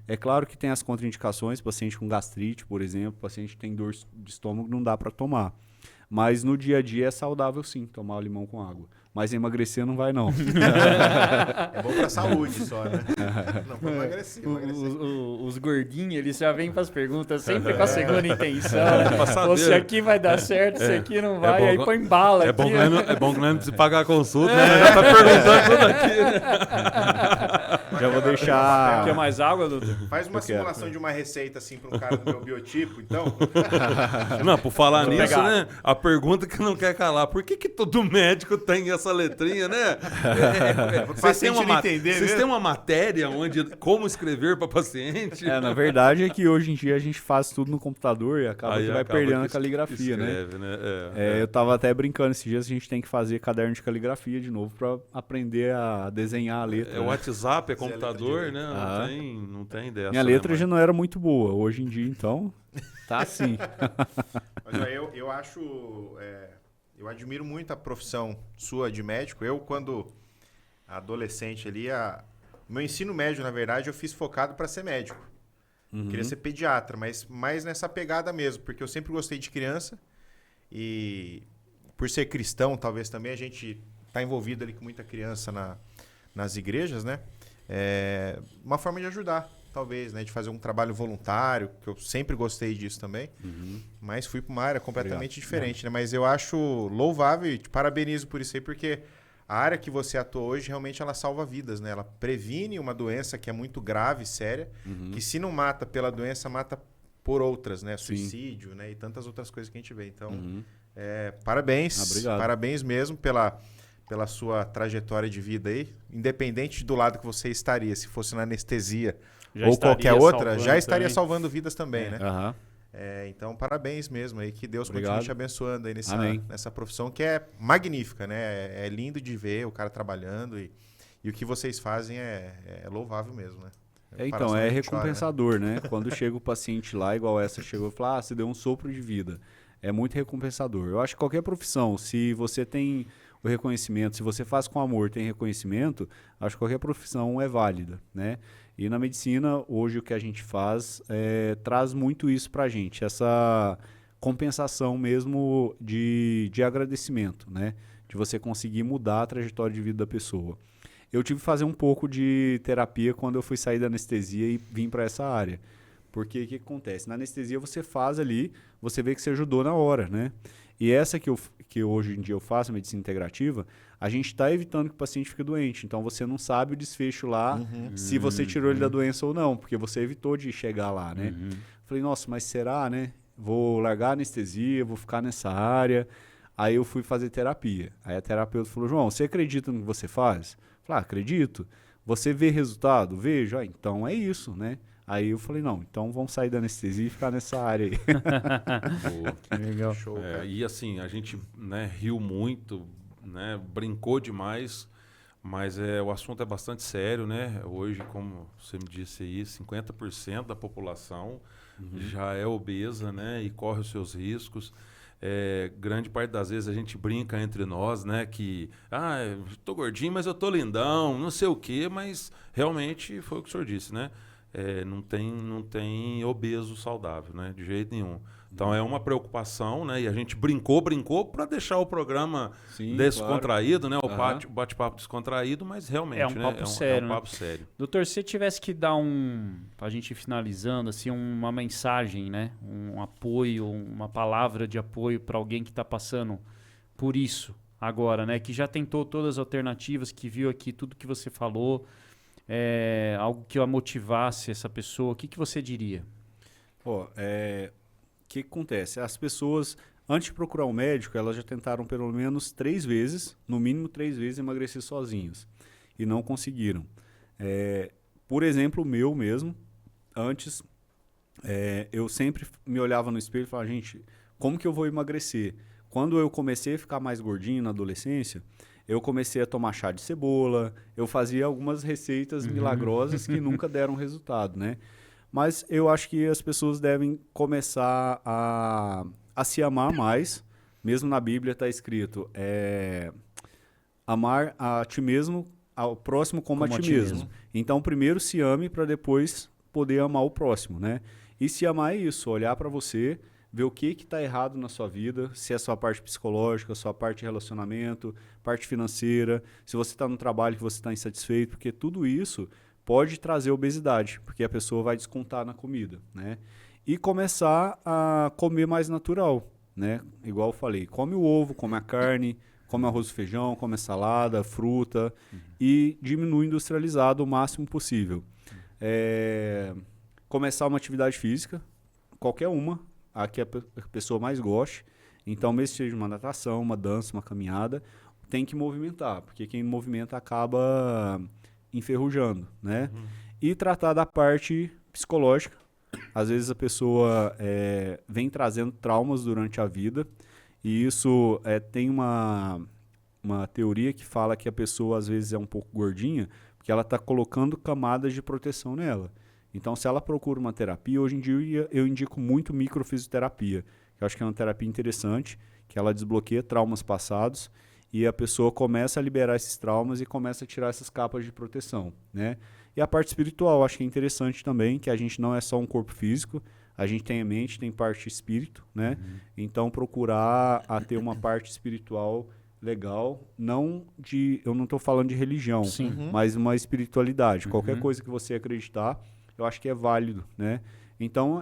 É claro que tem as contraindicações, paciente com gastrite, por exemplo, paciente que tem dor de estômago, não dá para tomar. Mas no dia a dia é saudável sim, tomar o limão com água. Mas emagrecer não vai não. É bom pra saúde só, né? Não, pra emagrecer. Os gordinhos, eles já vêm pras perguntas sempre com a segunda intenção. Passadeira. Ou se aqui vai dar certo, se aqui não vai, bom aí que- põe bala É aqui. bom, é bom que nós não precisamos pagar a consulta, né? Já tá perguntando tudo aqui, né? Já vou deixar... Quer mais água, doutor? Faz uma Eu quero. simulação de uma receita assim pra um cara do meu biotipo, então. Não, por falar Vou nisso, pegar. né? A pergunta que não quer calar, por que todo médico tem essa letrinha, né? Vocês têm paciente não uma, entender vocês mesmo. têm uma matéria onde como escrever para paciente? Na verdade é que hoje em dia a gente faz tudo no computador e acaba Aí que vai acaba perdendo que a caligrafia, né? escreve, né? Eu tava até brincando esses dias, a gente tem que fazer caderno de caligrafia de novo para aprender a desenhar a letra. É o né? WhatsApp, é computador, né? Ah. Não tem dessa. Minha né, letra mãe? já não era muito boa, hoje em dia então tá assim. Mas ó, eu acho. Eu admiro muito a profissão sua de médico. Eu, quando adolescente ali, meu ensino médio, na verdade, eu fiz focado para ser médico. Queria ser pediatra, mas mais nessa pegada mesmo, porque eu sempre gostei de criança e por ser cristão, talvez também, a gente tá envolvido ali com muita criança nas igrejas, né? Uma forma de ajudar, talvez, né? De fazer um trabalho voluntário, que eu sempre gostei disso também, mas fui para uma área completamente diferente, né? Mas eu acho louvável e te parabenizo por isso aí, porque a área que você atua hoje, realmente ela salva vidas, né? Ela previne uma doença que é muito grave, séria, que se não mata pela doença, mata por outras, né? Suicídio, né? E tantas outras coisas que a gente vê. Então, parabéns. Obrigado. Parabéns mesmo pela sua trajetória de vida aí. Independente do lado que você estaria, se fosse na anestesia Já ou estaria qualquer outra, salvando já estaria também. salvando vidas também, né? Aham. Então, parabéns mesmo aí. Que Deus continue Obrigado. te abençoando aí Amém. nessa profissão que é magnífica, né? É lindo de ver o cara trabalhando e o que vocês fazem é louvável mesmo, né? Então, Comparação, a é gente chora, né? recompensador, né? Quando chega o paciente lá, igual essa chegou e fala, você deu um sopro de vida. É muito recompensador. Eu acho que qualquer profissão, se você tem o reconhecimento, se você faz com amor, tem reconhecimento, acho que qualquer profissão é válida, né? E na medicina, hoje o que a gente faz traz muito isso pra gente, essa compensação mesmo de agradecimento, né? De você conseguir mudar a trajetória de vida da pessoa. Eu tive que fazer um pouco de terapia quando eu fui sair da anestesia e vim para essa área. Porque o que acontece? Na anestesia você faz ali, você vê que você ajudou na hora, né? E essa que hoje em dia eu faço, medicina integrativa, a gente está evitando que o paciente fique doente. Então você não sabe o desfecho lá, se você tirou ele da doença ou não, porque você evitou de chegar lá, né? Falei, nossa, mas será, né? Vou largar a anestesia, vou ficar nessa área. Aí eu fui fazer terapia. Aí a terapeuta falou, João, você acredita no que você faz? Falei, acredito. Você vê resultado? Vejo. Então é isso, né? Aí eu falei, não, então vamos sair da anestesia e ficar nessa área aí. Boa. Legal. Show, cara. E assim, a gente, né, riu muito, né, brincou demais, mas o assunto é bastante sério, né? Hoje, como você me disse aí, 50% da população já é obesa, né, e corre os seus riscos. Grande parte das vezes a gente brinca entre nós, né, que eu tô gordinho, mas eu tô lindão, não sei o quê, mas realmente foi o que o senhor disse, né? Não tem obeso saudável, né? De jeito nenhum. Então é uma preocupação, né? E a gente brincou para deixar o programa Sim, descontraído, né? O Aham. bate-papo descontraído, mas realmente, É um né? papo É sério, um né? papo sério. Doutor, se você tivesse que dar pra gente ir finalizando, assim, uma mensagem, né? Um apoio, uma palavra de apoio para alguém que está passando por isso agora, né? Que já tentou todas as alternativas, que viu aqui tudo que você falou, algo que a motivasse essa pessoa, o que você diria? O que acontece? As pessoas, antes de procurar um médico, elas já tentaram pelo menos 3 vezes, no mínimo 3 vezes, emagrecer sozinhas. E não conseguiram. Por exemplo, o meu mesmo, antes, eu sempre me olhava no espelho e falava, gente, como que eu vou emagrecer? Quando eu comecei a ficar mais gordinho na adolescência, eu comecei a tomar chá de cebola, eu fazia algumas receitas milagrosas que nunca deram resultado, né? Mas eu acho que as pessoas devem começar a se amar mais. Mesmo na Bíblia está escrito, amar a ti mesmo, ao próximo como a ti mesmo. Então, primeiro se ame para depois poder amar o próximo, né? E se amar é isso, olhar para você, ver o que está errado na sua vida, se é a sua parte psicológica, a sua parte de relacionamento, parte financeira, se você está no trabalho que você está insatisfeito, porque tudo isso pode trazer obesidade, porque a pessoa vai descontar na comida, né? E começar a comer mais natural, né? Igual eu falei, come o ovo, come a carne, come arroz e feijão, come salada, fruta e diminui o industrializado o máximo possível. Começar uma atividade física, qualquer uma, a que a pessoa mais goste. Então, mesmo que seja uma natação, uma dança, uma caminhada, tem que movimentar, porque quem movimenta acaba enferrujando, né? E tratar da parte psicológica. Às vezes a pessoa vem trazendo traumas durante a vida e isso tem uma teoria que fala que a pessoa às vezes é um pouco gordinha porque ela está colocando camadas de proteção nela. Então, se ela procura uma terapia, hoje em dia eu indico muito microfisioterapia, que eu acho que é uma terapia interessante, que ela desbloqueia traumas passados e a pessoa começa a liberar esses traumas e começa a tirar essas capas de proteção, né? E a parte espiritual, acho que é interessante também, que a gente não é só um corpo físico, a gente tem a mente, tem parte espírito, né? Então, procurar a ter uma parte espiritual legal, eu não estou falando de religião, mas uma espiritualidade. Qualquer coisa que você acreditar, eu acho que é válido, né? Então,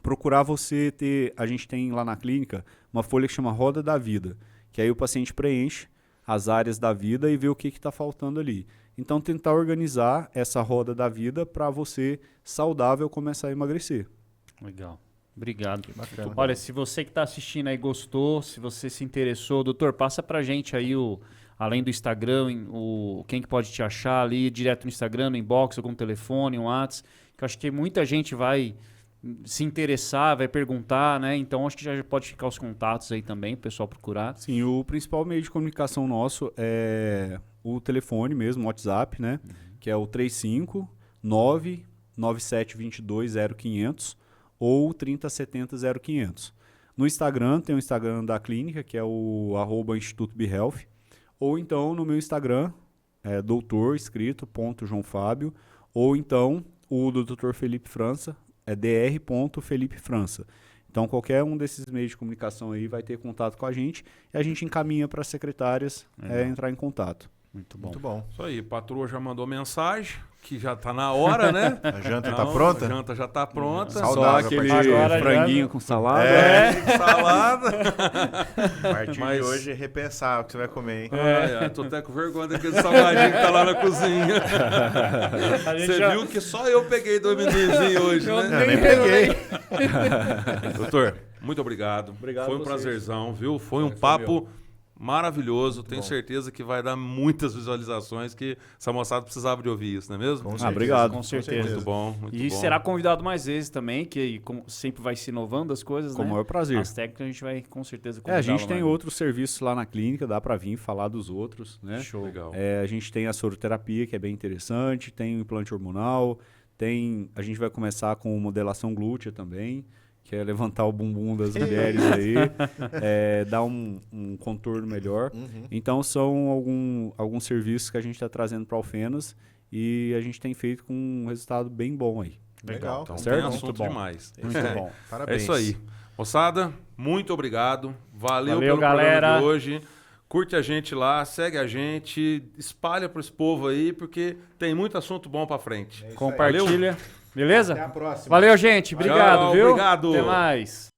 procurar você ter... A gente tem lá na clínica uma folha que chama Roda da Vida, que aí o paciente preenche as áreas da vida e vê o que está faltando ali. Então, tentar organizar essa roda da vida para você, saudável, começar a emagrecer. Legal. Obrigado. Olha, se você que está assistindo aí gostou, se você se interessou, doutor, passa pra gente aí além do Instagram, quem que pode te achar ali, direto no Instagram, no inbox, algum telefone, um WhatsApp, que eu acho que muita gente vai se interessar, vai perguntar, né? Então, acho que já pode ficar os contatos aí também, o pessoal procurar. Sim, o principal meio de comunicação nosso é o telefone mesmo, o WhatsApp, né? Que é o 359-9722-0500 ou 3070-0500. No Instagram, tem o Instagram da clínica, que é o @Instituto BeHealth. Ou então, no meu Instagram, doutor, escrito, .João Fábio. Ou então, o do Dr. Felipe França, dr.Felipe França. Então, qualquer um desses meios de comunicação aí vai ter contato com a gente e a gente encaminha para as secretárias entrar em contato. Muito bom. Muito bom. Isso aí, patroa já mandou mensagem, que já tá na hora, né? A janta tá pronta? A janta já tá pronta. Saudável, Só aquele Agora franguinho com salada. Salada. A partir Mas- de hoje, repensar o que você vai comer, hein? Tô até com vergonha daquele salgadinho que tá lá na cozinha. A gente Você já- viu que só eu peguei do amendoinzinho hoje, Eu né? Eu nem peguei. Doutor, muito obrigado. Obrigado Foi a um vocês. prazerzão, viu? Foi um papo maravilhoso. Tenho certeza que vai dar muitas visualizações, que essa moçada precisava de ouvir isso, não é mesmo? Com Ah, certeza. obrigado. Com certeza. Muito bom, muito E bom. será convidado mais vezes também, que como sempre vai se inovando as coisas, Com o né? maior prazer. As técnicas a gente vai com certeza A convidá-lo gente tem mais. outros serviços lá na clínica, dá para vir falar dos outros, né? Show. Legal. A gente tem a soroterapia, que é bem interessante, tem o implante hormonal, a gente vai começar com modelação glútea também, que é levantar o bumbum das mulheres aí, dar um contorno melhor. Então, são alguns serviços que a gente está trazendo para Alfenas e a gente tem feito com um resultado bem bom aí. Legal. Então, certo? tem Muito assunto bom. demais. Muito bom. É Parabéns. isso aí. Moçada, muito obrigado. Valeu pelo galera. programa de hoje. Curte a gente lá, segue a gente, espalha para esse povo aí, porque tem muito assunto bom para frente. Compartilha. Beleza? Até a próxima. Valeu, gente. Obrigado, Tchau, viu? obrigado. Até mais.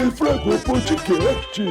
Sem Frango Podcast.